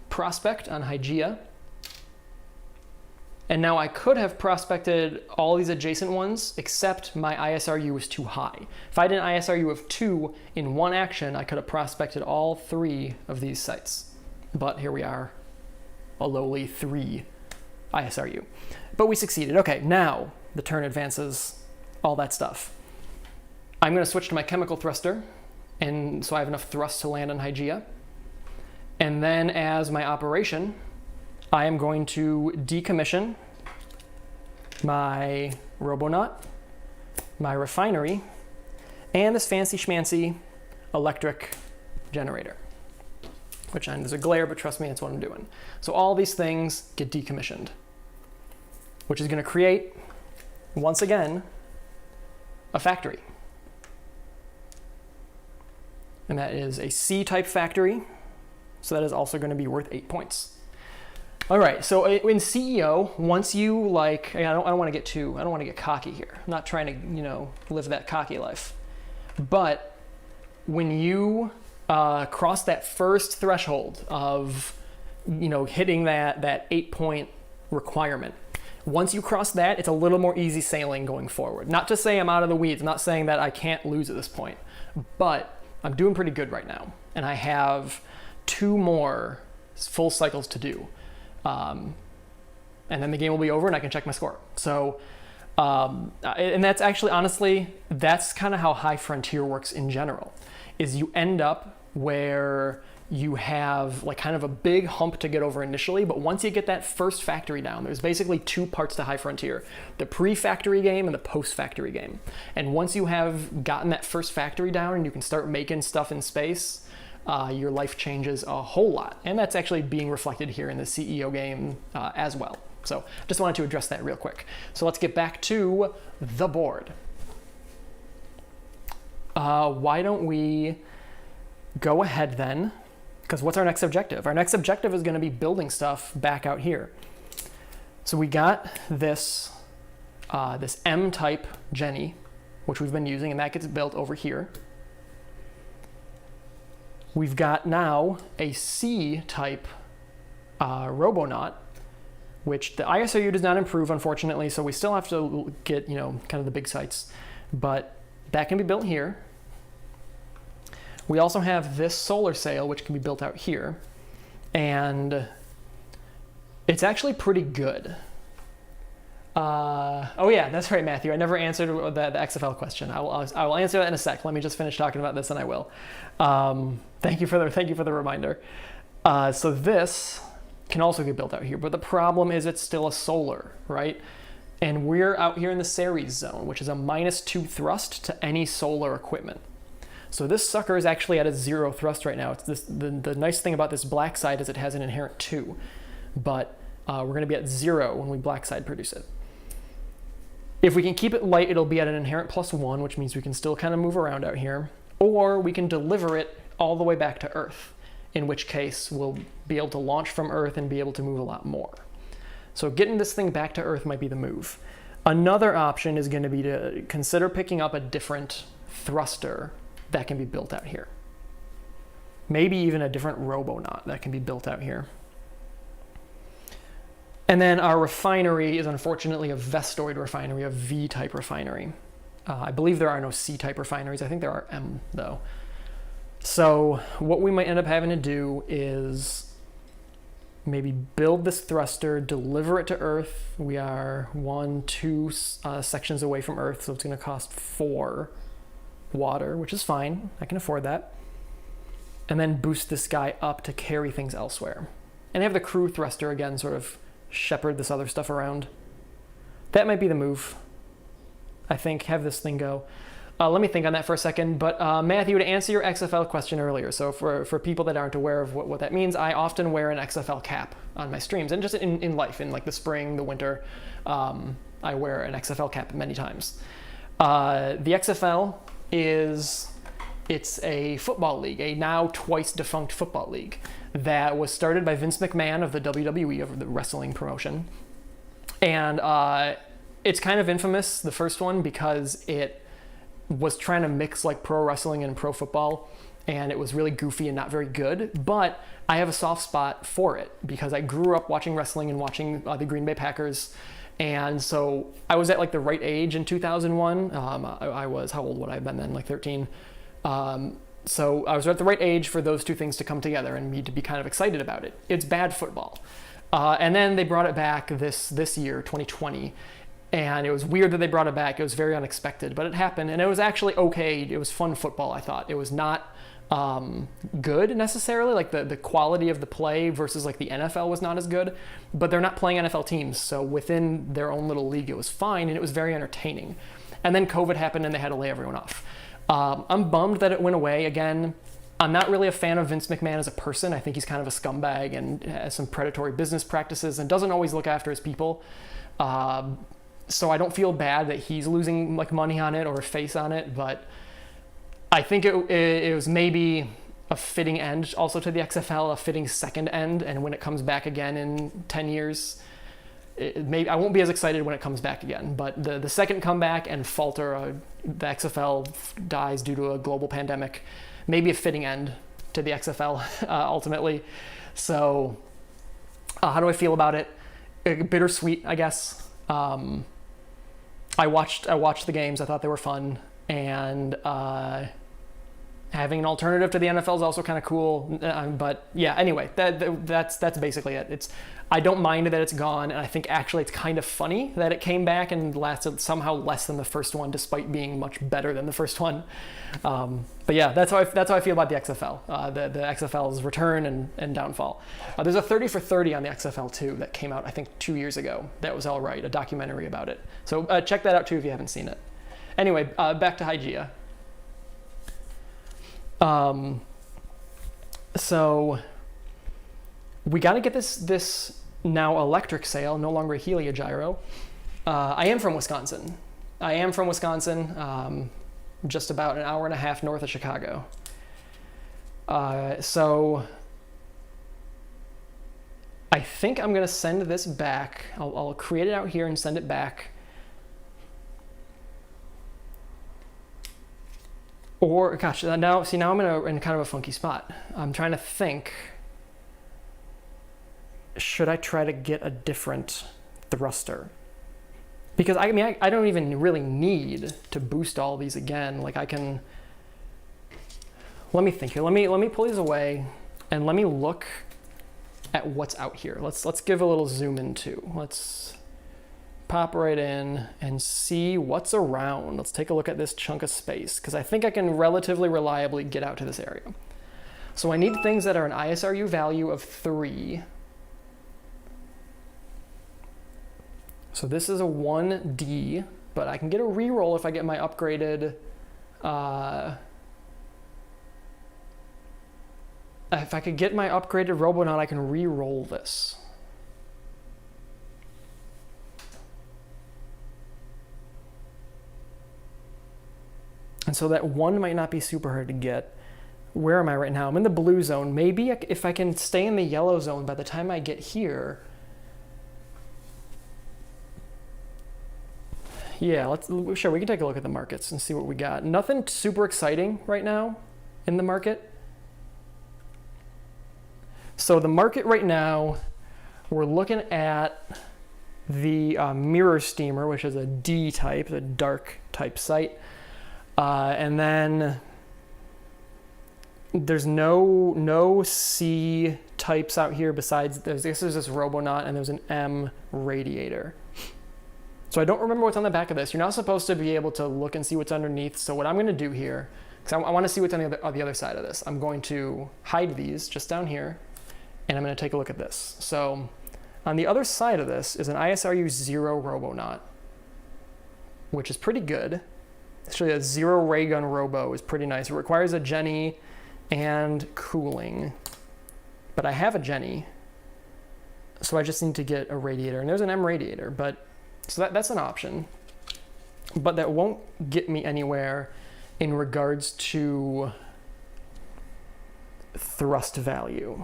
prospect on Hygeia. And now I could have prospected all these adjacent ones, except my ISRU was too high. If I did an ISRU of 2 in one action, I could have prospected all 3 of these sites. But here we are, a lowly 3 ISRU. But we succeeded. Okay, now the turn advances, all that stuff. I'm going to switch to my chemical thruster, and so I have enough thrust to land on Hygeia. And then as my operation, I am going to decommission my Robonaut, my refinery, and this fancy schmancy electric generator. Which there's a glare, but trust me, that's what I'm doing. So all these things get decommissioned, which is going to create, once again, a factory. And that is a C-type factory, so that is also going to be worth 8 points. All right, so in CEO, once you I don't want to get cocky here. I'm not trying to, live that cocky life. But when you cross that first threshold of, hitting that 8-point requirement, once you cross that, it's a little more easy sailing going forward. Not to say I'm out of the weeds. I'm not saying that I can't lose at this point, but I'm doing pretty good right now, and I have 2 more full cycles to do. And then the game will be over and I can check my score. So, and that's actually, honestly, that's kind of how High Frontier works in general, is you end up where you have kind of a big hump to get over initially, but once you get that first factory down, there's basically 2 parts to High Frontier, the pre-factory game and the post-factory game. And once you have gotten that first factory down and you can start making stuff in space, your life changes a whole lot. And that's actually being reflected here in the CEO game as well. So just wanted to address that real quick. So let's get back to the board. Why don't we go ahead then, because what's our next objective? Our next objective is going to be building stuff back out here. So we got this, this M-type Jenny, which we've been using, and that gets built over here. We've got now a C-type Robonaut, which the ISRU does not improve, unfortunately, so we still have to get, kind of the big sites. But that can be built here. We also have this solar sail, which can be built out here. And it's actually pretty good. Oh yeah, that's right, Matthew. I never answered the XFL question. I will answer that in a sec. Let me just finish talking about this, and I will. Thank you for the reminder. So this can also get built out here, but the problem is it's still a solar, right? And we're out here in the Ceres zone, which is a -2 thrust to any solar equipment. So this sucker is actually at a 0 thrust right now. It's the nice thing about this black side is it has an inherent 2, but we're going to be at 0 when we black side produce it. If we can keep it light, it'll be at an inherent +1, which means we can still kind of move around out here, or we can deliver it all the way back to Earth, in which case we'll be able to launch from Earth and be able to move a lot more. So getting this thing back to Earth might be the move. Another option is going to be to consider picking up a different thruster that can be built out here. Maybe even a different robonaut that can be built out here. And then our refinery is unfortunately a Vestoid refinery, a V-type refinery. I believe there are no C-type refineries. I think there are M, though. So what we might end up having to do is maybe build this thruster, deliver it to Earth. We are 2 sections away from Earth, so it's going to cost 4 water, which is fine. I can afford that. And then boost this guy up to carry things elsewhere. And have the crew thruster again sort of shepherd this other stuff around. That might be the move. I think have this thing go. Let me think on that for a second. But Matthew, to answer your XFL question earlier, so for people that aren't aware of what that means, I often wear an XFL cap on my streams, and just in life, in like the spring, the winter, I wear an XFL cap many times. The XFL it's a football league, a now twice defunct football league that was started by Vince McMahon of the WWE, of the wrestling promotion. And it's kind of infamous, the first one, because it was trying to mix like pro wrestling and pro football, and it was really goofy and not very good. But I have a soft spot for it because I grew up watching wrestling and watching the Green Bay Packers. And so I was at like the right age in 2001. I was, how old would I have been then? Like 13. So I was at the right age for those two things to come together and me to be kind of excited about it. It's bad football. And then they brought it back this year, 2020. And it was weird that they brought it back. It was very unexpected, but it happened. And it was actually okay. It was fun football, I thought. It was not good necessarily, like the quality of the play versus like the NFL was not as good, but they're not playing NFL teams, so within their own little league it was fine, and it was very entertaining. And then COVID happened and they had to lay everyone off. I'm bummed that it went away. Again, I'm not really a fan of Vince McMahon as a person. I think he's kind of a scumbag and has some predatory business practices and doesn't always look after his people. So I don't feel bad that he's losing like money on it or a face on it, but I think it was maybe a fitting end also to the XFL, a fitting second end, and when it comes back again in 10 years, I won't be as excited when it comes back again, but the second comeback and falter, the XFL dies due to a global pandemic, maybe a fitting end to the XFL ultimately. So how do I feel about it? Bittersweet, I guess. I watched the games. I thought they were fun, and having an alternative to the NFL is also kind of cool. But yeah, anyway, that's basically it. I don't mind that it's gone, and I think actually it's kind of funny that it came back and lasted somehow less than the first one, despite being much better than the first one. But yeah, that's how I feel about the XFL, the XFL's return and downfall. There's a 30 for 30 on the XFL too that came out I think 2 years ago. That was all right, a documentary about it. So check that out too if you haven't seen it. Anyway, back to Hygeia. So we got to get this now electric sail, no longer a heliogyro. I am from Wisconsin. Just about an hour and a half north of Chicago. So I think I'm gonna send this back. I'll create it out here and send it back. Or, gosh, now I'm in kind of a funky spot. I'm trying to think, should I try to get a different thruster? Because I don't even really need to boost all these again. Like I can, let me think here. Let me pull these away and let me look at what's out here. Let's give a little zoom in too. Let's pop right in and see what's around. Let's take a look at this chunk of space, because I think I can relatively reliably get out to this area. So I need things that are an ISRU value of 3. So this is a 1D, but I can get a reroll if I get my upgraded, if I could get my upgraded Robonaut, I can re-roll this. And so that 1 might not be super hard to get. Where am I right now? I'm in the blue zone. Maybe if I can stay in the yellow zone by the time I get here. Yeah, sure, we can take a look at the markets and see what we got. Nothing super exciting right now in the market. So the market right now, we're looking at the Mirror Steamer, which is a D type, a dark type site. And then there's no C types out here besides this is this Robonaut, and there's an M radiator. So I don't remember what's on the back of this. You're not supposed to be able to look and see what's underneath. So what I'm going to do here, because I want to see what's on the other side of this, I'm going to hide these just down here, and I'm going to take a look at this. So on the other side of this is an ISRU 0 Robonaut, which is pretty good. Actually, a 0 raygun robo is pretty nice. It requires a Jenny and cooling, but I have a Jenny, so I just need to get a radiator, and there's an M radiator, but so that's an option, but that won't get me anywhere in regards to thrust value,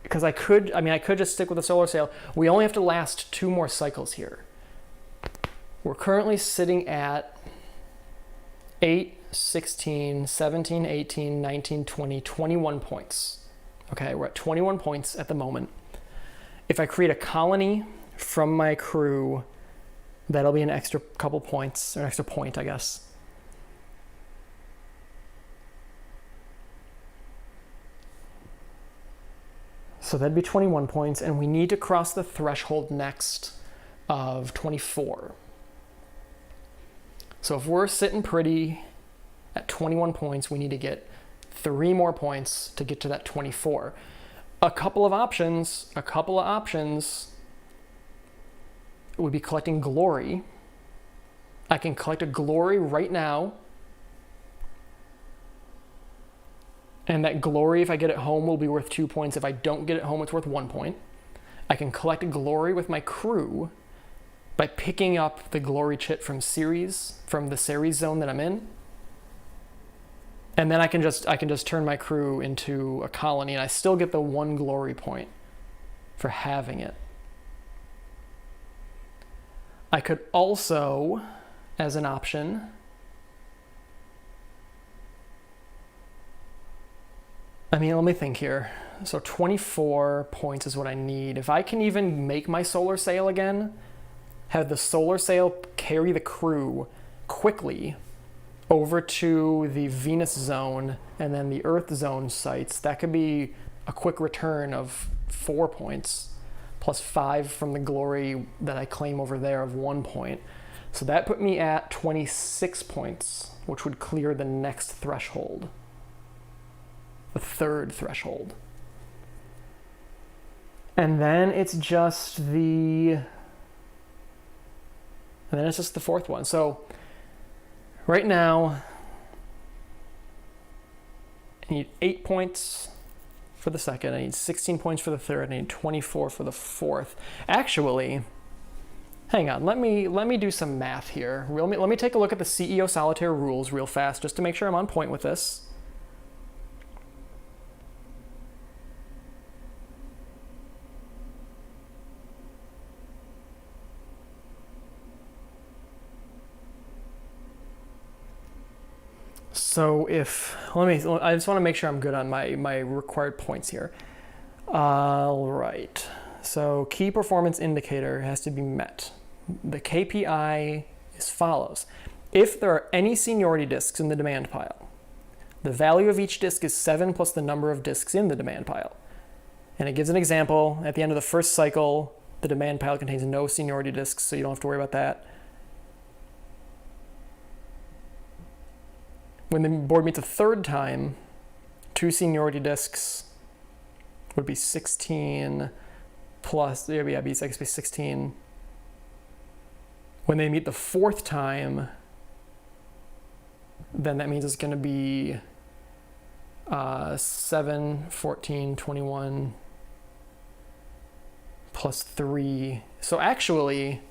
because I could just stick with the solar sail. We only have to last 2 more cycles here. We're currently sitting at 8, 16, 17, 18, 19, 20, 21 points. Okay, we're at 21 points at the moment. If I create a colony from my crew, that'll be an extra couple points, or an extra point, I guess. So that'd be 21 points, and we need to cross the threshold next of 24. So if we're sitting pretty at 21 points, we need to get 3 more points to get to that 24. A couple of options would be collecting glory. I can collect a glory right now, and that glory, if I get it home, will be worth 2 points. If I don't get it home, it's worth 1 point. I can collect a glory with my crew by picking up the glory chit from the Ceres zone that I'm in. And then I can just turn my crew into a colony, and I still get the 1 glory point for having it. I could also, as an option, let me think here. So 24 points is what I need. If I can even make my solar sail again, have the solar sail carry the crew quickly over to the Venus zone and then the Earth zone sites, that could be a quick return of 4 points, plus 5 from the glory that I claim over there of 1 point. So that put me at 26 points, which would clear the next threshold, the 3rd threshold. And then it's just the 4th one. So right now, I need 8 points for the 2nd, I need 16 points for the 3rd, I need 24 for the 4th. Actually, hang on, let me do some math here. Let me take a look at the CEO Solitaire rules real fast, just to make sure I'm on point with this. So I just want to make sure I'm good on my required points here. All right. So key performance indicator has to be met. The KPI is follows. If there are any seniority discs in the demand pile, the value of each disc is 7 plus the number of discs in the demand pile. And it gives an example. At the end of the first cycle, The demand pile contains no seniority discs, so you don't have to worry about that. When the board meets a third time, 2 seniority discs would be 16 plus, yeah, it'd be 16. When they meet the 4th time, then that means it's going to be 7, 14, 21 plus 3. So actually,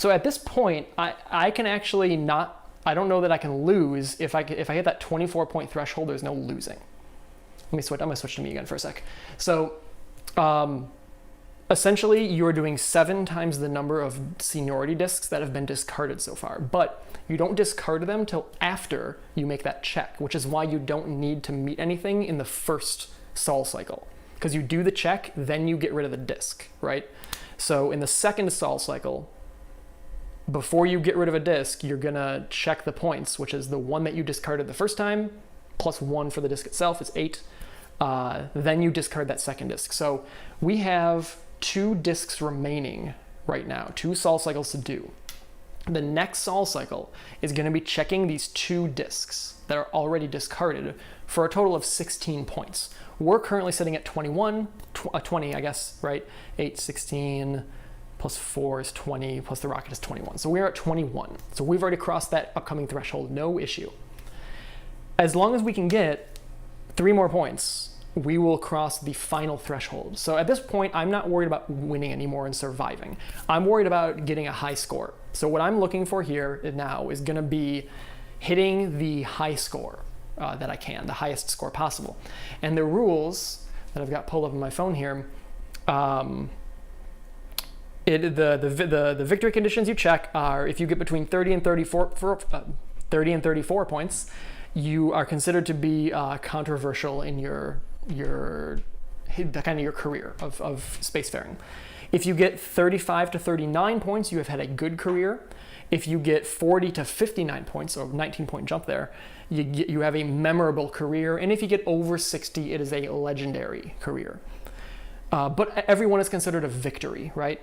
at this point, I can actually not, I don't know that I can lose. If I hit that 24-point threshold, there's no losing. Let me switch, I'm gonna switch to me again for a sec. So essentially you're doing 7 times the number of seniority discs that have been discarded so far, but you don't discard them till after you make that check, which is why you don't need to meet anything in the first sol cycle. Because you do the check, then you get rid of the disc, right? So in the second sol cycle, before you get rid of a disc, you're gonna check the points, which is the one that you discarded the first time, plus 1 for the disc itself is 8. Then you discard that second disc. So we have 2 discs remaining right now, 2 sol cycles to do. The next sol cycle is gonna be checking these 2 discs that are already discarded for a total of 16 points. We're currently sitting at 20, I guess, right? 8, 16, plus 4 is 20, plus the rocket is 21. So we're at 21. So we've already crossed that upcoming threshold, no issue. As long as we can get 3 more points, we will cross the final threshold. So at this point, I'm not worried about winning anymore and surviving. I'm worried about getting a high score. So what I'm looking for here now is gonna be hitting the high score that I can, the highest score possible. And the rules that I've got pulled up on my phone here, the victory conditions you check are if you get between 30 and 34 points, you are considered to be controversial in your kind of your career of spacefaring. If you get 35 to 39 points, you have had a good career. If you get 40 to 59 points, so 19-point jump there, you have a memorable career. And if you get over 60, it is a legendary career. But everyone is considered a victory, right?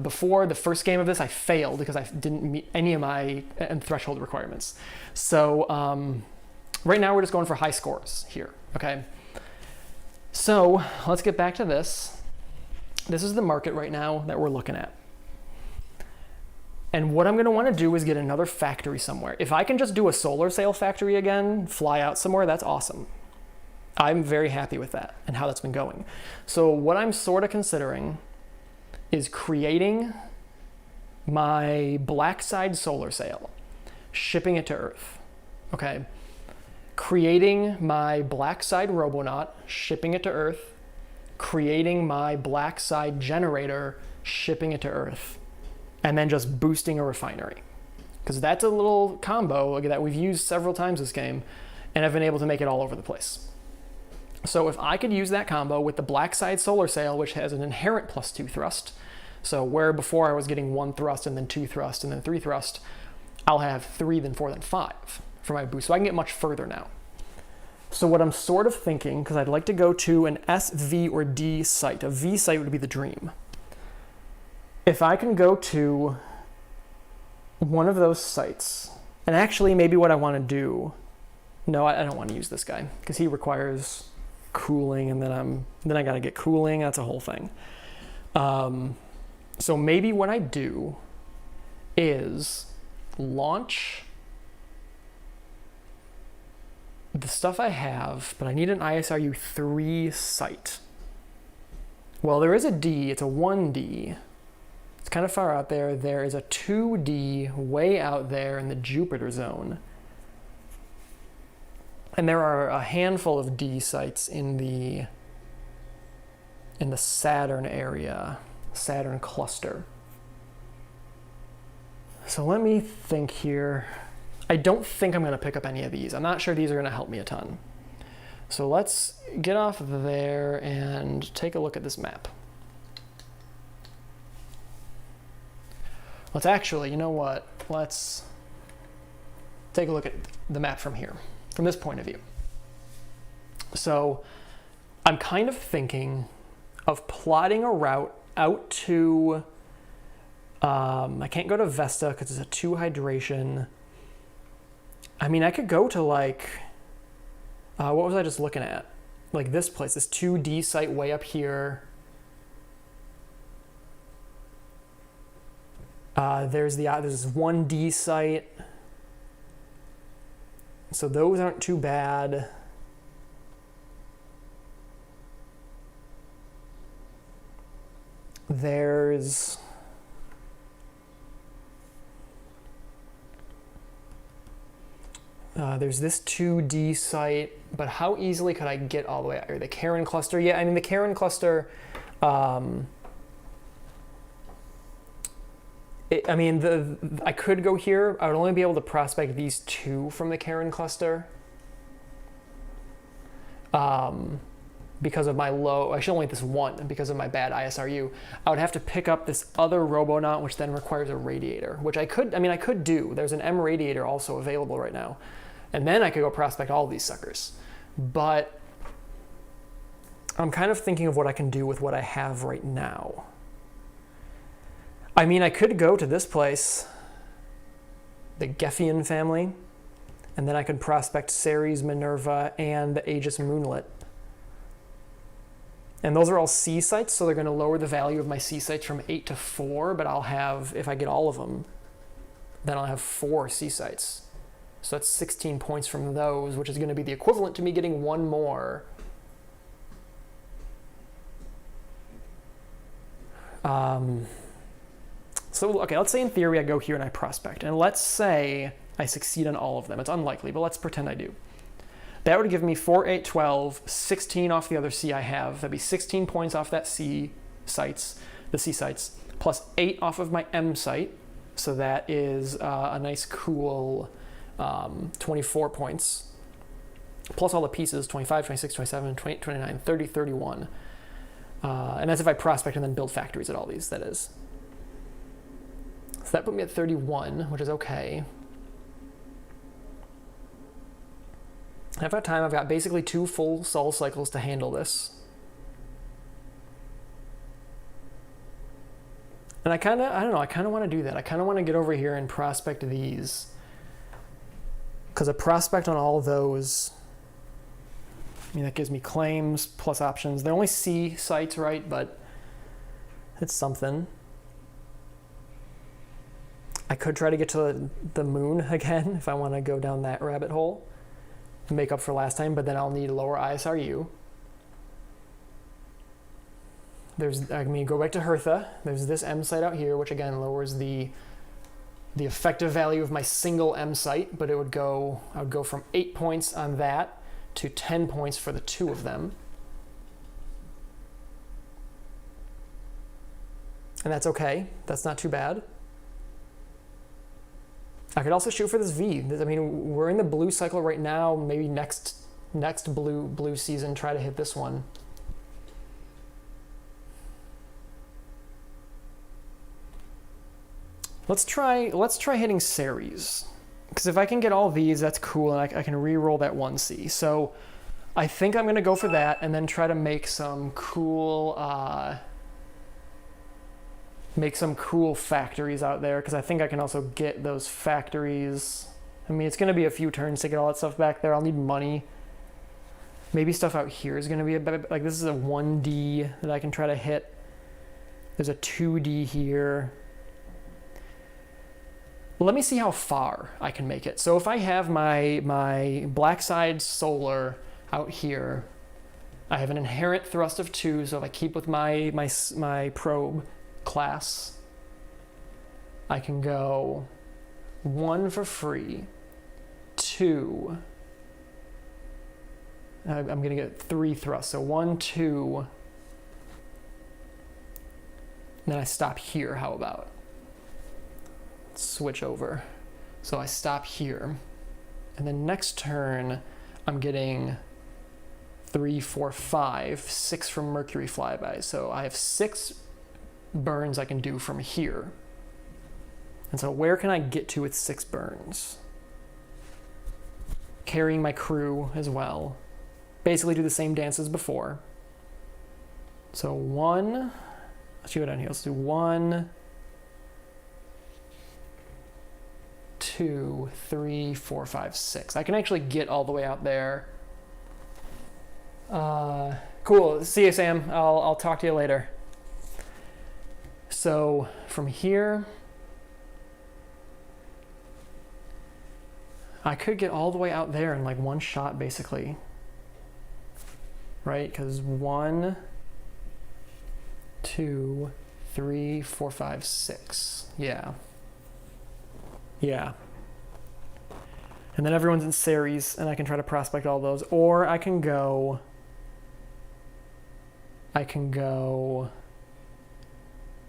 Before the first game of this, I failed because I didn't meet any of my threshold requirements. So right now we're just going for high scores here, okay? So let's get back to this. This is the market right now that we're looking at. And what I'm gonna wanna do is get another factory somewhere. If I can just do a solar sail factory again, fly out somewhere, that's awesome. I'm very happy with that and how that's been going. So what I'm sort of considering is creating my black side solar sail, shipping it to Earth, okay? Creating my black side robonaut, shipping it to Earth, creating my black side generator, shipping it to Earth, and then just boosting a refinery. Because that's a little combo that we've used several times this game, and I've been able to make it all over the place. So if I could use that combo with the black side solar sail, which has an inherent +2 thrust, so where before I was getting 1 thrust and then 2 thrust and then 3 thrust, I'll have 3, then 4, then 5 for my boost. So I can get much further now. So what I'm sort of thinking, because I'd like to go to an S, V, or D site. A V site would be the dream. If I can go to one of those sites, and actually maybe what I want to do, no, I don't want to use this guy because he requires cooling, and then I got to get cooling. That's a whole thing. So maybe what I do is launch the stuff I have, but I need an ISRU 3 site. Well, there is a D, it's a 1D. It's kind of far out there. There is a 2D way out there in the Jupiter zone. And there are a handful of D sites in the Saturn area, Saturn cluster. So let me think here. I don't think I'm going to pick up any of these. I'm not sure these are going to help me a ton. So let's get off of there and take a look at this map. Let's actually, you know what? Let's take a look at the map from here, from this point of view. So I'm kind of thinking of plotting a route out to, I can't go to Vesta because it's a 2 hydration. I mean, I could go to like, what was I just looking at? Like this place, this 2D site way up here. There's this 1D site. So those aren't too bad. There's this 2D site, but how easily could I get all the way out here? The Karen cluster, yeah, I mean the Karen cluster, I could go here. I would only be able to prospect these 2 from the Karen cluster. Because of my low, I should only this 1 because of my bad ISRU. I would have to pick up this other Robonaut, which then requires a radiator, which I could do. There's an M radiator also available right now. And then I could go prospect all of these suckers. But I'm kind of thinking of what I can do with what I have right now. I mean, I could go to this place, the Geffian family, and then I could prospect Ceres, Minerva, and the Aegis Moonlit. And those are all C sites, so they're going to lower the value of my C sites from 8 to 4, but I'll have, if I get all of them, then I'll have 4 C sites. So that's 16 points from those, which is going to be the equivalent to me getting 1 more. So, okay, let's say in theory I go here and I prospect, and let's say I succeed on all of them. It's unlikely, but let's pretend I do. That would give me 4, 8, 12, 16 off the other C I have. That'd be 16 points off that C sites, the C sites, plus 8 off of my M site. So that is a nice cool 24 points, plus all the pieces, 25, 26, 27, 28, 29, 30, 31. And that's if I prospect and then build factories at all these, that is. So that put me at 31, which is okay. I've got time. I've got basically 2 full Sol cycles to handle this. And I kind of want to do that. I kind of want to get over here and prospect these. Because a prospect on all of those, I mean, that gives me claims plus options. They're only C sites, right? But it's something. I could try to get to the moon again if I want to go down that rabbit hole to make up for last time, but then I'll need lower ISRU. Go back to Hertha. There's this M site out here, which again lowers the effective value of my single M site, but I would go from 8 points on that to 10 points for the 2 of them. And that's okay. That's not too bad. I could also shoot for this V. I mean, we're in the blue cycle right now. Maybe next blue season, try to hit this one. Let's try hitting Ceres, because if I can get all these, that's cool, and I can re-roll that 1C. So I think I'm gonna go for that, and then try to make some cool factories out there, because I think I can also get those factories. I mean, it's gonna be a few turns to get all that stuff back there. I'll need money. Maybe stuff out here is gonna be a bit, like this is a 1D that I can try to hit. There's a 2D here. Let me see how far I can make it. So if I have my black side solar out here, I have an inherent thrust of 2, so if I keep with my probe class, I can go 1 for free, 2, I'm gonna get 3 thrusts, so 1, 2, and then I stop here. How about? Switch over. So I stop here, and then next turn I'm getting 3, 4, 5, 6 from Mercury flybys. So I have 6 burns I can do from here. And so where can I get to with 6 burns? Carrying my crew as well. Basically do the same dance as before. So 1, let's go down here. Let's do 1, 2, 3, 4, 5, 6. I can actually get all the way out there. Cool. See you, Sam. I'll talk to you later. So from here, I could get all the way out there in like one shot, basically. Right? Because 1, 2, 3, 4, 5, 6. Yeah. Yeah. And then everyone's in series, and I can try to prospect all those. Or I can go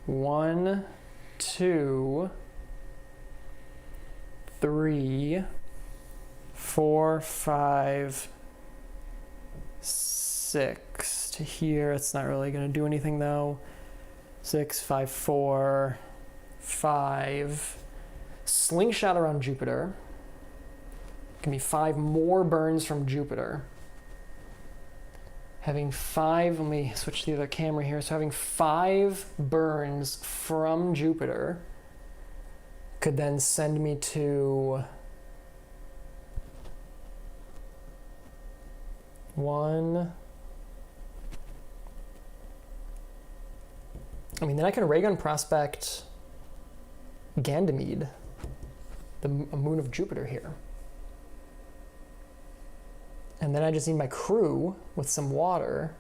1, 2, 3, 4, 5, 6 to here. It's not really going to do anything though. 6, 5, 4, 5. Slingshot around Jupiter. Give me 5 more burns from Jupiter. Having 5, let me switch to the other camera here. So having 5 burns from Jupiter could then send me to 1. I mean, then I can raygun prospect Ganymede, the moon of Jupiter here. And then I just need my crew with some water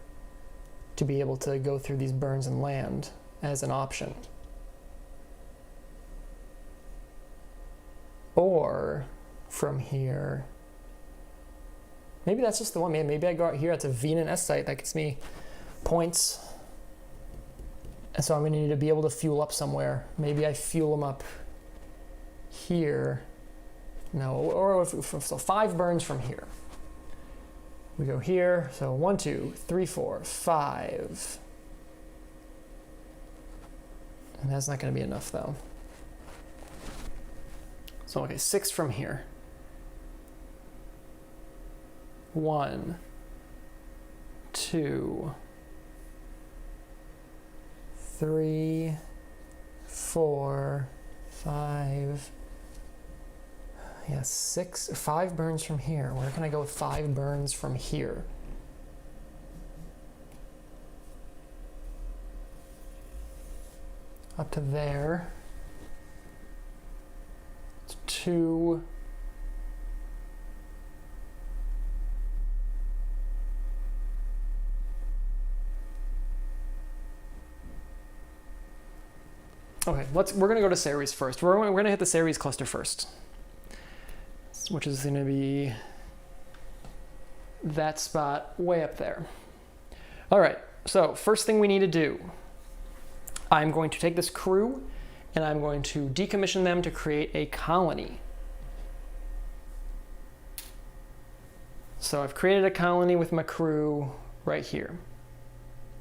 to be able to go through these burns and land as an option. Or from here, maybe that's just the one. Maybe I go out here. It's a V and an S site that gets me points. And so I'm going to need to be able to fuel up somewhere. Maybe I fuel them up here. No, or so 5 burns from here. We go here, so 1, 2, 3, 4, 5. And that's not going to be enough though. So okay, 6 from here. 1, 2, 3, 4, 5. Yeah, 5 burns from here. Where can I go with 5 burns from here? Up to there. It's 2. Okay, we're gonna go to Ceres first. We're gonna hit the Ceres cluster first, which is gonna be that spot way up there. All right, so first thing we need to do, I'm going to take this crew and I'm going to decommission them to create a colony. So I've created a colony with my crew right here.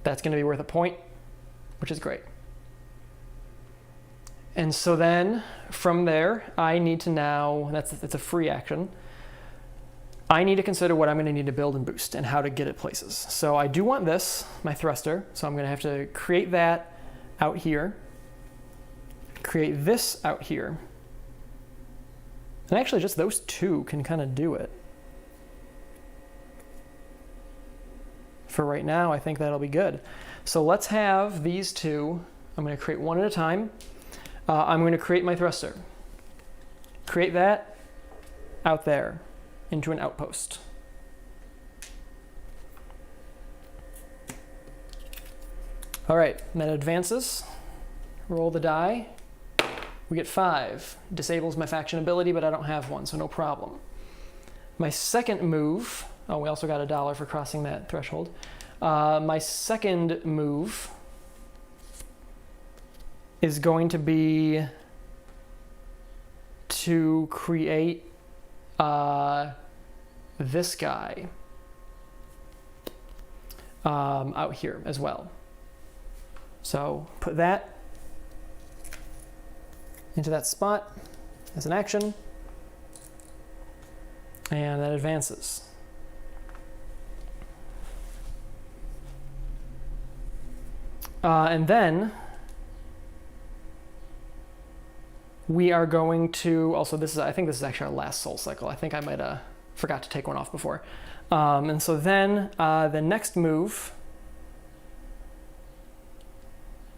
That's gonna be worth a point, which is great. And so then from there, I need to now, that's a free action. I need to consider what I'm going to need to build and boost and how to get it places. So I do want this, my thruster. So I'm going to have to create that out here, create this out here. And actually just those 2 can kind of do it. For right now, I think that'll be good. So let's have these 2. I'm going to create one at a time. I'm going to create my thruster. Create that out there into an outpost. All right, and then it advances. Roll the die. We get 5. Disables my faction ability, but I don't have one, so no problem. My second move, oh, we also got $1 for crossing that threshold. My second move is going to be to create this guy out here as well. So put that into that spot as an action, and that advances. And then we are going to, also this is, I think this is actually our last soul cycle. I think I might have forgot to take one off before. And so then the next move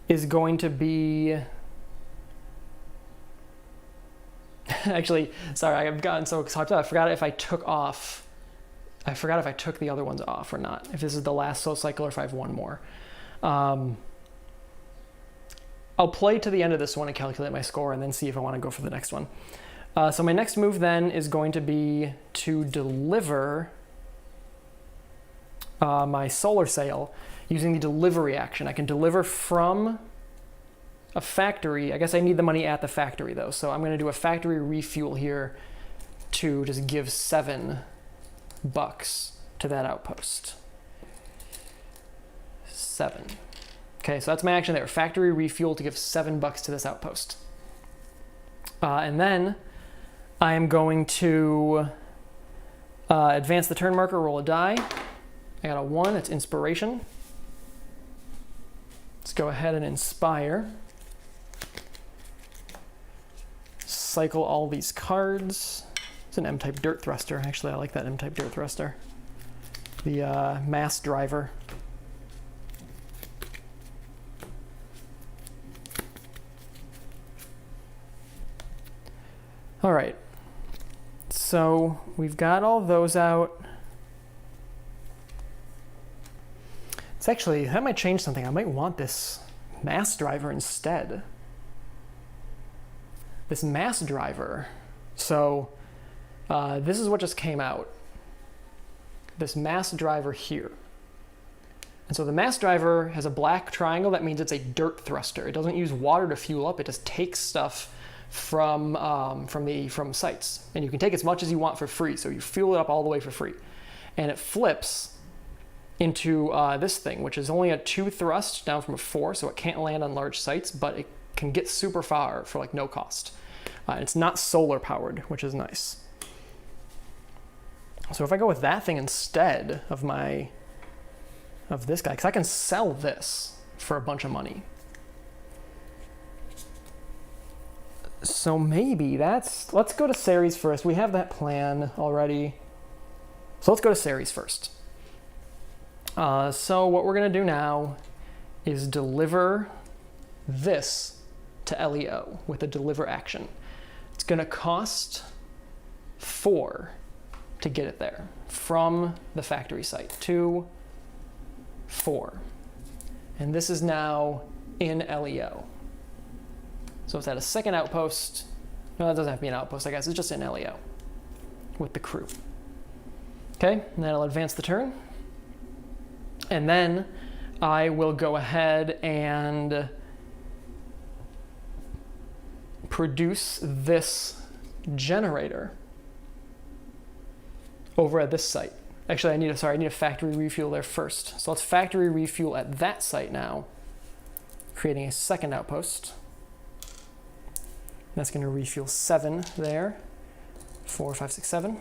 is going to be, actually, sorry, I've gotten so hyped up. I forgot if I took the other ones off or not, if this is the last soul cycle or if I have one more. I'll play to the end of this one and calculate my score and then see if I want to go for the next one. So my next move then is going to be to deliver my solar sail using the delivery action. I can deliver from a factory. I guess I need the money at the factory though. So I'm going to do a factory refuel here to just give $7 to that outpost. 7. Okay, so that's my action there. Factory refuel to give $7 to this outpost. And then I am going to advance the turn marker, roll a die. I got a 1, it's inspiration. Let's go ahead and inspire. Cycle all these cards. It's an M-type dirt thruster. Actually, I like that M-type dirt thruster. The mass driver. All right, so we've got all those out. It's actually, that might change something. I might want this mass driver instead. This mass driver. So this is what just came out. This mass driver here. And so the mass driver has a black triangle. That means it's a dirt thruster. It doesn't use water to fuel up. It just takes stuff from sites. And you can take as much as you want for free. So you fuel it up all the way for free. And it flips into this thing, which is only a 2 thrust down from a 4, so it can't land on large sites, but it can get super far for like no cost. It's not solar powered, which is nice. So if I go with that thing instead of this guy, because I can sell this for a bunch of money. So maybe let's go to Ceres first. We have that plan already. So let's go to Ceres first. So what we're gonna do now is deliver this to LEO with a deliver action. It's gonna cost 4 to get it there from the factory site. 2, 4. And this is now in LEO. So it's at a second outpost. No, that doesn't have to be an outpost, I guess. It's just in LEO with the crew. Okay, and then I'll advance the turn. And then I will go ahead and produce this generator over at this site. Actually, I need a factory refuel there first. So let's factory refuel at that site now, creating a second outpost. That's going to refuel 7 there. 4, 5, 6, 7.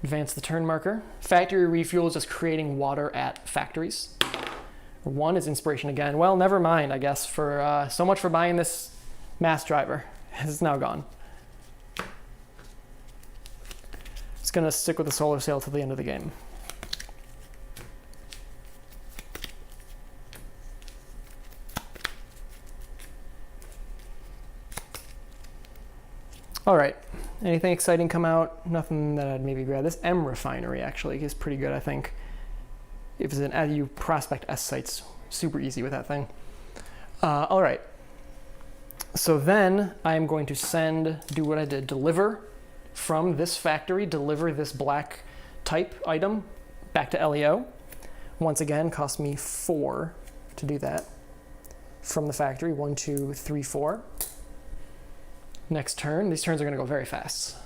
Advance the turn marker. Factory refuel is just creating water at factories. 1 is inspiration again. Well, never mind, I guess, for so much for buying this mass driver. It's now gone. It's gonna stick with the solar sail till the end of the game. All right, anything exciting come out? Nothing that I'd maybe grab. This M refinery actually is pretty good, I think. If it's an you prospect S sites, super easy with that thing. All right, so then I'm going to do what I did, deliver from this factory, deliver this black type item back to LEO. Once again, cost me 4 to do that from the factory. 1, 2, 3, 4. Next turn, these turns are gonna go very fast.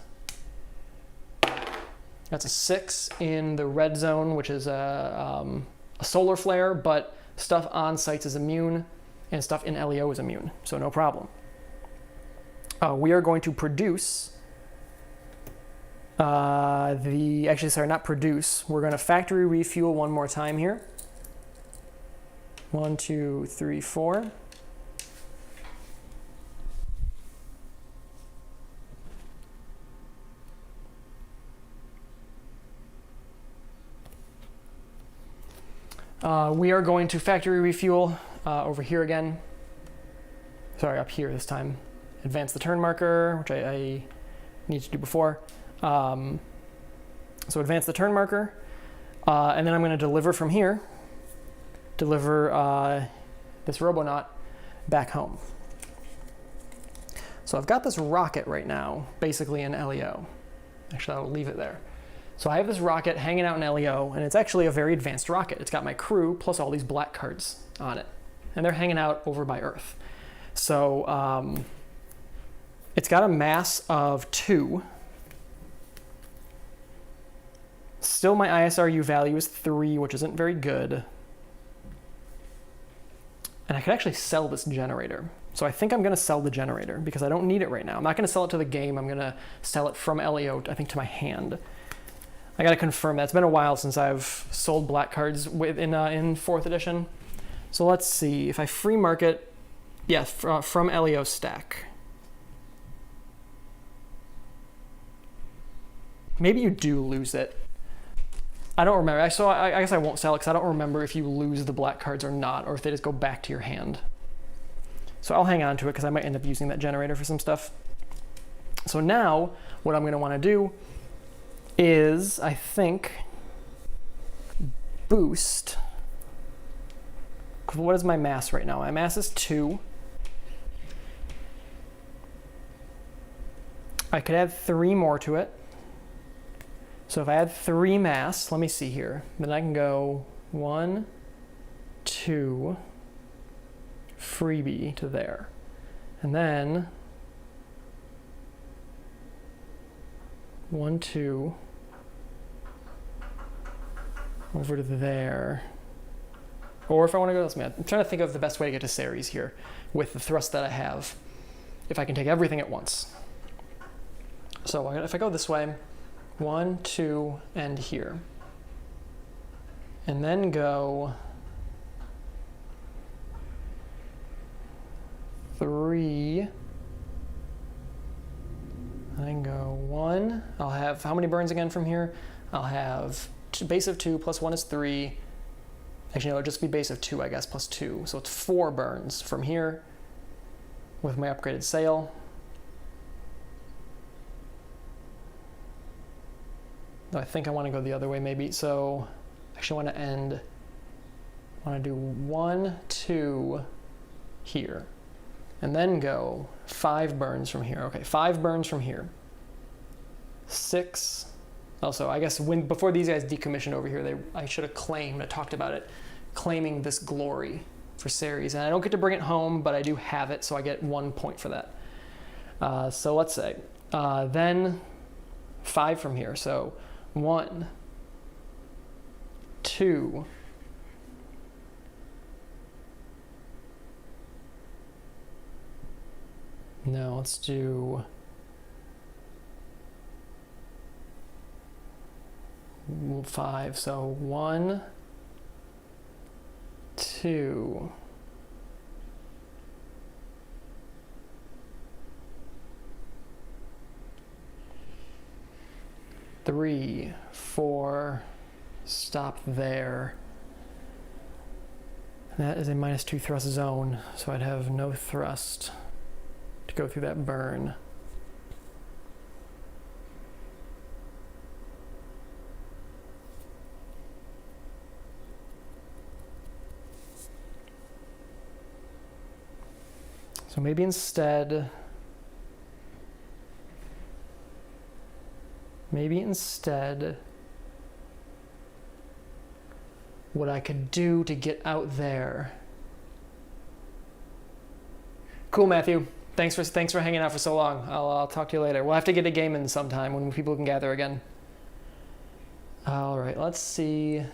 That's a 6 in the red zone, which is a solar flare, but stuff on sites is immune and stuff in LEO is immune, so no problem. We are going to produce not produce. We're gonna factory refuel one more time here. 1, 2, 3, 4. We are going to factory refuel over here again. Sorry, up here this time. Advance the turn marker, which I need to do before. So advance the turn marker, and then I'm going to deliver from here. Deliver this Robonaut back home. So I've got this rocket right now, basically in LEO. Actually, I'll leave it there. So I have this rocket hanging out in LEO, and it's actually a very advanced rocket. It's got my crew plus all these black cards on it, and they're hanging out over by Earth. So it's got a mass of 2. Still, my ISRU value is 3, which isn't very good. And I could actually sell this generator. So I think I'm going to sell the generator because I don't need it right now. I'm not going to sell it to the game. I'm going to sell it from LEO, I think, to my hand. I got to confirm that. It's been a while since I've sold black cards in 4th edition. So let's see. If I free market, yeah, from LEO stack. Maybe you do lose it. I don't remember. So I guess I won't sell it because I don't remember if you lose the black cards or not, or if they just go back to your hand. So I'll hang on to it because I might end up using that generator for some stuff. So now what I'm going to want to do is, I think, boost. What is my mass right now? My mass is 2. I could add 3 more to it. So if I add 3 mass, let me see here, then I can go 1, 2, freebie to there. And then 1, 2, over to there. Or if I want to go this way, I'm trying to think of the best way to get to Ceres here with the thrust that I have, if I can take everything at once. So if I go this way, 1, 2, and here. And then go 3. And then go 1. I'll have how many burns again from here? I'll have base of 2 plus 1 is 3. Actually, no, it'll just be base of 2, I guess, plus 2. So it's 4 burns from here with my upgraded sail. I think I want to go the other way maybe. So actually I want to end, I want to do 1, 2 here. And then go 5 burns from here. Okay, 5 burns from here. 6. Also, I guess before these guys decommissioned over here, I should have talked about it, claiming this glory for Ceres. And I don't get to bring it home, but I do have it, so I get 1 point for that. So let's say, then 5 from here. So 1, 2, no, let's do 5. So 1, 2, 3, 4, stop there. That is a -2 thrust zone, so I'd have no thrust to go through that burn. So maybe instead, what I could do to get out there. Cool, Matthew. Thanks for hanging out for so long. I'll talk to you later. We'll have to get a game in sometime when people can gather again. All right, let's see.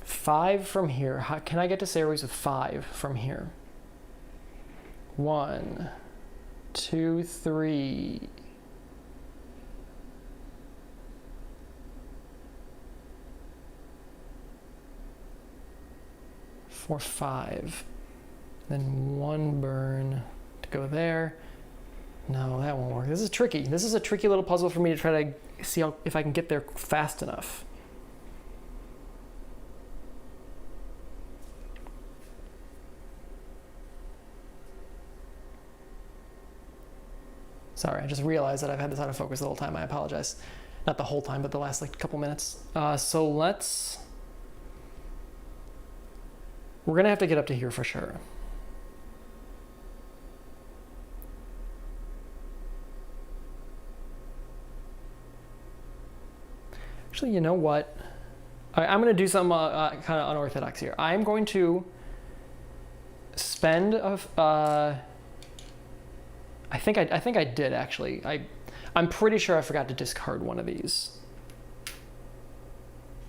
5 from here. How can I get to Ceres with 5 from here? 1, 2, 3. 4, 5. Then 1 burn to go there. No, that won't work. This is tricky. This is a tricky little puzzle for me to try to see if I can get there fast enough. Sorry, I just realized that I've had this out of focus the whole time. I apologize. Not the whole time, but the last like couple minutes. So we're gonna have to get up to here for sure. Actually, you know what? I'm going to do something kind of unorthodox here. I'm going to spend I think I did actually. I'm pretty sure I forgot to discard one of these.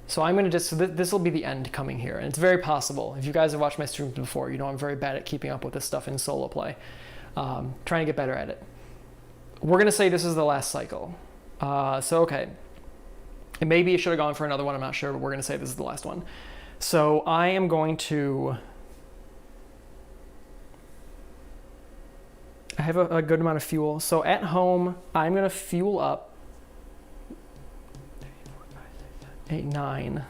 So I'm going to so this will be the end coming here, and it's very possible. If you guys have watched my streams before, you know I'm very bad at keeping up with this stuff in solo play. Trying to get better at it. We're going to say this is the last cycle. So okay. And maybe it should have gone for another one, I'm not sure, but we're going to say this is the last one. So I am going to... I have a good amount of fuel. So at home, I'm going to fuel up 8, 9.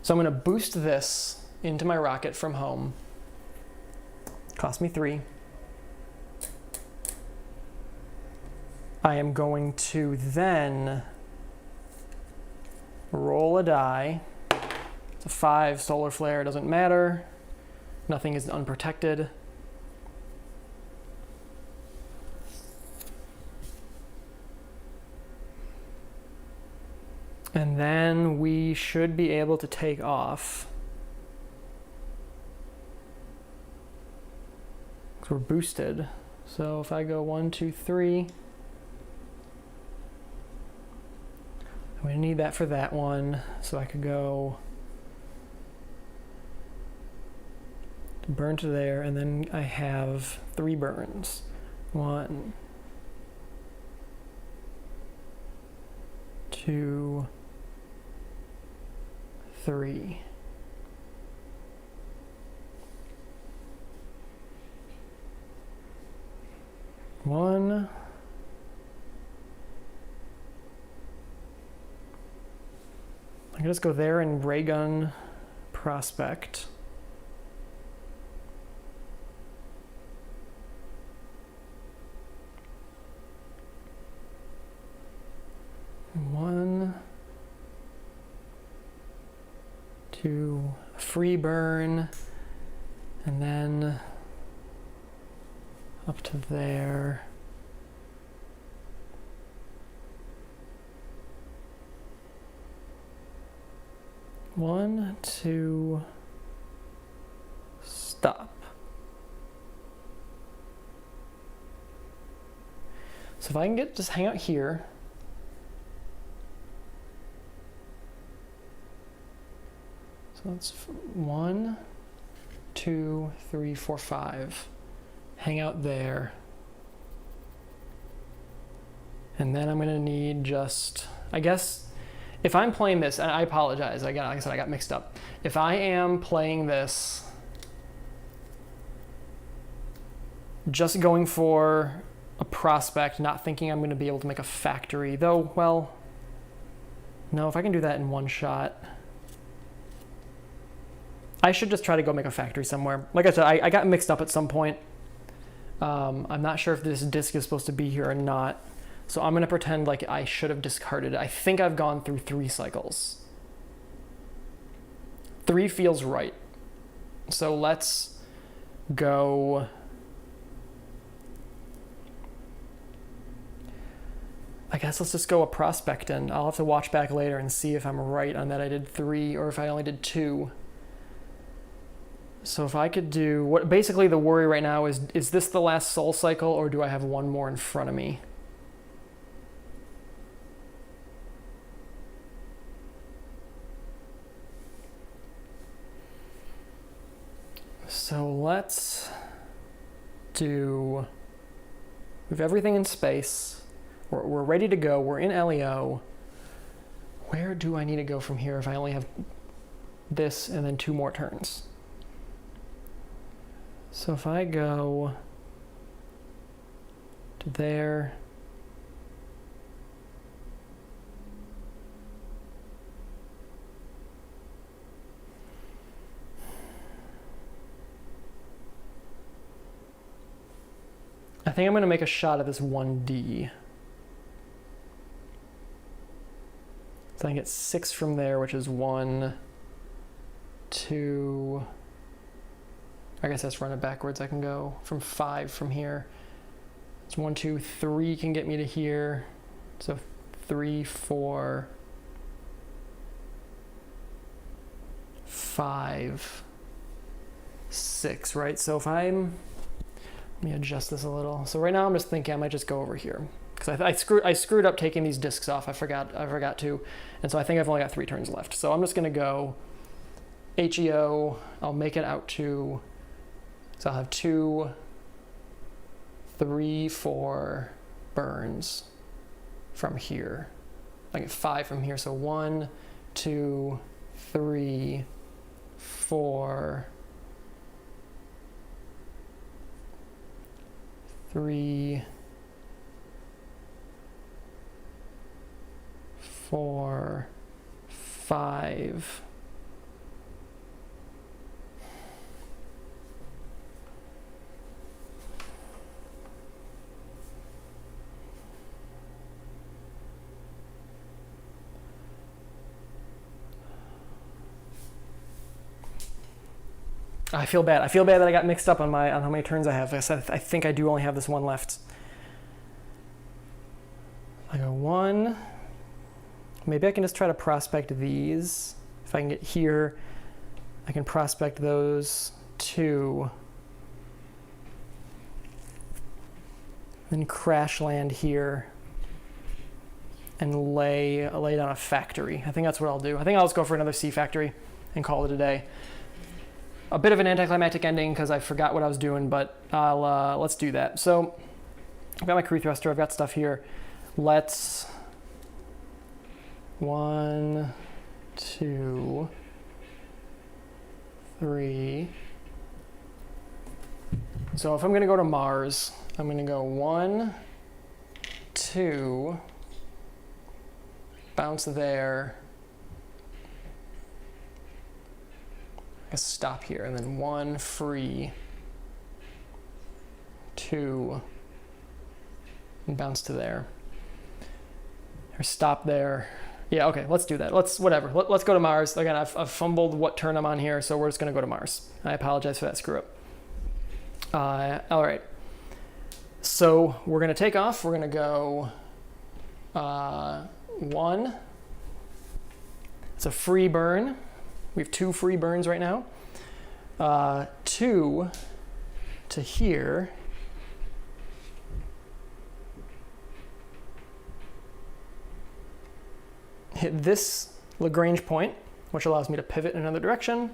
So I'm going to boost this into my rocket from home. Cost me 3. I am going to then roll a die. It's a 5 solar flare, doesn't matter. Nothing is unprotected. And then we should be able to take off. Because we're boosted. So if I go 1, 2, 3. I'm going to need that for that one, so I could go burn to there, and then I have 3 burns. 1, 2, 3. One. I can just go there and raygun prospect. One, 2, free burn, and then up to there. One, 2, stop. So if I can just hang out here. So that's 1, 2, 3, 4, 5. Hang out there. And then I'm gonna need just, I guess, if I'm playing this, and I apologize, again, like I said, I got mixed up. If I am playing this, just going for a prospect, not thinking I'm gonna be able to make a factory, though, well, no, if I can do that in one shot, I should just try to go make a factory somewhere. Like I said, I got mixed up at some point. I'm not sure if this disc is supposed to be here or not. So I'm going to pretend like I should have discarded it. I think I've gone through 3 cycles. 3 feels right. So let's go... I guess let's just go a prospect, and I'll have to watch back later and see if I'm right on that I did 3 or if I only did 2. So if I could do... what basically the worry right now is this the last soul cycle, or do I have one more in front of me? So let's do... we have everything in space. We're ready to go. We're in LEO. Where do I need to go from here if I only have this and then 2 more turns? So if I go to there, I think I'm going to make a shot at this 1D. So I can get 6 from there, which is 1, 2... I guess let's run it backwards. I can go from 5 from here. It's 1, 2, 3 can get me to here. So 3, 4, 5, 6, right? So if let me adjust this a little. So right now I'm just thinking I might just go over here. Because I screwed up taking these discs off. I forgot to. And so I think I've only got 3 turns left. So I'm just gonna go HEO. I'll make it out to, so I'll have 2, 3, 4 burns from here. I get 5 from here. So 1, 2, 3, 4, 3, 4, 5. I feel bad. I feel bad that I got mixed up on how many turns I have. Like I said, I think I do only have this one left. I go 1. Maybe I can just try to prospect these. If I can get here, I can prospect those 2. Then crash land here and lay down a factory. I think that's what I'll do. I think I'll just go for another sea factory and call it a day. A bit of an anticlimactic ending because I forgot what I was doing, but let's do that. So I've got my crew thruster. I've got stuff here. Let's 1, 2, 3. So if I'm going to go to Mars, I'm going to go 1, 2, bounce there. Stop here, and then 1 free, 2, and bounce to there, or stop there. Yeah, okay, let's do that. Let's go to Mars. Again, I've fumbled what turn I'm on here, so we're just gonna go to Mars. I apologize for that screw up. All right, so we're gonna take off. We're gonna go 1. It's a free burn. We have 2 free burns right now. 2 to here. Hit this Lagrange point, which allows me to pivot in another direction.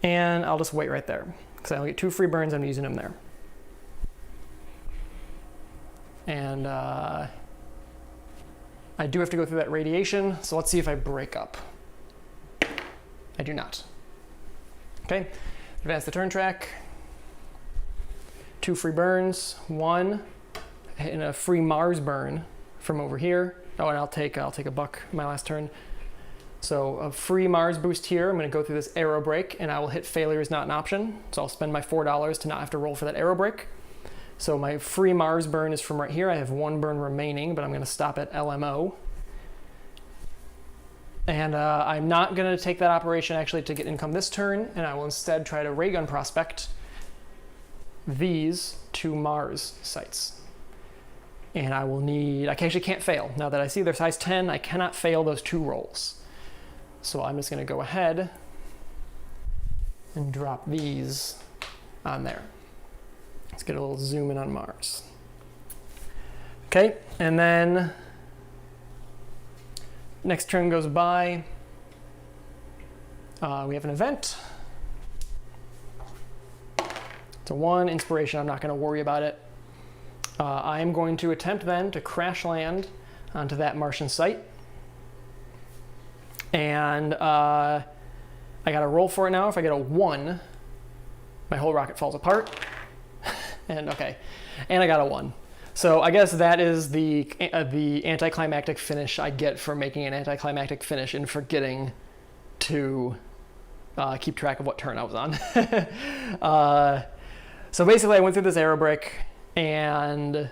And I'll just wait right there. Because I only get 2 free burns, I'm using them there. And I do have to go through that radiation, so let's see if I break up. I do not. Okay, advance the turn track. 2 free burns, 1 in a free Mars burn from over here. Oh, and I'll take a buck my last turn. So a free Mars boost here. I'm going to go through this arrow break, and I will hit failure is not an option. So I'll spend my $4 to not have to roll for that arrow break. So my free Mars burn is from right here. I have 1 burn remaining, but I'm going to stop at LMO. And I'm not going to take that operation actually to get income this turn, and I will instead try to raygun prospect these 2 Mars sites. And I will need, I actually can't fail. Now that I see they're size 10, I cannot fail those 2 rolls. So I'm just going to go ahead and drop these on there. Let's get a little zoom in on Mars. Okay, and then next turn goes by. We have an event. It's a 1 inspiration. I'm not going to worry about it. I am going to attempt then to crash land onto that Martian site. And I got to roll for it now. If I get a 1, my whole rocket falls apart. And okay, and I got a 1. So I guess that is the anticlimactic finish I get for making an anticlimactic finish and forgetting to keep track of what turn I was on. So basically I went through this arrow break, and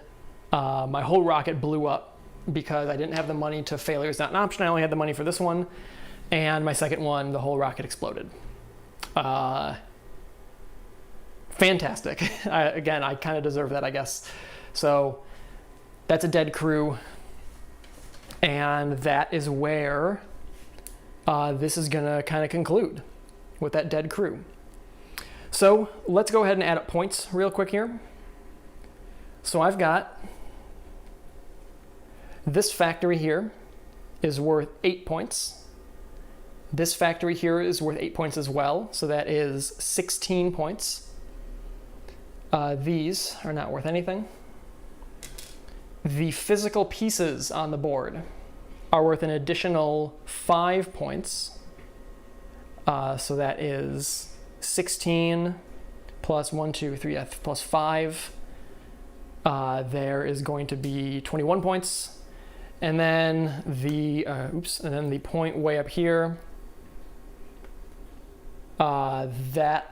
my whole rocket blew up because I didn't have the money to failure is not an option. I only had the money for this one, and my second one, the whole rocket exploded. Fantastic. Again, I kind of deserve that, I guess. So that's a dead crew, and that is where this is gonna kind of conclude, with that dead crew. So let's go ahead and add up points real quick here. So I've got this factory here is worth 8 points. This factory here is worth 8 points as well, so that is 16 points. These are not worth anything. The physical pieces on the board are worth an additional 5 points. So that is 16 plus 1, 2, 3, plus 5. There is going to be 21 points. And then the point way up here, that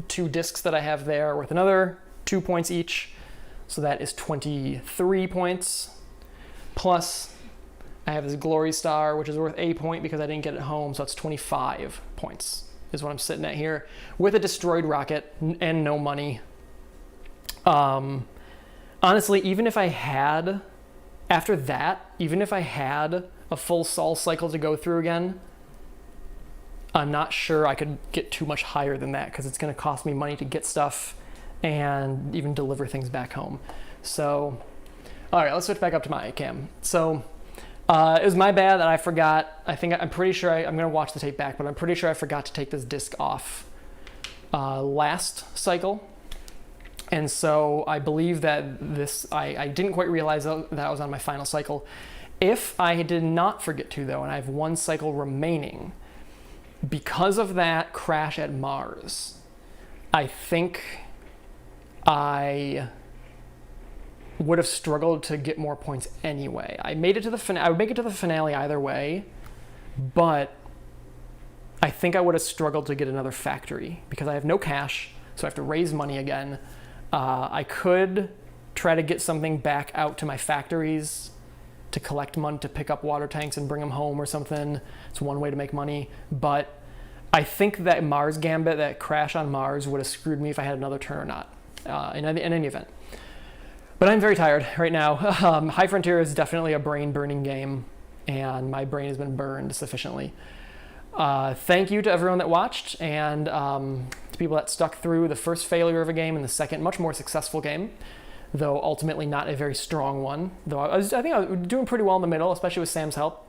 2 discs that I have there are worth another 2 points each. So that is 23 points. Plus, I have this glory star, which is worth a point because I didn't get it home. So it's 25 points is what I'm sitting at here with a destroyed rocket and no money. Honestly, even if I had, after that, even if I had a full Sol cycle to go through again, I'm not sure I could get too much higher than that because it's going to cost me money to get stuff and even deliver things back home. So, all right, let's switch back up to my cam. So it was my bad that I forgot. I'm pretty sure I'm going to watch the tape back, but I'm pretty sure I forgot to take this disc off last cycle. And so I believe that I didn't quite realize that I was on my final cycle. If I did not forget to, though, and I have 1 cycle remaining, because of that crash at Mars, I think I would have struggled to get more points anyway. I made it to the finale. I would make it to the finale either way, but I think I would have struggled to get another factory because I have no cash, so I have to raise money again. I could try to get something back out to my factories to collect money to pick up water tanks and bring them home or something. It's one way to make money, but I think that Mars Gambit, that crash on Mars, would have screwed me if I had another turn or not, in any event. But I'm very tired right now. High Frontier is definitely a brain-burning game, and my brain has been burned sufficiently. Thank you to everyone that watched, and to people that stuck through the first failure of a game and the second, much more successful game, though ultimately not a very strong one. Though I think I was doing pretty well in the middle, especially with Sam's help.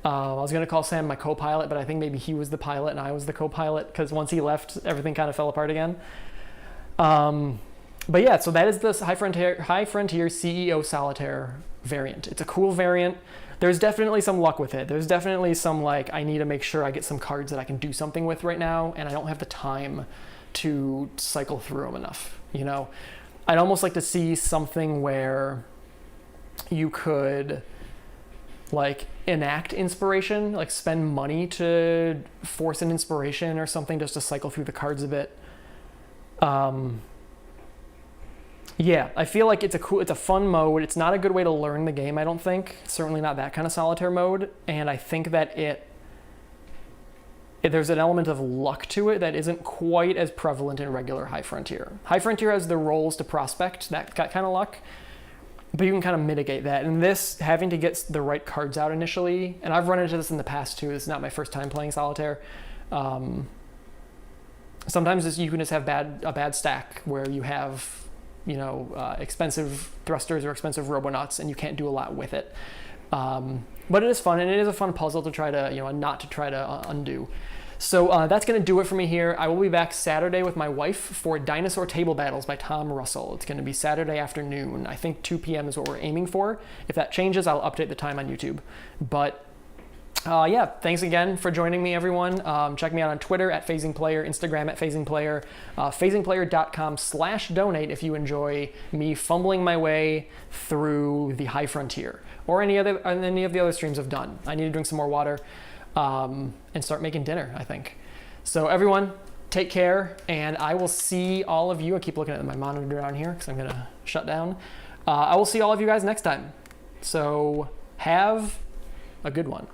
I was going to call Sam my co-pilot, but I think maybe he was the pilot and I was the co-pilot, because once he left, everything kind of fell apart again. But yeah, so that is this High Frontier CEO Solitaire variant. It's a cool variant. There's definitely some luck with it. There's definitely some, like, I need to make sure I get some cards that I can do something with right now, and I don't have the time to cycle through them enough, you know? I'd almost like to see something where you could, like, enact inspiration, like spend money to force an inspiration or something just to cycle through the cards a bit. Yeah, I feel like it's a fun mode. It's not a good way to learn the game, I don't think. Certainly not that kind of solitaire mode. And I think that there's an element of luck to it that isn't quite as prevalent in regular High Frontier. High Frontier has the rolls to prospect, that kind of luck, but you can kind of mitigate that. And this, having to get the right cards out initially, and I've run into this in the past too, this is not my first time playing solitaire. Sometimes you can just have a bad stack where you have, you know, expensive thrusters or expensive robonauts, and you can't do a lot with it. But it is fun, and it is a fun puzzle to try to, you know, not to try to undo. So that's going to do it for me here. I will be back Saturday with my wife for Dinosaur Table Battles by Tom Russell. It's going to be Saturday afternoon. I think 2 p.m. is what we're aiming for. If that changes, I'll update the time on YouTube. But yeah, thanks again for joining me, everyone. Check me out on Twitter at PhasingPlayer, Instagram at PhasingPlayer, phasingplayer.com/donate if you enjoy me fumbling my way through the High Frontier or any of the other streams I've done. I need to drink some more water and start making dinner, I think. So everyone, take care, and I will see all of you. I keep looking at my monitor down here because I'm gonna shut down. I will see all of you guys next time. So have a good one.